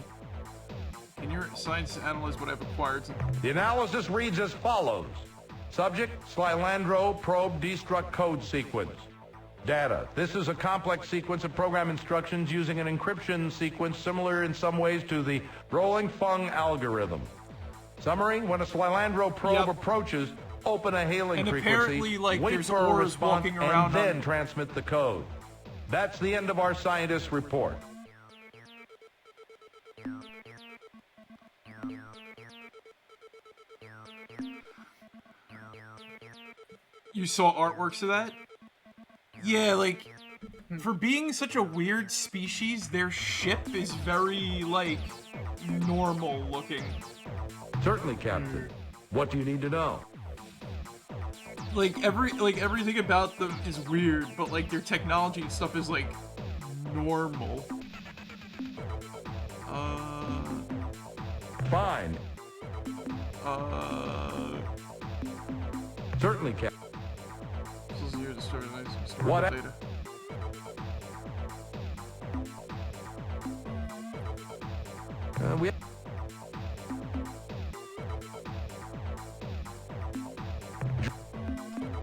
Can your science analyze what I've acquired? The analysis reads as follows. Subject, Slylandro probe destruct code sequence. Data. This is a complex sequence of program instructions using an encryption sequence similar in some ways to the rolling Fung algorithm. Summary, when a Slylandro probe approaches, open a hailing and frequency, apparently, like, wait there's for a auras response, walking around and then transmit the code. That's the end of our scientist's report. You saw artworks of that? Yeah, like, for being such a weird species, their ship is very, like, normal looking. Certainly, Captain. What do you need to know? Like, everything about them is weird, but, like, their technology and stuff is, like, normal. Fine. Certainly, Captain. What? Data. We.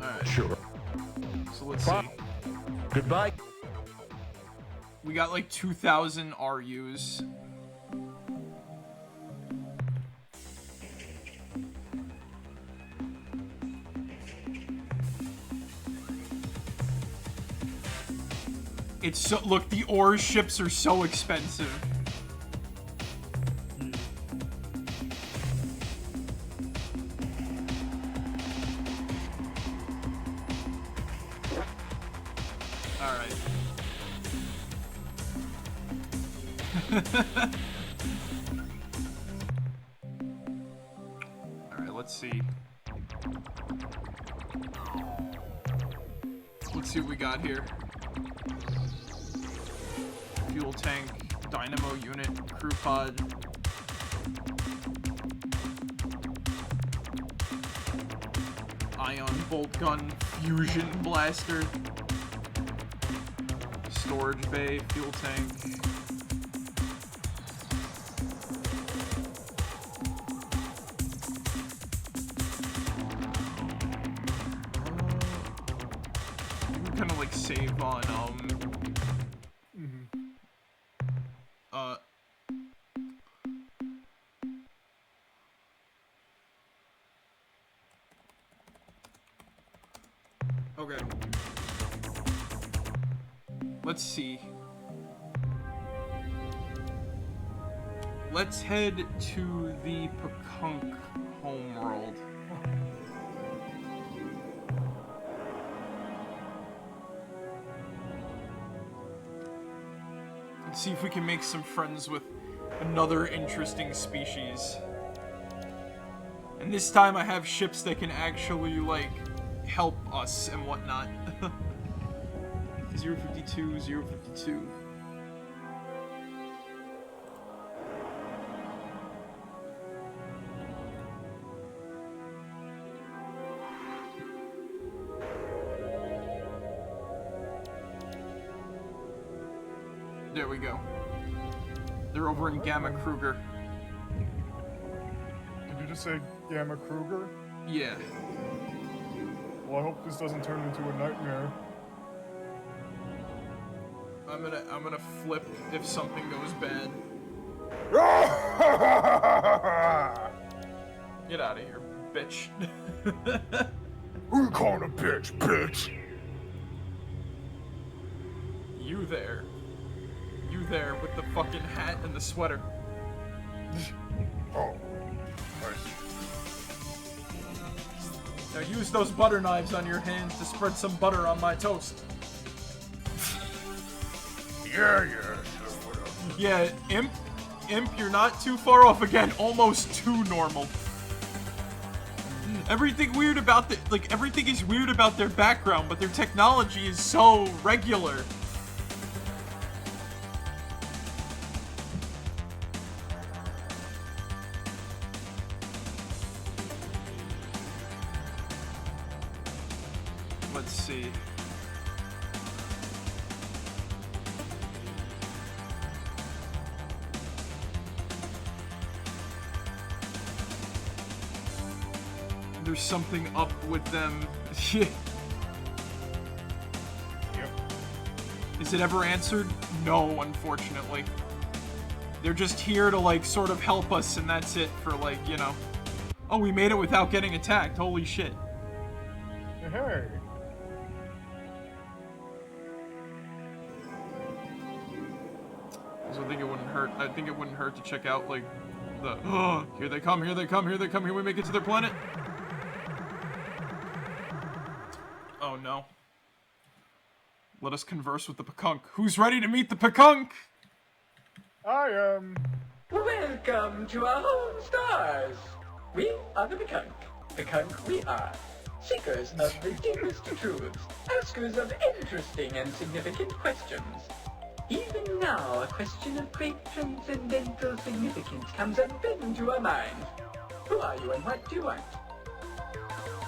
Alright. Sure. So let's see. Goodbye. We got like 2,000 RUs. It's so, look, the ore ships are so expensive. Alright. Alright, let's see. Let's see what we got here. Fuel tank, dynamo unit, crew pod. Ion bolt gun, fusion blaster. Storage bay, fuel tank. Kind of like save on okay. Let's see. Let's head to the Pekunk homeworld. Let's see if we can make some friends with another interesting species. And this time I have ships that can actually, like, help us and whatnot. 052, 052. There we go. They're over in Gamma Kruger. Did you just say Gamma Kruger? Yeah. Well, I hope this doesn't turn into a nightmare. I'm gonna flip if something goes bad. Get out of here, bitch. Who you calling a bitch? You there. You there with the fucking hat and the sweater. Oh. Nice. Now use those butter knives on your hands to spread some butter on my toast. Yeah, sure, whatever. Yeah, Imp, you're not too far off again. Almost too normal. Everything weird about everything is weird about their background, but their technology is so regular. Let's see. There's something up with them. Yeah. Yep. Is it ever answered? No, unfortunately. They're just here to, like, sort of help us, and that's it for, like, you know. Oh, we made it without getting attacked. Holy shit. Hey. So I think it wouldn't hurt. I think it wouldn't hurt to check out, like, the... Oh, here they come, here they come, here they come, here we make it to their planet. Oh, no. Let us converse with the Pekunk. Who's ready to meet the Pekunk? I am. Welcome to our home stars. We are the Pekunk. Pekunk we are. Seekers of the deepest truths. Askers of interesting and significant questions. Even now, a question of great transcendental significance comes up into our minds. Who are you and what do you want?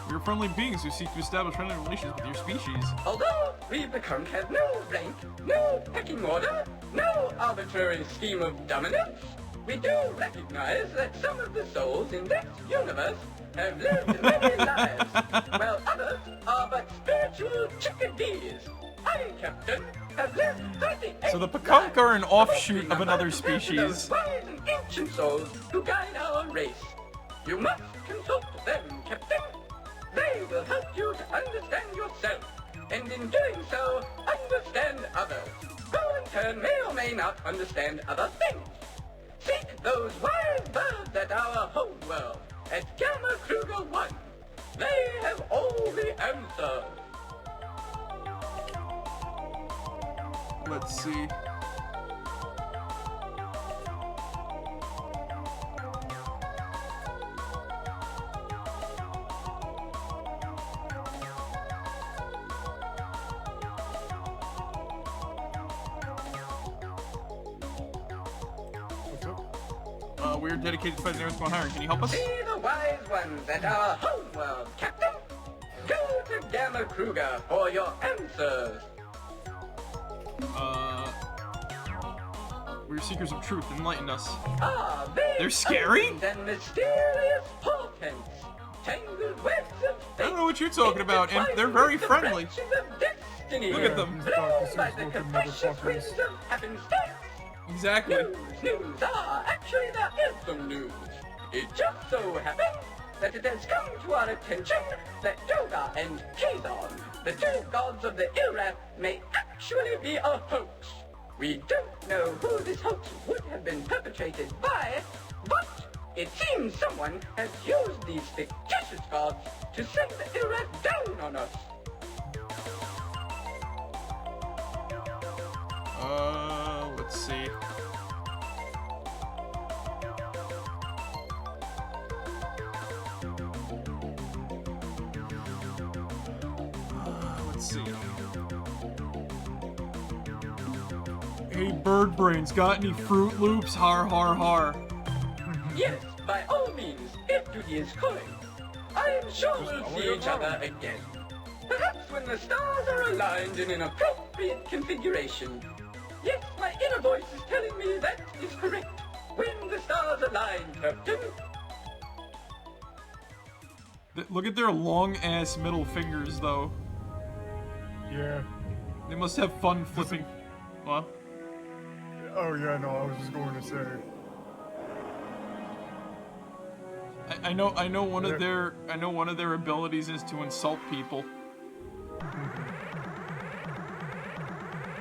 We are friendly beings who seek to establish friendly relations with your species. Although we Pekunk have no rank, no pecking order, no arbitrary scheme of dominance, we do recognize that some of the souls in this universe have lived many lives, while others are but spiritual chickadees. I, Captain, have lived 38 So the Pekunk are an lives, offshoot of another among those species. wise and ancient souls who guide our race. You must consult them, Captain. They will help you to understand yourself, and in doing so, understand others, who in turn may or may not understand other things. Seek those wise birds at our home world, at Gamma Kruger 1. They have all the answers. Let's see. We're dedicated to fighting Ur-Quan higher. Can you help us? See the wise ones at our home world, Captain. Go to Gamma Kruger for your answers. We're seekers of truth. Enlighten us. Ah, They're scary? And mysterious portents. Tangled webs of fate. I don't know what you're talking about, and they're very friendly. Look at them. By the capricious winds of happenstance. Exactly. News. Actually there is some news. It just so happens that it has come to our attention that Doga and Kazon, the two gods of the Ur-Rat, may actually be a hoax. We don't know who this hoax would have been perpetrated by, but it seems someone has used these fictitious gods to send the Ur-Rat down on us. Let's see. Let's see. Hey, Bird Brains, got any Fruit Loops? Har har har. Yes, by all means, if duty is calling. I am sure we'll see each other again. Perhaps when the stars are aligned in an appropriate configuration. Yes, my inner voice is telling me that is correct. When the stars align, Captain. Look at their long-ass middle fingers, though. Yeah. They must have fun flipping. What? Oh yeah, no, I was just going to say. I know one of their abilities is to insult people.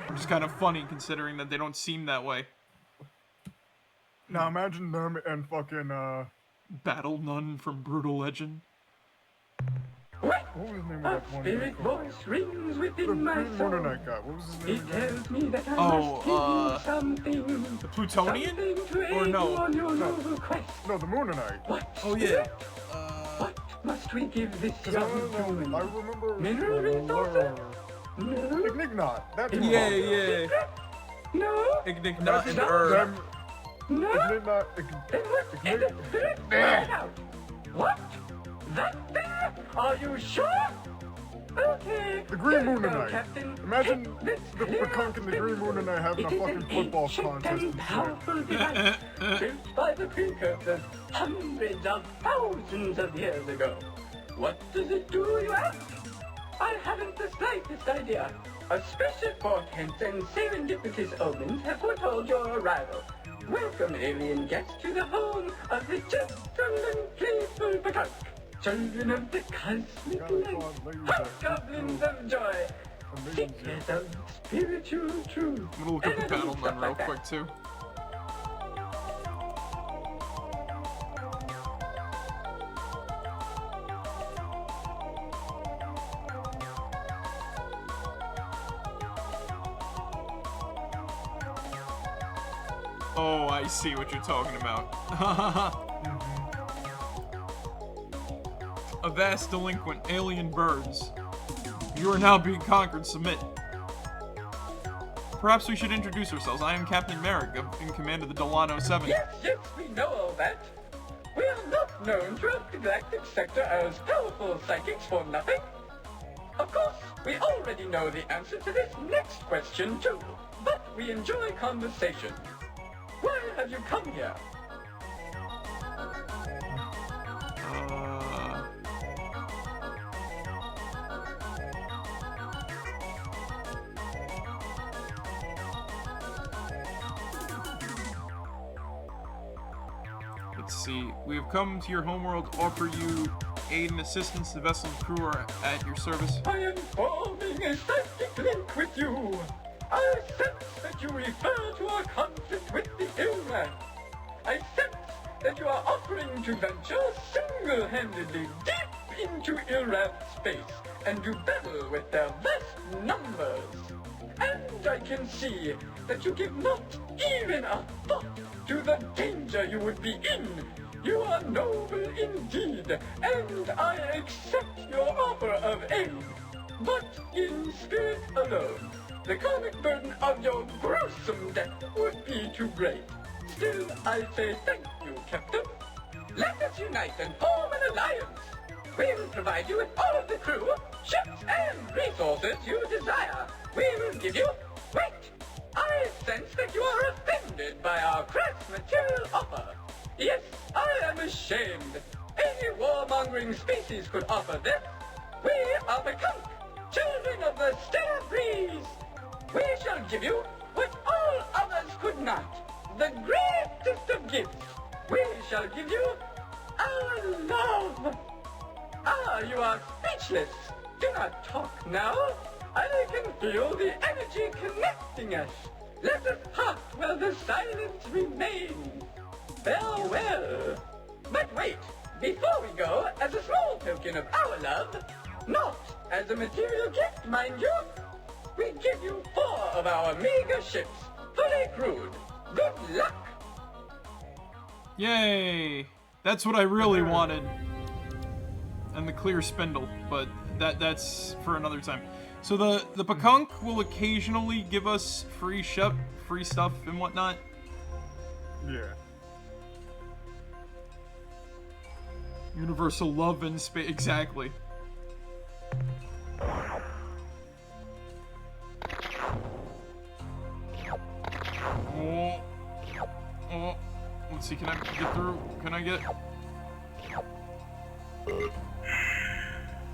Which is kind of funny considering that they don't seem that way. Now imagine them and fucking Battle Nun from Brutal Legend. What was the name of that one? Spirit voice rings within my Green soul. Moonlight guy. What was his name? It tells me that I Oh, must give you something. The Plutonian? Something to Or aid no? you on your noble quest. No, the Moonlight. What? Oh yeah. What must we give this I young don't human? know. I remember. Mineral resources? No. Ignignot. That's what Yeah, it was. yeah. No. Ignignot and Them. No. Ignignot. Then what? Find out. What? That thing? Are you sure? Okay. The Green Here you Moon go, tonight. Captain. Imagine Take this the clear Pekunk and the Green Moon and I having a It is fucking an football ancient contest and and shit. powerful device built by the precursors hundreds of thousands of years ago. What does it do, you ask? I haven't the slightest idea. Auspicious portents and serendipitous omens have foretold your arrival. Welcome, alien guests, to the home of the gentle and playful Pakunk. Children of the cosmic light, hobgoblins of joy, seekers of spiritual truth. I'm gonna look up the battle run real quick, too. Oh, I see what you're talking about. A vast delinquent, alien birds. You are now being conquered, submit. Perhaps we should introduce ourselves. I am Captain Marek, in command of the Delano 7. Yes, we know all that. We are not known throughout the galactic sector as powerful psychics for nothing. Of course, we already know the answer to this next question, too. But we enjoy conversation. Why have you come here? Let's see. We have come to your homeworld to offer you aid and assistance. The vessel and crew are at your service. I am forming a psychic link with you. I sense that you refer to our conflict with the Ur-Quan. I sense that you are offering to venture single-handedly deep into Ur-Quan space and do battle with their vast numbers. And I can see that you give not even a thought to the danger you would be in. You are noble indeed, and I accept your offer of aid. But in spirit alone, the karmic burden of your gruesome death would be too great. Still, I say thank you, Captain. Let us unite and form an alliance. We will provide you with all of the crew, ships, and resources you desire. We will give you... Wait! I sense that you are offended by our crass material offer. Yes, I am ashamed. Any warmongering species could offer this. We are the Kunk, children of the stellar breeze. We shall give you what all others could not, the greatest of gifts. We shall give you our love. Ah, you are speechless. Do not talk now. I can feel the energy connecting us. Let us part while the silence remains. Farewell. But wait, before we go, as a small token of our love, not as a material gift, mind you, we give you 4 of our meager ships, fully crewed. Good luck! Yay! That's what I really wanted. And the clear spindle, but that's for another time. So the Pakunk will occasionally give us free stuff and whatnot. Yeah. Universal love and space, exactly. Oh, let's see, can I get through? Can I get...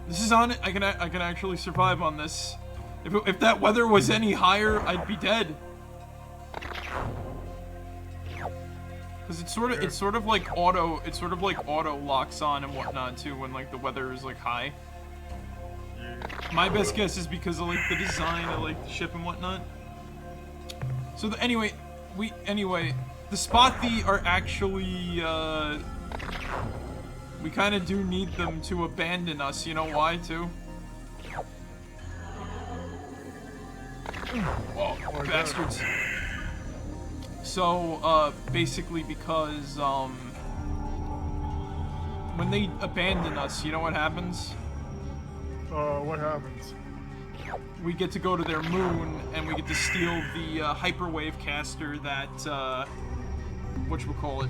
This is on it. I can actually survive on this. If that weather was any higher, I'd be dead. Because it's sort of like auto locks on and whatnot too when like the weather is like high. My best guess is because of like the design of like the ship and whatnot. So anyway, the Spothy are actually we kind of do need them to abandon us. You know why too? Oh, bastards. So, basically because, when they abandon us, you know what happens? What happens? We get to go to their moon, and we get to steal the, hyperwave caster that, whatchamacallit,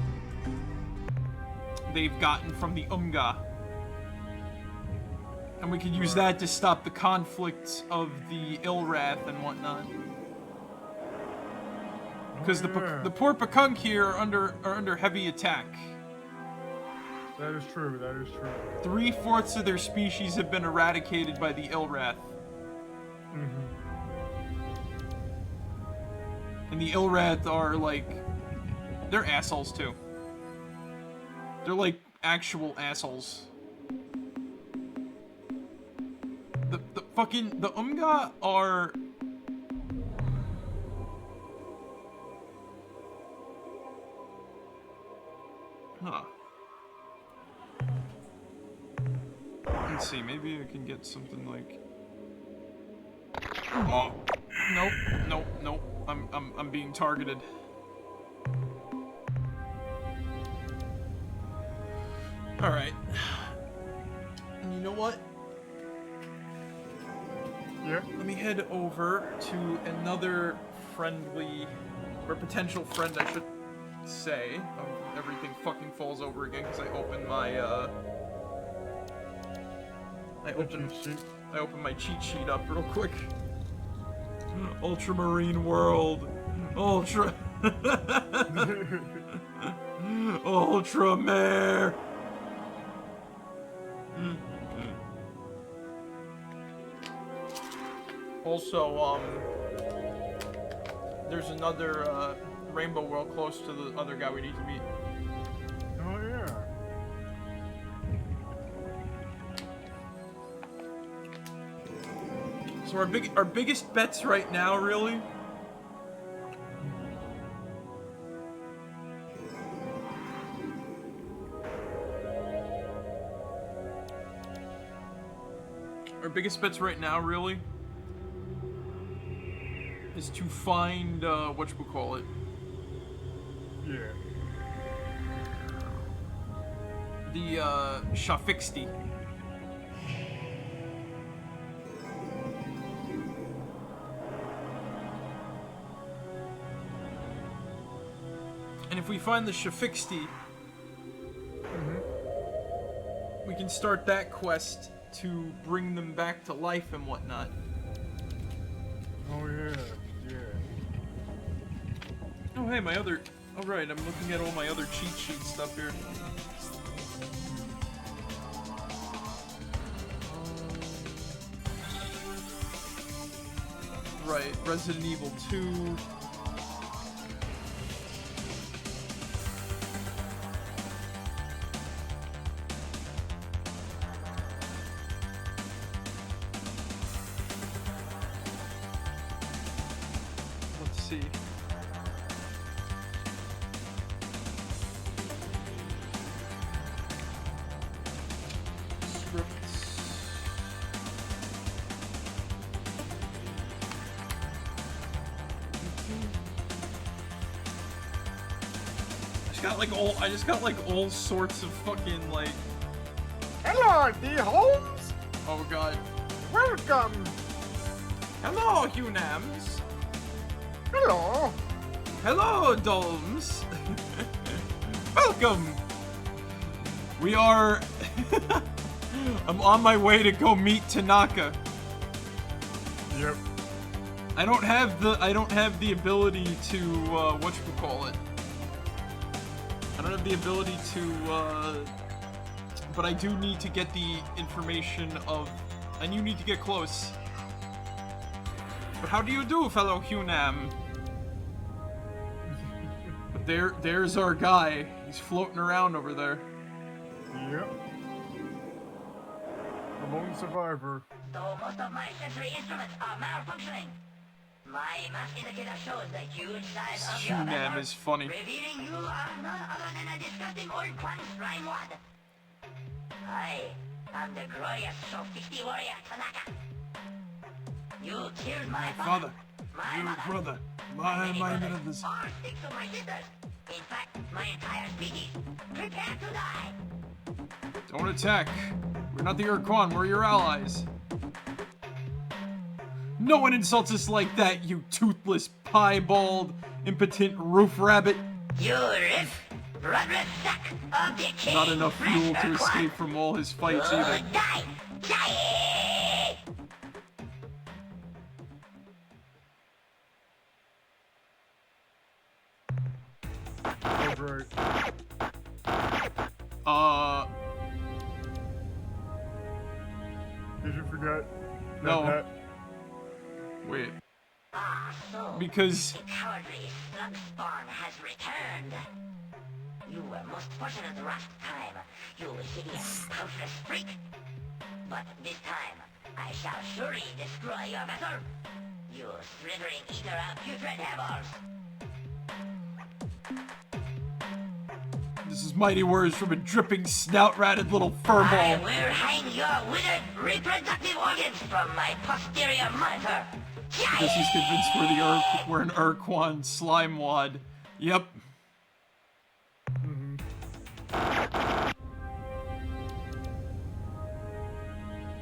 they've gotten from the Umga. And we could use that to stop the conflict of the Ilrath and whatnot. Because the poor Pakunk here are under heavy attack. That is true, that is true. 3/4 of their species have been eradicated by the Illrath. And the Illrath are, like... They're assholes, too. They're, like, actual assholes. The fucking... The Umga are... Huh. Let's see, maybe I can get something like... Oh, nope, nope, nope. I'm being targeted. Alright. And you know what? Yeah? Let me head over to another friendly, or potential friend, I should say. Everything fucking falls over again because I opened my, I opened my cheat sheet up real quick. Ultramarine world. Ultramare. Also, there's another, rainbow world close to the other guy we need to meet. Oh, yeah. So our biggest bets right now, really, is to find whatchamacallit. Yeah. The Shafixti. And if we find the Shafixti, we can start that quest to bring them back to life and whatnot. Oh, yeah. Yeah. Oh, hey, my other... Oh, right, I'm looking at all my other cheat sheet stuff here. Right, Resident Evil 2... Let's see. Scripts. I just got like all sorts of fucking like... Hello, D. Holmes! Oh god. Welcome! Hello, Hunams! Hello! Hello, Dolms! Welcome! We are... I'm on my way to go meet Tanaka. Yep. I don't have the ability to, whatchamacallit. I don't have the ability to, but I do need to get the information of, and you need to get close. But how do you do, fellow Hunam? But there's our guy. He's floating around over there. Yep. A lone survivor. Though most of my sensory instruments are malfunctioning, my mass indicator shows the huge size of your Hunam vessel, is funny. revealing you are none other than a disgusting Ur-Quan slime wad. I am the glorious Shofiti warrior Tanaka. You killed my father, my Your mother, brother, many my brothers, brothers. or 6 of my sisters. In fact, my entire species. Prepare to die. Don't attack. We're not the Ur-Quan, we're your allies. No one insults us like that, you toothless, piebald, impotent roof rabbit. You riff, rudderless sack of decay. Not enough fuel to escape from all his fights either. Die! Die! Oh, great. Did you forget? No. That? Wait. So Because... the cowardly slug spawn has returned. You were most fortunate last time, you hideous, toothless freak. But this time, I shall surely destroy your vessel. You slithering eater of putrid hairballs. This is mighty words from a dripping, snout-ratted little I furball. will hang your withered reproductive organs from my posterior monitor. Because he's convinced we're an Ur-Quan slime wad. Yep.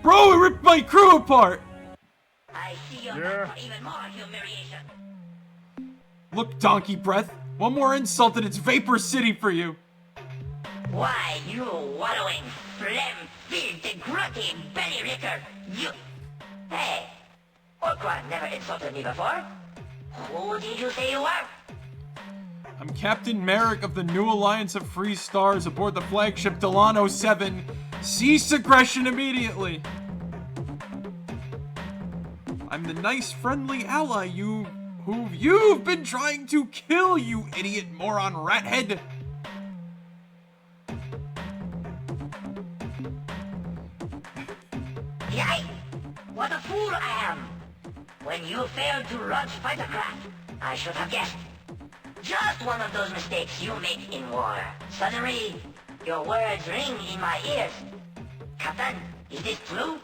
Bro, it ripped my crew apart! I see you're back for even more humiliation. Look, Donkey Breath. One more insult and it's Vapor City for you. Why, you wallowing, phlegm-filled, grunty belly ricker, you... Hey, Ur-Quan never insulted me before. Who did you say you are? I'm Captain Marek of the New Alliance of Free Stars aboard the flagship Delano 7. Cease aggression immediately. I'm the nice, friendly ally who you've been trying to kill, you idiot moron rathead. Yay! What a fool I am! When you failed to launch fightercraft, I should have guessed. Just one of those mistakes you make in war. Suddenly, your words ring in my ears. Captain, is this true?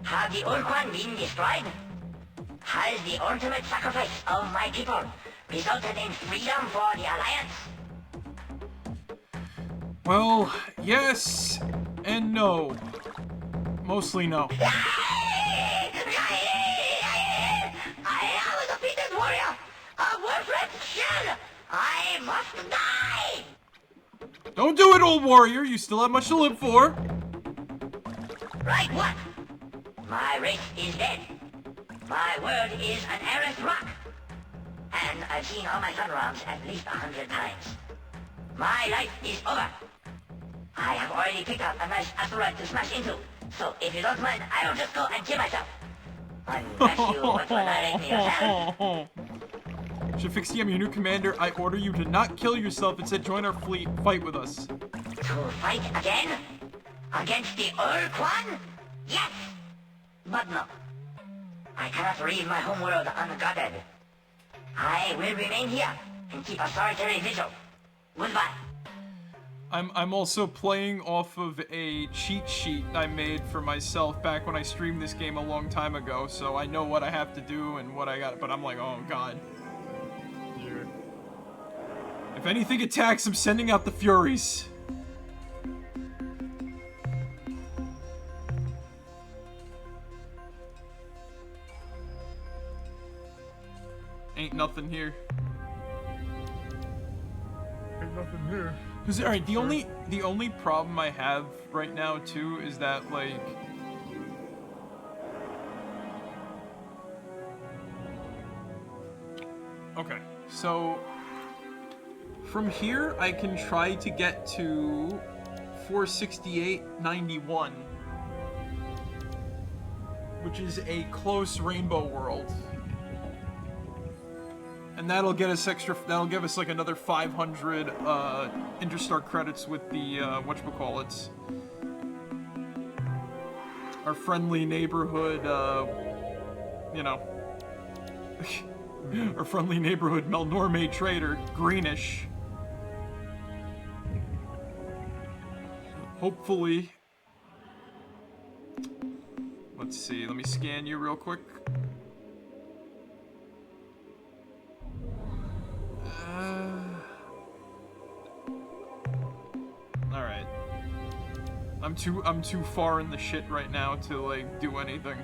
Have the Ur-Quan been destroyed? Has the ultimate sacrifice of my people resulted in freedom for the Alliance? Well, yes and no. Mostly no. I am a defeated warrior, a worthless shell. I must die. Don't do it, old warrior. You still have much to live for. Right what? My race is dead. My world is an errant rock. And I've seen all my sunroms at least 100 times. My life is over. I have already picked up a nice asteroid to smash into. So if you don't mind, I'll just go and kill myself. Unless you want to annihilate me yourself. Shafixiam, your new commander, I order you to not kill yourself. Instead, join our fleet. Fight with us. To fight again? Against the Ur-Quan? Yes! But no. I cannot leave my homeworld unguarded. I will remain here and keep a solitary vigil. Goodbye. I'm also playing off of a cheat sheet I made for myself back when I streamed this game a long time ago, so I know what I have to do and what I got, but I'm like, oh god. Yeah. If anything attacks, I'm sending out the Furies. Ain't nothing here. Ain't nothing here. Cause alright, the only problem I have right now too is that like okay, so from here I can try to get to 468.91, which is a close rainbow world. And that'll get us that'll give us like another 500 Interstar credits with the whatchamacallits. Our friendly neighborhood, you know, our friendly neighborhood Melnorme trader, Greenish. Hopefully, let's see, let me scan you real quick. Alright. I'm too far in the shit right now to like do anything.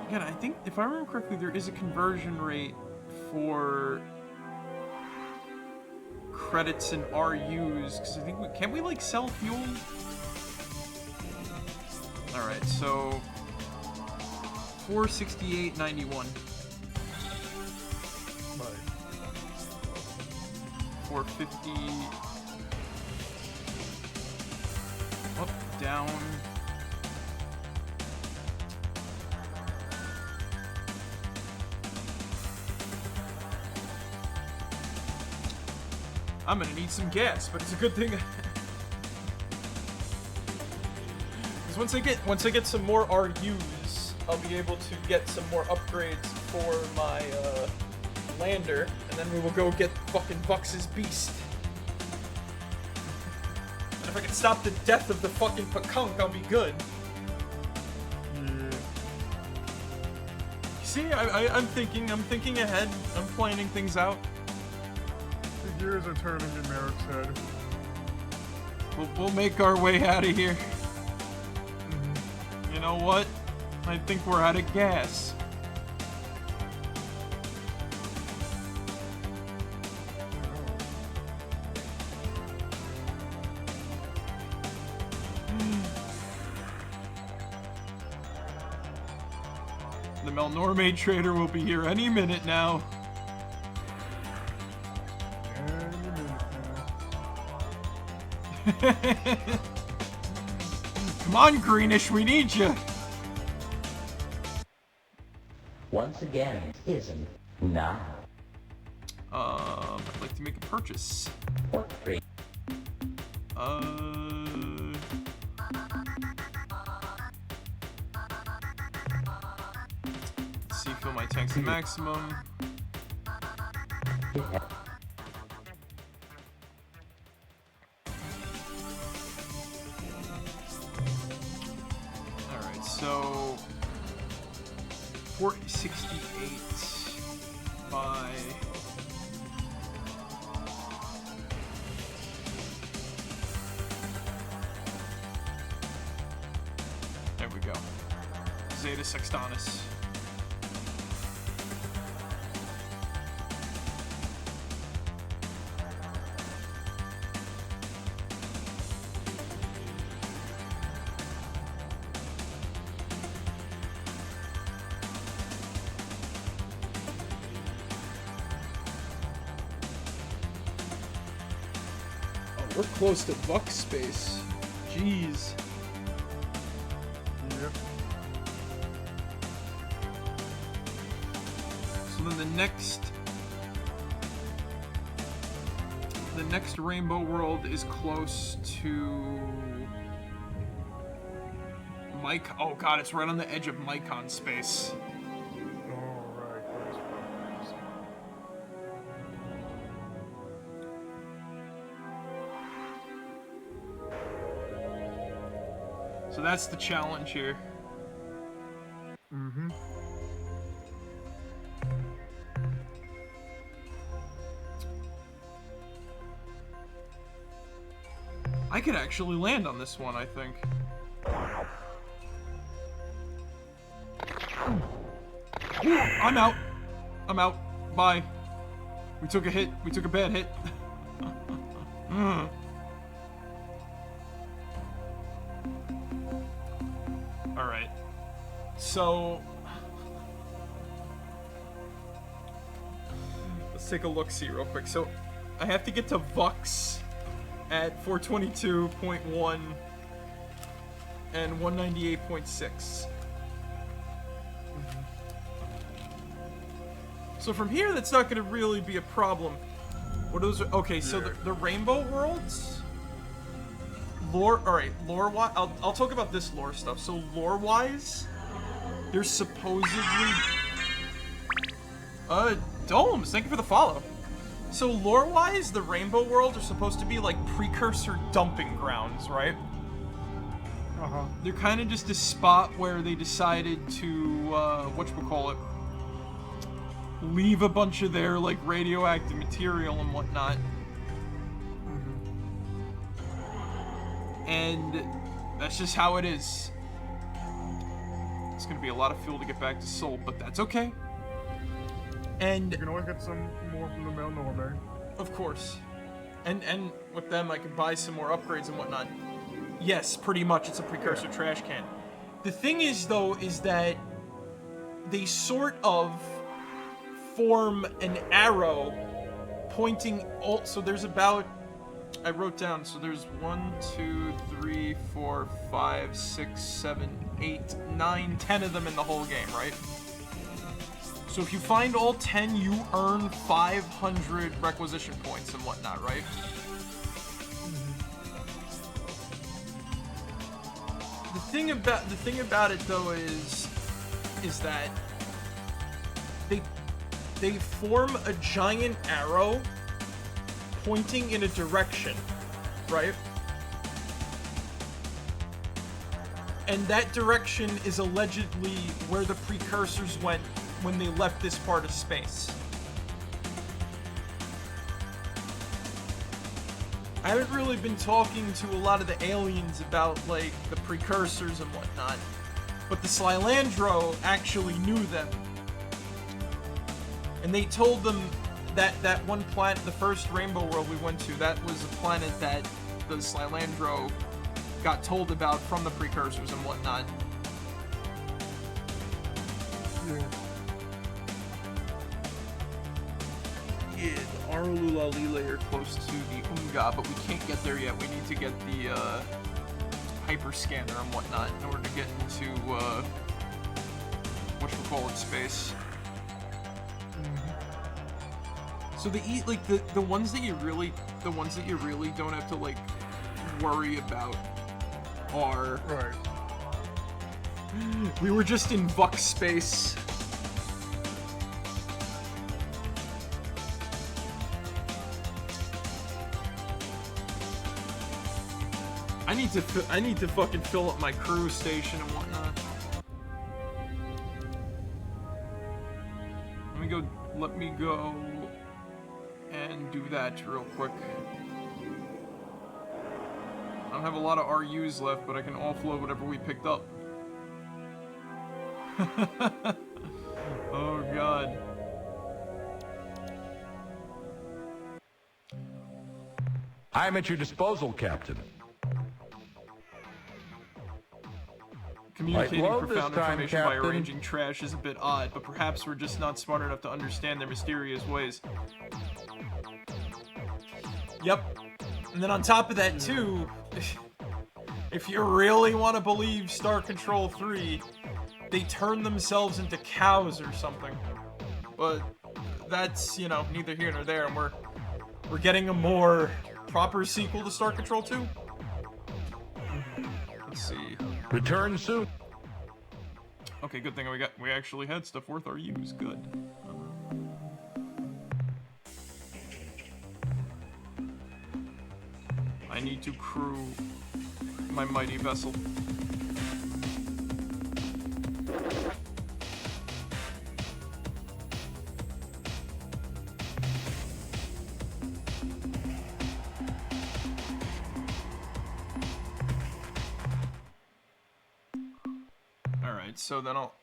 Again, I think if I remember correctly, there is a conversion rate for credits and RUs, because I think can't we like sell fuel? Alright, so 468.91. 450. Up, down. I'm gonna need some gas, but it's a good thing. Because once I get some more RUs, I'll be able to get some more upgrades for my lander, and then we will go get fucking Vux's beast. And if I can stop the death of the fucking Pakunk, I'll be good. Yeah. See, I'm thinking ahead. I'm planning things out. The gears are turning in Marek's head. We'll make our way out of here. You know what? I think we're out of gas. The Melnorme trader will be here any minute now. Come on, Greenish, we need you. Once again, isn't now. I'd like to make a purchase. What free? Let's see, fill my tanks to maximum. Yeah. Alright, so 468 by there we go. Zeta Sextanus. We're close to Vux space. Jeez. Yep. So then the next rainbow world is close to Mike. Oh god, it's right on the edge of Mycon space. Alright, those fuckers. So that's the challenge here. Mm-hmm. I could actually land on this one, I think. I'm out. I'm out. Bye. We took a hit. We took a bad hit. Alright. So... let's take a look-see real quick. So, I have to get to Vux at 422.1 and 198.6. So from here, that's not going to really be a problem. What are those? Okay, so the Rainbow Worlds? Lore, alright, lore-wise, I'll talk about this lore stuff. So lore-wise, there's supposedly... Domes, thank you for the follow. So lore-wise, the Rainbow Worlds are supposed to be like precursor dumping grounds, right? Uh-huh. They're kind of just a spot where they decided to, whatchamacallit, leave a bunch of their, like, radioactive material and whatnot. And that's just how it is. It's gonna be a lot of fuel to get back to Seoul, but that's okay. And you can always get some more from the Melnorme. Of course. And with them, I can buy some more upgrades and whatnot. Yes, pretty much, it's a precursor trash can. The thing is, though, is that they sort of form an arrow pointing all. So there's about. I wrote down. So there's 1, 2, 3, 4, 5, 6, 7, 8, 9, 10 of them in the whole game, right? So if you find all 10, you earn 500 requisition points and whatnot, right? The thing about it though is that they form a giant arrow pointing in a direction, right? And that direction is allegedly where the precursors went when they left this part of space. I haven't really been talking to a lot of the aliens about, like, the precursors and whatnot, but the Slylandro actually knew them. And they told them that one planet, the first Rainbow World we went to, that was a planet that the Slylandro got told about from the precursors and whatnot. Yeah, the Arululali are close to the Unga, but we can't get there yet. We need to get the hyper scanner and whatnot in order to get into whatchamacallit space. So the ones that you really don't have to like worry about are Right. We were just in Vuck space. I need to fucking fill up my crew station and whatnot. Let me go and do that real quick. I don't have a lot of RUs left, but I can offload whatever we picked up. Oh god. I am at your disposal, Captain. Communicating Like, load profound this time, information by Captain. arranging trash is a bit odd, but perhaps we're just not smart enough to understand their mysterious ways. Yep. And then on top of that, too, if you really want to believe Star Control 3, they turn themselves into cows or something. But that's, you know, neither here nor there, and we're getting a more proper sequel to Star Control 2. Let's see. Return soon. Okay, good thing we actually had stuff worth our use. Good. I need to crew my mighty vessel. Alright, so then I'll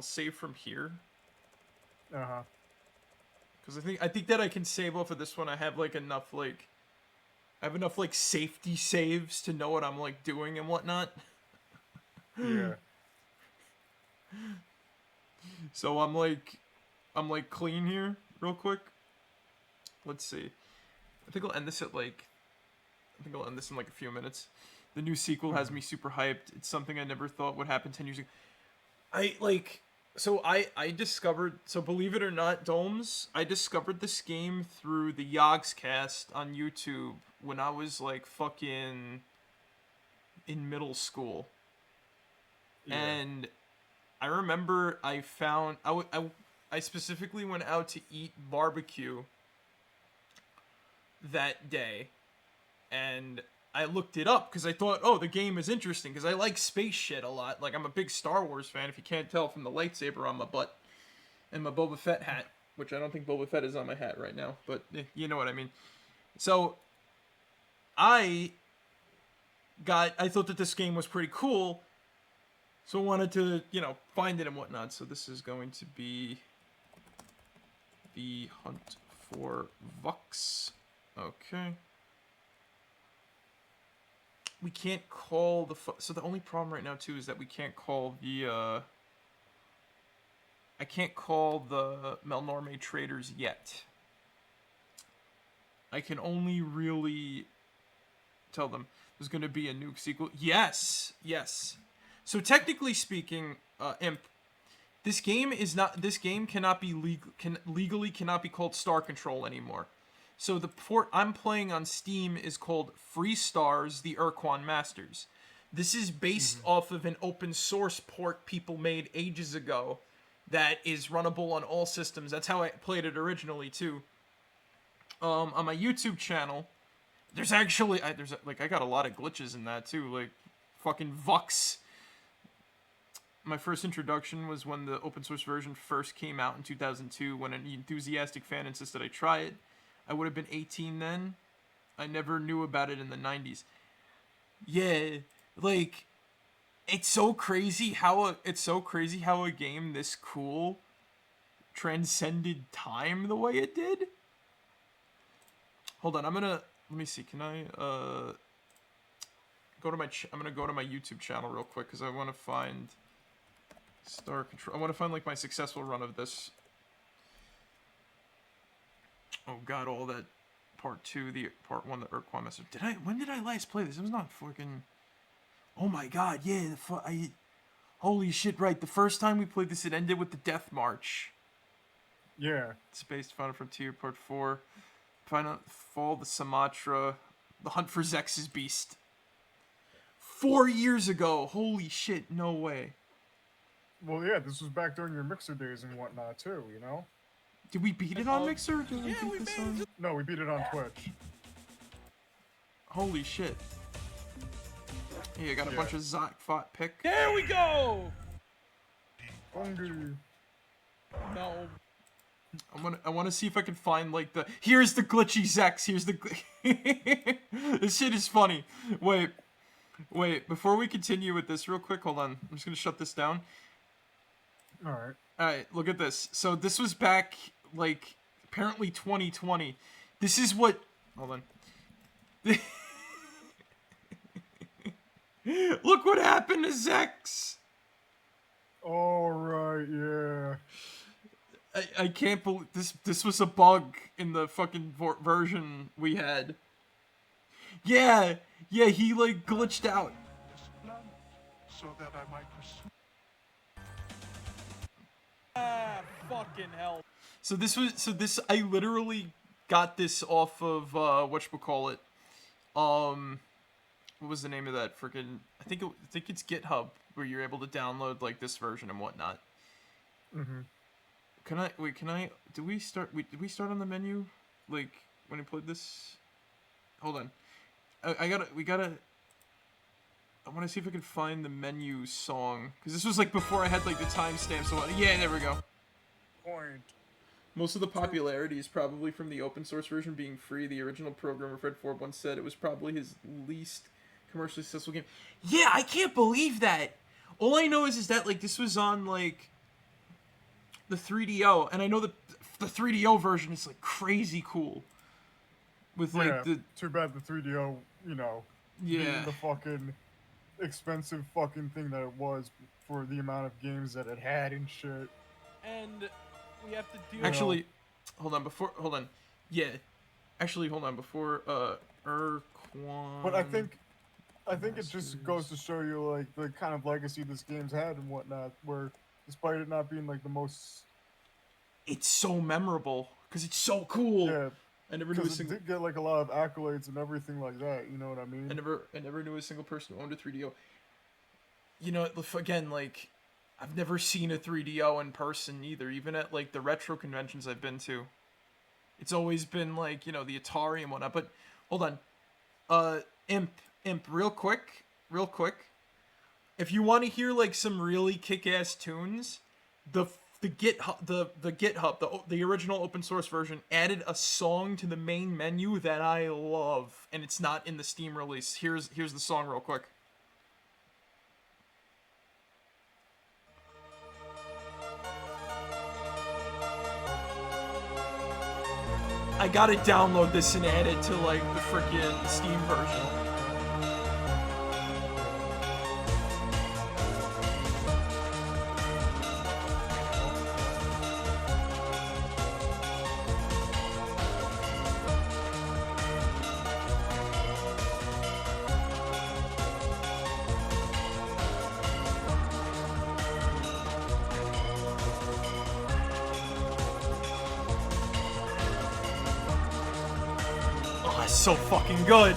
save from here. Uh-huh. Because I think that I can save off of this one. I have like enough like safety saves to know what I'm like doing and whatnot. Yeah. So I'm like clean here real quick. Let's see. I think I'll end this in like a few minutes. The new sequel has me super hyped. It's something I never thought would happen 10 years ago. I discovered, so believe it or not, Domes, I discovered this game through the Yogscast on YouTube when I was like fucking in middle school. Yeah. And I remember I specifically went out to eat barbecue that day, and I looked it up because I thought, oh, the game is interesting because I like space shit a lot. Like, I'm a big Star Wars fan, if you can't tell from the lightsaber on my butt and my Boba Fett hat, which I don't think Boba Fett is on my hat right now, but you know what I mean. So I thought that this game was pretty cool, so I wanted to, you know, find it and whatnot. So this is going to be the Hunt for Vux. Okay. We can't call the... So the only problem right now, too, is that we can't call the... I can't call the Melnorme traders yet. I can only really tell them there's going to be a Nuke sequel. Yes, yes. So technically speaking, Imp, this game cannot be legally cannot be called Star Control anymore. So the port I'm playing on Steam is called Free Stars: The Ur-Quan Masters. This is based off of an open source port people made ages ago that is runnable on all systems. That's how I played it originally too. On my YouTube channel, there's actually I got a lot of glitches in that too, like fucking Vux. My first introduction was when the open source version first came out in 2002, when an enthusiastic fan insisted I try it. I would have been 18 then. I never knew about it in the 90s. Yeah, like, it's so crazy how a game this cool transcended time the way it did. Hold on, let me see, can I, I'm gonna go to my YouTube channel real quick, because I want to find Star Control. I want to find, like, my successful run of this. Oh god, all that part 2, the part 1, the Ur-Quan message. When did I last play this? It was not fucking... Oh my god, yeah, holy shit, right. The first time we played this, it ended with the Death March. Yeah. Space Final Frontier, part 4. Final Fall of the Sumatra. The Hunt for Zex's Beast. 4 years ago. Holy shit, no way. Well, yeah, this was back during your Mixer days and whatnot, too, you know? Did we beat it on Mixer? Did we beat this on... No, we beat it on Twitch. Holy shit. Yeah, I got a bunch of Zot-Fot pick. There we go! Hungry. No. I want to see if I can find, like, the... Here's the glitchy Zex. Here's the... This shit is funny. Wait, before we continue with this real quick, hold on. I'm just going to shut this down. Alright, look at this. So this was back, like, apparently 2020. This is what... Hold on. Look what happened to Zex! Alright, yeah. I can't believe... This was a bug in the fucking version we had. Yeah, he, like, glitched out. So that I might pursue. Fucking hell. I literally got this off of, whatchamacallit. What was the name of that freaking... I think it's GitHub, where you're able to download, like, this version and whatnot. Mm-hmm. Did we start on the menu? Like, when I played this? Hold on. I want to see if I can find the menu song. Because this was, like, before I had, like, the timestamp, so... Yeah, there we go. Point. Most of the popularity is probably from the open source version being free. The original programmer, Fred Forbes, once said it was probably his least commercially successful game. Yeah, I can't believe that! All I know is that, like, this was on, like, the 3DO, and I know that the 3DO version is, like, crazy cool. With, like, too bad the 3DO, you know, being the fucking expensive fucking thing that it was for the amount of games that it had and shit. And we have to do... Actually, hold on, before Ur-Quan... But I think it just goes to show you, like, the kind of legacy this game's had and whatnot, where, despite it not being, like, the most... It's so memorable, because it's so cool! Yeah, I never knew a single... it did get, like, a lot of accolades and everything like that, you know what I mean? I never knew a single person who owned a 3DO. You know, again, like... I've never seen a 3DO in person either, even at, like, the retro conventions I've been to. It's always been, like, you know, the Atari and whatnot, but, hold on. Imp, real quick. If you want to hear, like, some really kick-ass tunes, the GitHub, the original open source version, added a song to the main menu that I love, and it's not in the Steam release. Here's the song real quick. I gotta download this and add it to, like, the frickin' Steam version. it's so fucking good.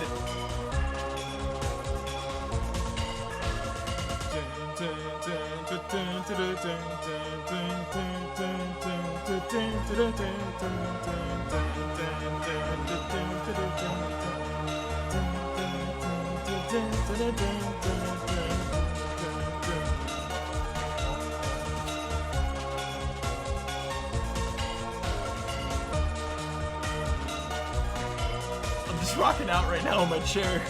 I'm just rocking out right now in my chair.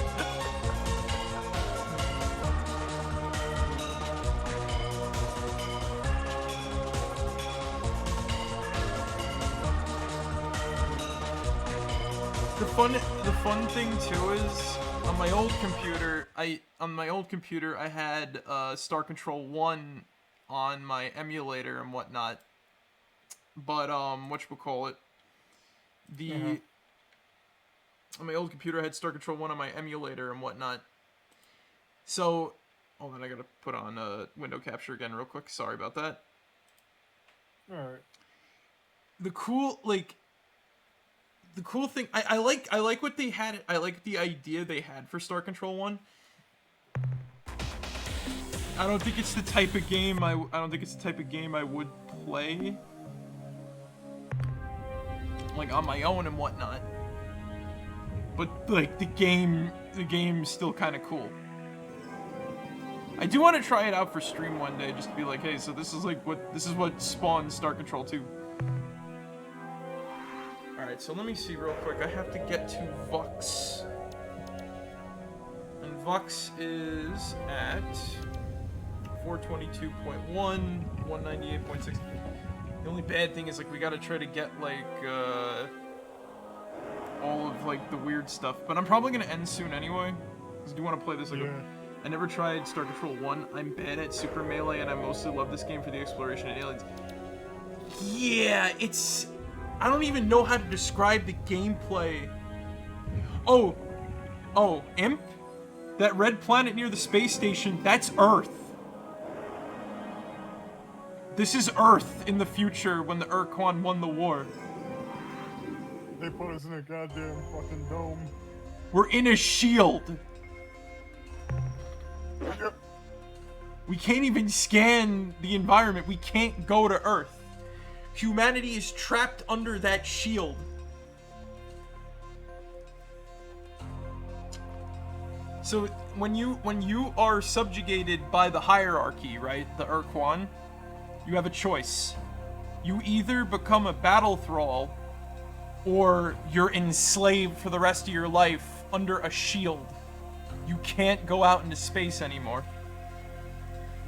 The fun thing too is on my old computer, I had Star Control 1 on my emulator and whatnot. But whatchamacallit, on my old computer I had Star Control 1 on my emulator and whatnot. So, hold on, I gotta put on window capture again real quick. Sorry about that. Alright. The cool thing, I like what they had. I like the idea they had for Star Control 1. I don't think it's the type of game I would play like on my own and whatnot. But like the game's still kind of cool. I do want to try it out for stream one day, just to be like, hey, so this is what spawned Star Control 2. Alright, so let me see real quick. I have to get to Vux. And Vux is at 422.1, 198.6. The only bad thing is, like, we gotta try to get, like, all of, like, the weird stuff. But I'm probably gonna end soon anyway. Because I do want to play this, like, I never tried Star Control 1. I'm bad at Super Melee, and I mostly love this game for the exploration and aliens. Yeah, it's... I don't even know how to describe the gameplay. Oh, Imp? That red planet near the space station, that's Earth. This is Earth in the future when the Ur-Quan won the war. They put us in a goddamn fucking dome. We're in a shield. We can't even scan the environment. We can't go to Earth. Humanity is trapped under that shield. So when you are subjugated by the hierarchy, right, the Ur-Quan, you have a choice. You either become a battle thrall, or you're enslaved for the rest of your life under a shield. You can't go out into space anymore.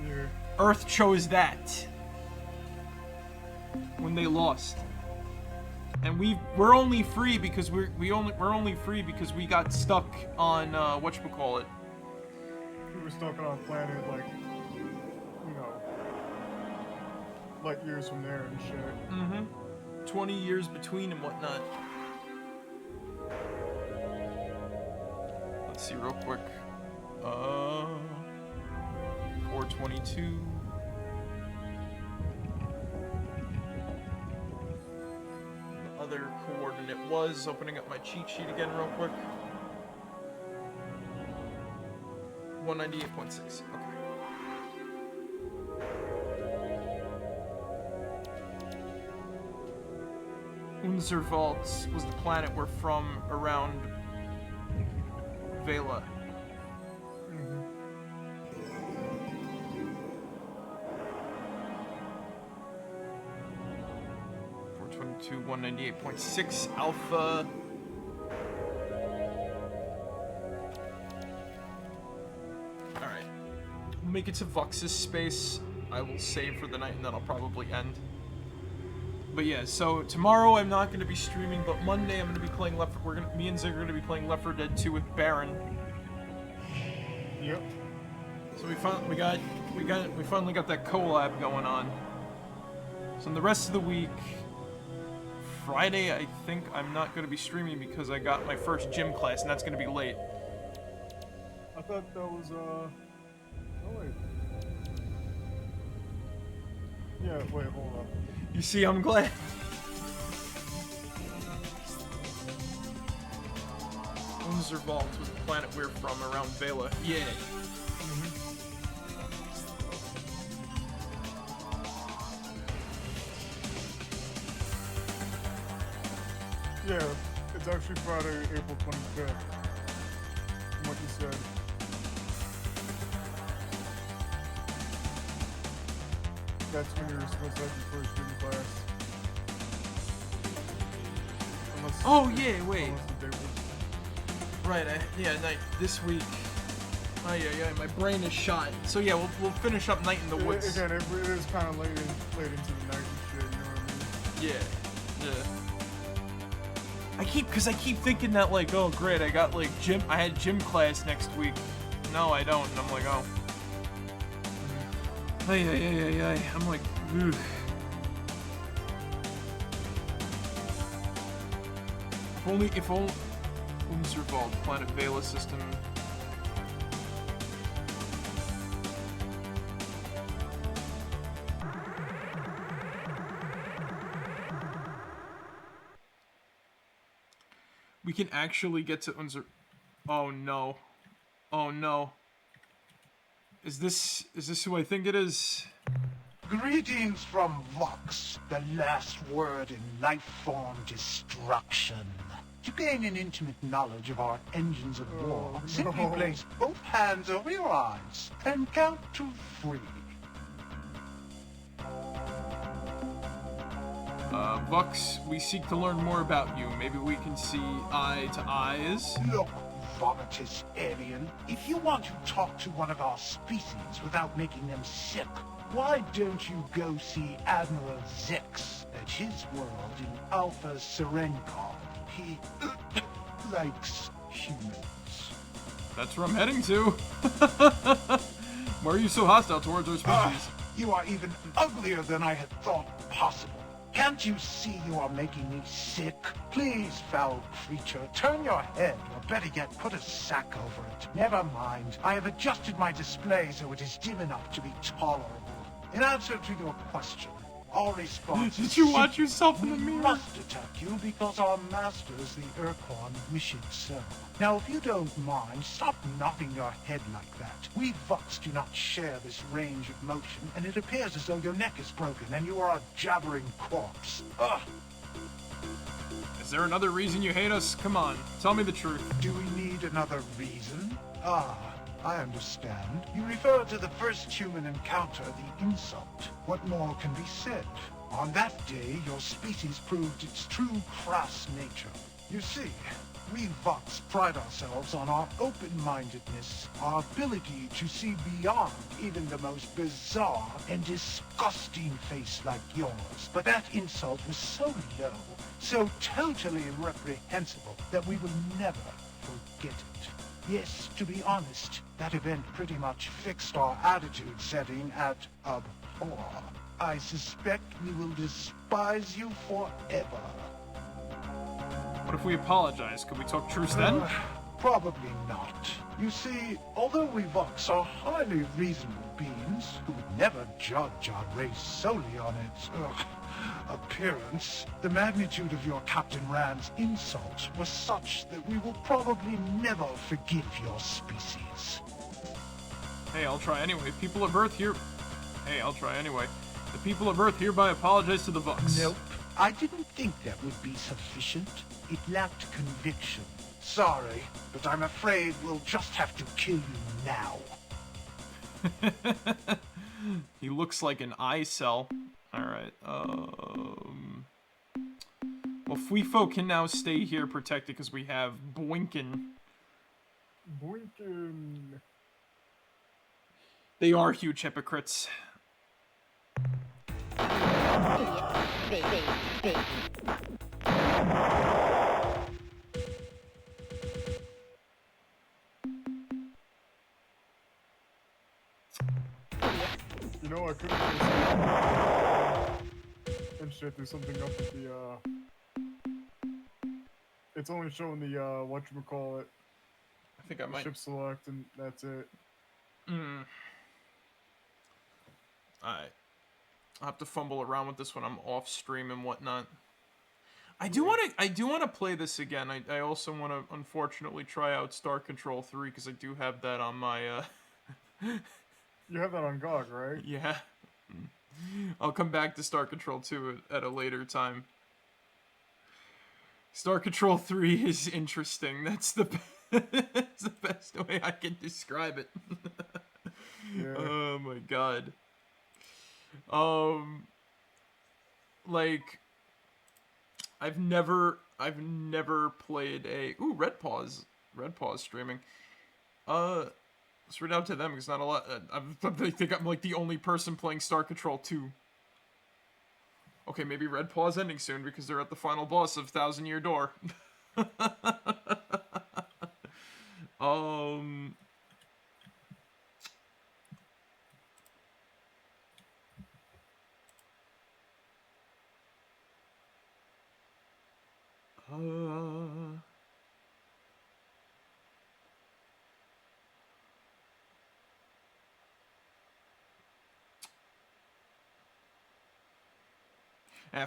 Yeah. Earth chose that when they lost, and we're only free because we're only free because we got stuck on whatchamacallit. We were stuck on a planet like, you know, light years from there and shit. Mm-hmm. 20 years between and whatnot. Let's see real quick. 422. The other coordinate was, opening up my cheat sheet again real quick. 198.6. Okay. Unserwald was the planet we're from around Vela. 198.6 alpha. Alright. We'll make it to Vux's space. I will save for the night and then I'll probably end. But yeah, so tomorrow I'm not going to be streaming, but Monday I'm going to be playing me and Zig are going to be playing Left 4 Dead 2 with Baron. Yep. So we finally got that collab going on. So in the rest of the week, Friday, I think I'm not going to be streaming because I got my first gym class, and that's going to be late. I thought that was, oh, wait. Yeah, wait, hold on. You see, I'm glad. Unservald was the planet we're from, around Vela. Yeah. Yeah, it's actually Friday, April 25th. From what you said. That's when you're supposed to have your first gym class. Unless, Oh yeah, wait. Unless the date was... Right, this week. Oh yeah, my brain is shot. So yeah, we'll finish up Night in the Woods. Again, it is kind of late into the night and shit, you know what I mean? Yeah. I keep thinking that, like, oh great, I got like I had gym class next week. No, I don't. And I'm like, oh. I'm like, ugh. If only Unservald, Planet Vela system. We can actually get to Oh no. Oh no. Is this who I think it is? Greetings from Vox, the last word in life form destruction. To gain an intimate knowledge of our engines of war, simply place both hands over your eyes and count to 3. Vux, we seek to learn more about you. Maybe we can see eye to eyes. Look, vomitous alien, if you want to talk to one of our species without making them sick, why don't you go see Admiral Zix at his world in Alpha Serencon? He likes humans. That's where I'm heading to. Why are you so hostile towards our species? You are even uglier than I had thought possible. Can't you see you are making me sick? Please, foul creature, turn your head, or better yet, put a sack over it. Never mind. I have adjusted my display so it is dim enough to be tolerable. In answer to your question, our response Did you watch yourself in the mirror? We must attack you because our masters, the Ur-Quan, wish it so. Now, if you don't mind, stop knocking your head like that. We Vox do not share this range of motion, and it appears as though your neck is broken and you are a jabbering corpse. Ugh! Is there another reason you hate us? Come on, tell me the truth. Do we need another reason? I understand. You refer to the first human encounter, the insult. What more can be said? On that day, your species proved its true crass nature. You see, we Vox pride ourselves on our open-mindedness, our ability to see beyond even the most bizarre and disgusting face like yours. But that insult was so low, so totally reprehensible, that we will never forget it. Yes, to be honest, that event pretty much fixed our attitude setting at abhor. I suspect we will despise you forever. What if we apologize? Could we talk truce then? Probably not. You see, although we Vox are highly reasonable beings who would never judge our race solely on its appearance, the magnitude of your Captain Rand's insult was such that we will probably never forgive your species. Hey, I'll try anyway. People of Earth here... Hey, I'll try anyway. The people of Earth hereby apologize to the Vox. Nope. I didn't think that would be sufficient. It lacked conviction. Sorry, but I'm afraid we'll just have to kill you now. He looks like an eye cell. Alright, well, Fuifo can now stay here protected because we have Boinkin. Boinkin. They are huge hypocrites. You know, I couldn't and shit, there's something up with the, it's only showing the, whatchamacallit. I think I might... Ship select, and that's it. Alright. I'll have to fumble around with this when I'm off stream and whatnot. I do want to play this again. I also want to unfortunately try out Star Control 3 because I do have that on my You have that on GOG, right? Yeah. I'll come back to Star Control 2 at a later time. Star Control 3 is interesting. That's the that's the best way I can describe it. Yeah. Oh my god. Like I've never played a Red Paws streaming. Let's read out to them because not a lot. I think I'm like the only person playing Star Control 2. Okay, maybe Red Paw's ending soon because they're at the final boss of Thousand Year Door.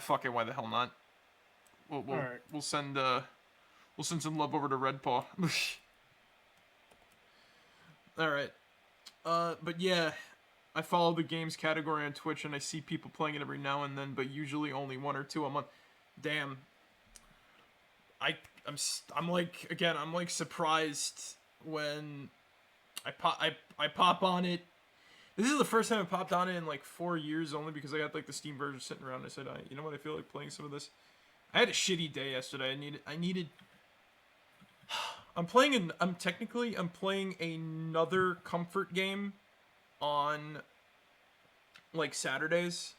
Fuck it, why the hell not? We'll send some love over to Red Paw. Alright. But yeah, I follow the games category on Twitch and I see people playing it every now and then, but usually only 1 or 2 a month. Damn. I'm like surprised when I pop on it. This is the first time I popped on it in like 4 years, only because I got like the Steam version sitting around. And I said, you know what, I feel like playing some of this. I had a shitty day yesterday. I needed. I'm playing another comfort game on like Saturdays.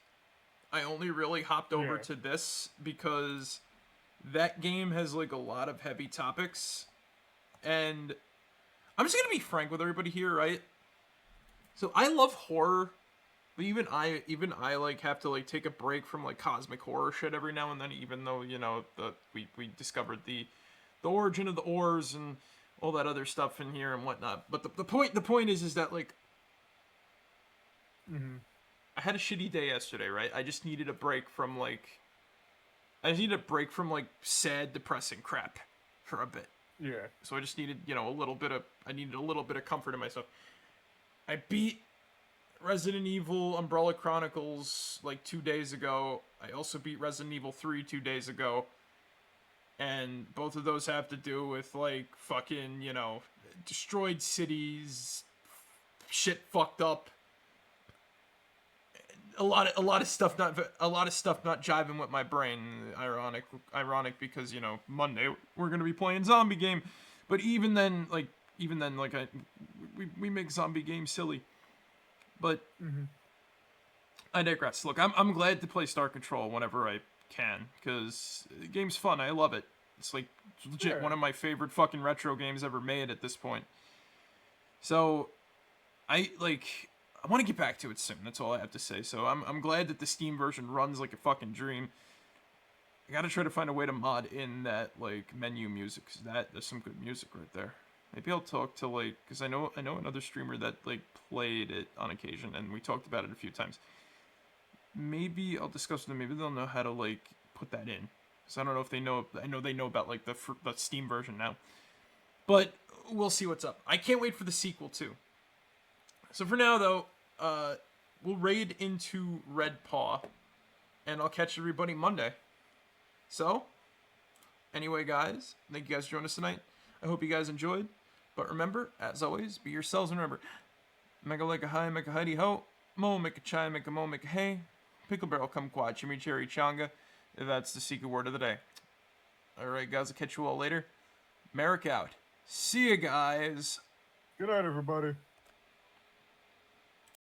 I only really hopped over to this because that game has like a lot of heavy topics, and I'm just gonna be frank with everybody here, right? So I love horror, but even I like have to like take a break from like cosmic horror shit every now and then. Even though we discovered the origin of the ores and all that other stuff in here and whatnot. But the point is that like I had a shitty day yesterday, right? I just needed a break from like sad, depressing crap for a bit. Yeah. So I just needed a little bit of comfort in myself. I beat Resident Evil Umbrella Chronicles like 2 days ago. I also beat Resident Evil 3 2 days ago. And both of those have to do with like fucking, destroyed cities, shit fucked up. A lot of stuff not jiving with my brain. Ironic because, Monday we're going to be playing zombie game. But even then we make zombie games silly. But I digress. Look, I'm glad to play Star Control whenever I can because the game's fun. I love it. It's like legit one of my favorite fucking retro games ever made at this point. So I want to get back to it soon. That's all I have to say. So I'm glad that the Steam version runs like a fucking dream. I gotta try to find a way to mod in that like menu music because there's some good music right there. Maybe I'll talk to because I know another streamer that like played it on occasion and we talked about it a few times. Maybe I'll discuss with them. Maybe they'll know how to like put that in. So I don't know if they know. I know they know about like the Steam version now, but we'll see what's up. I can't wait for the sequel too. So for now though, we'll raid into Red Paw, and I'll catch everybody Monday. So, anyway, guys, thank you guys for joining us tonight. I hope you guys enjoyed. But remember, as always, be yourselves and remember, make a like a hi, make a hidey ho, mo, make a chai, make a mo, make a hey, pickle barrel kumquat, chimichurri changa. That's the secret word of the day. Alright, guys, I'll catch you all later. Marek out. See ya, guys. Good night, everybody.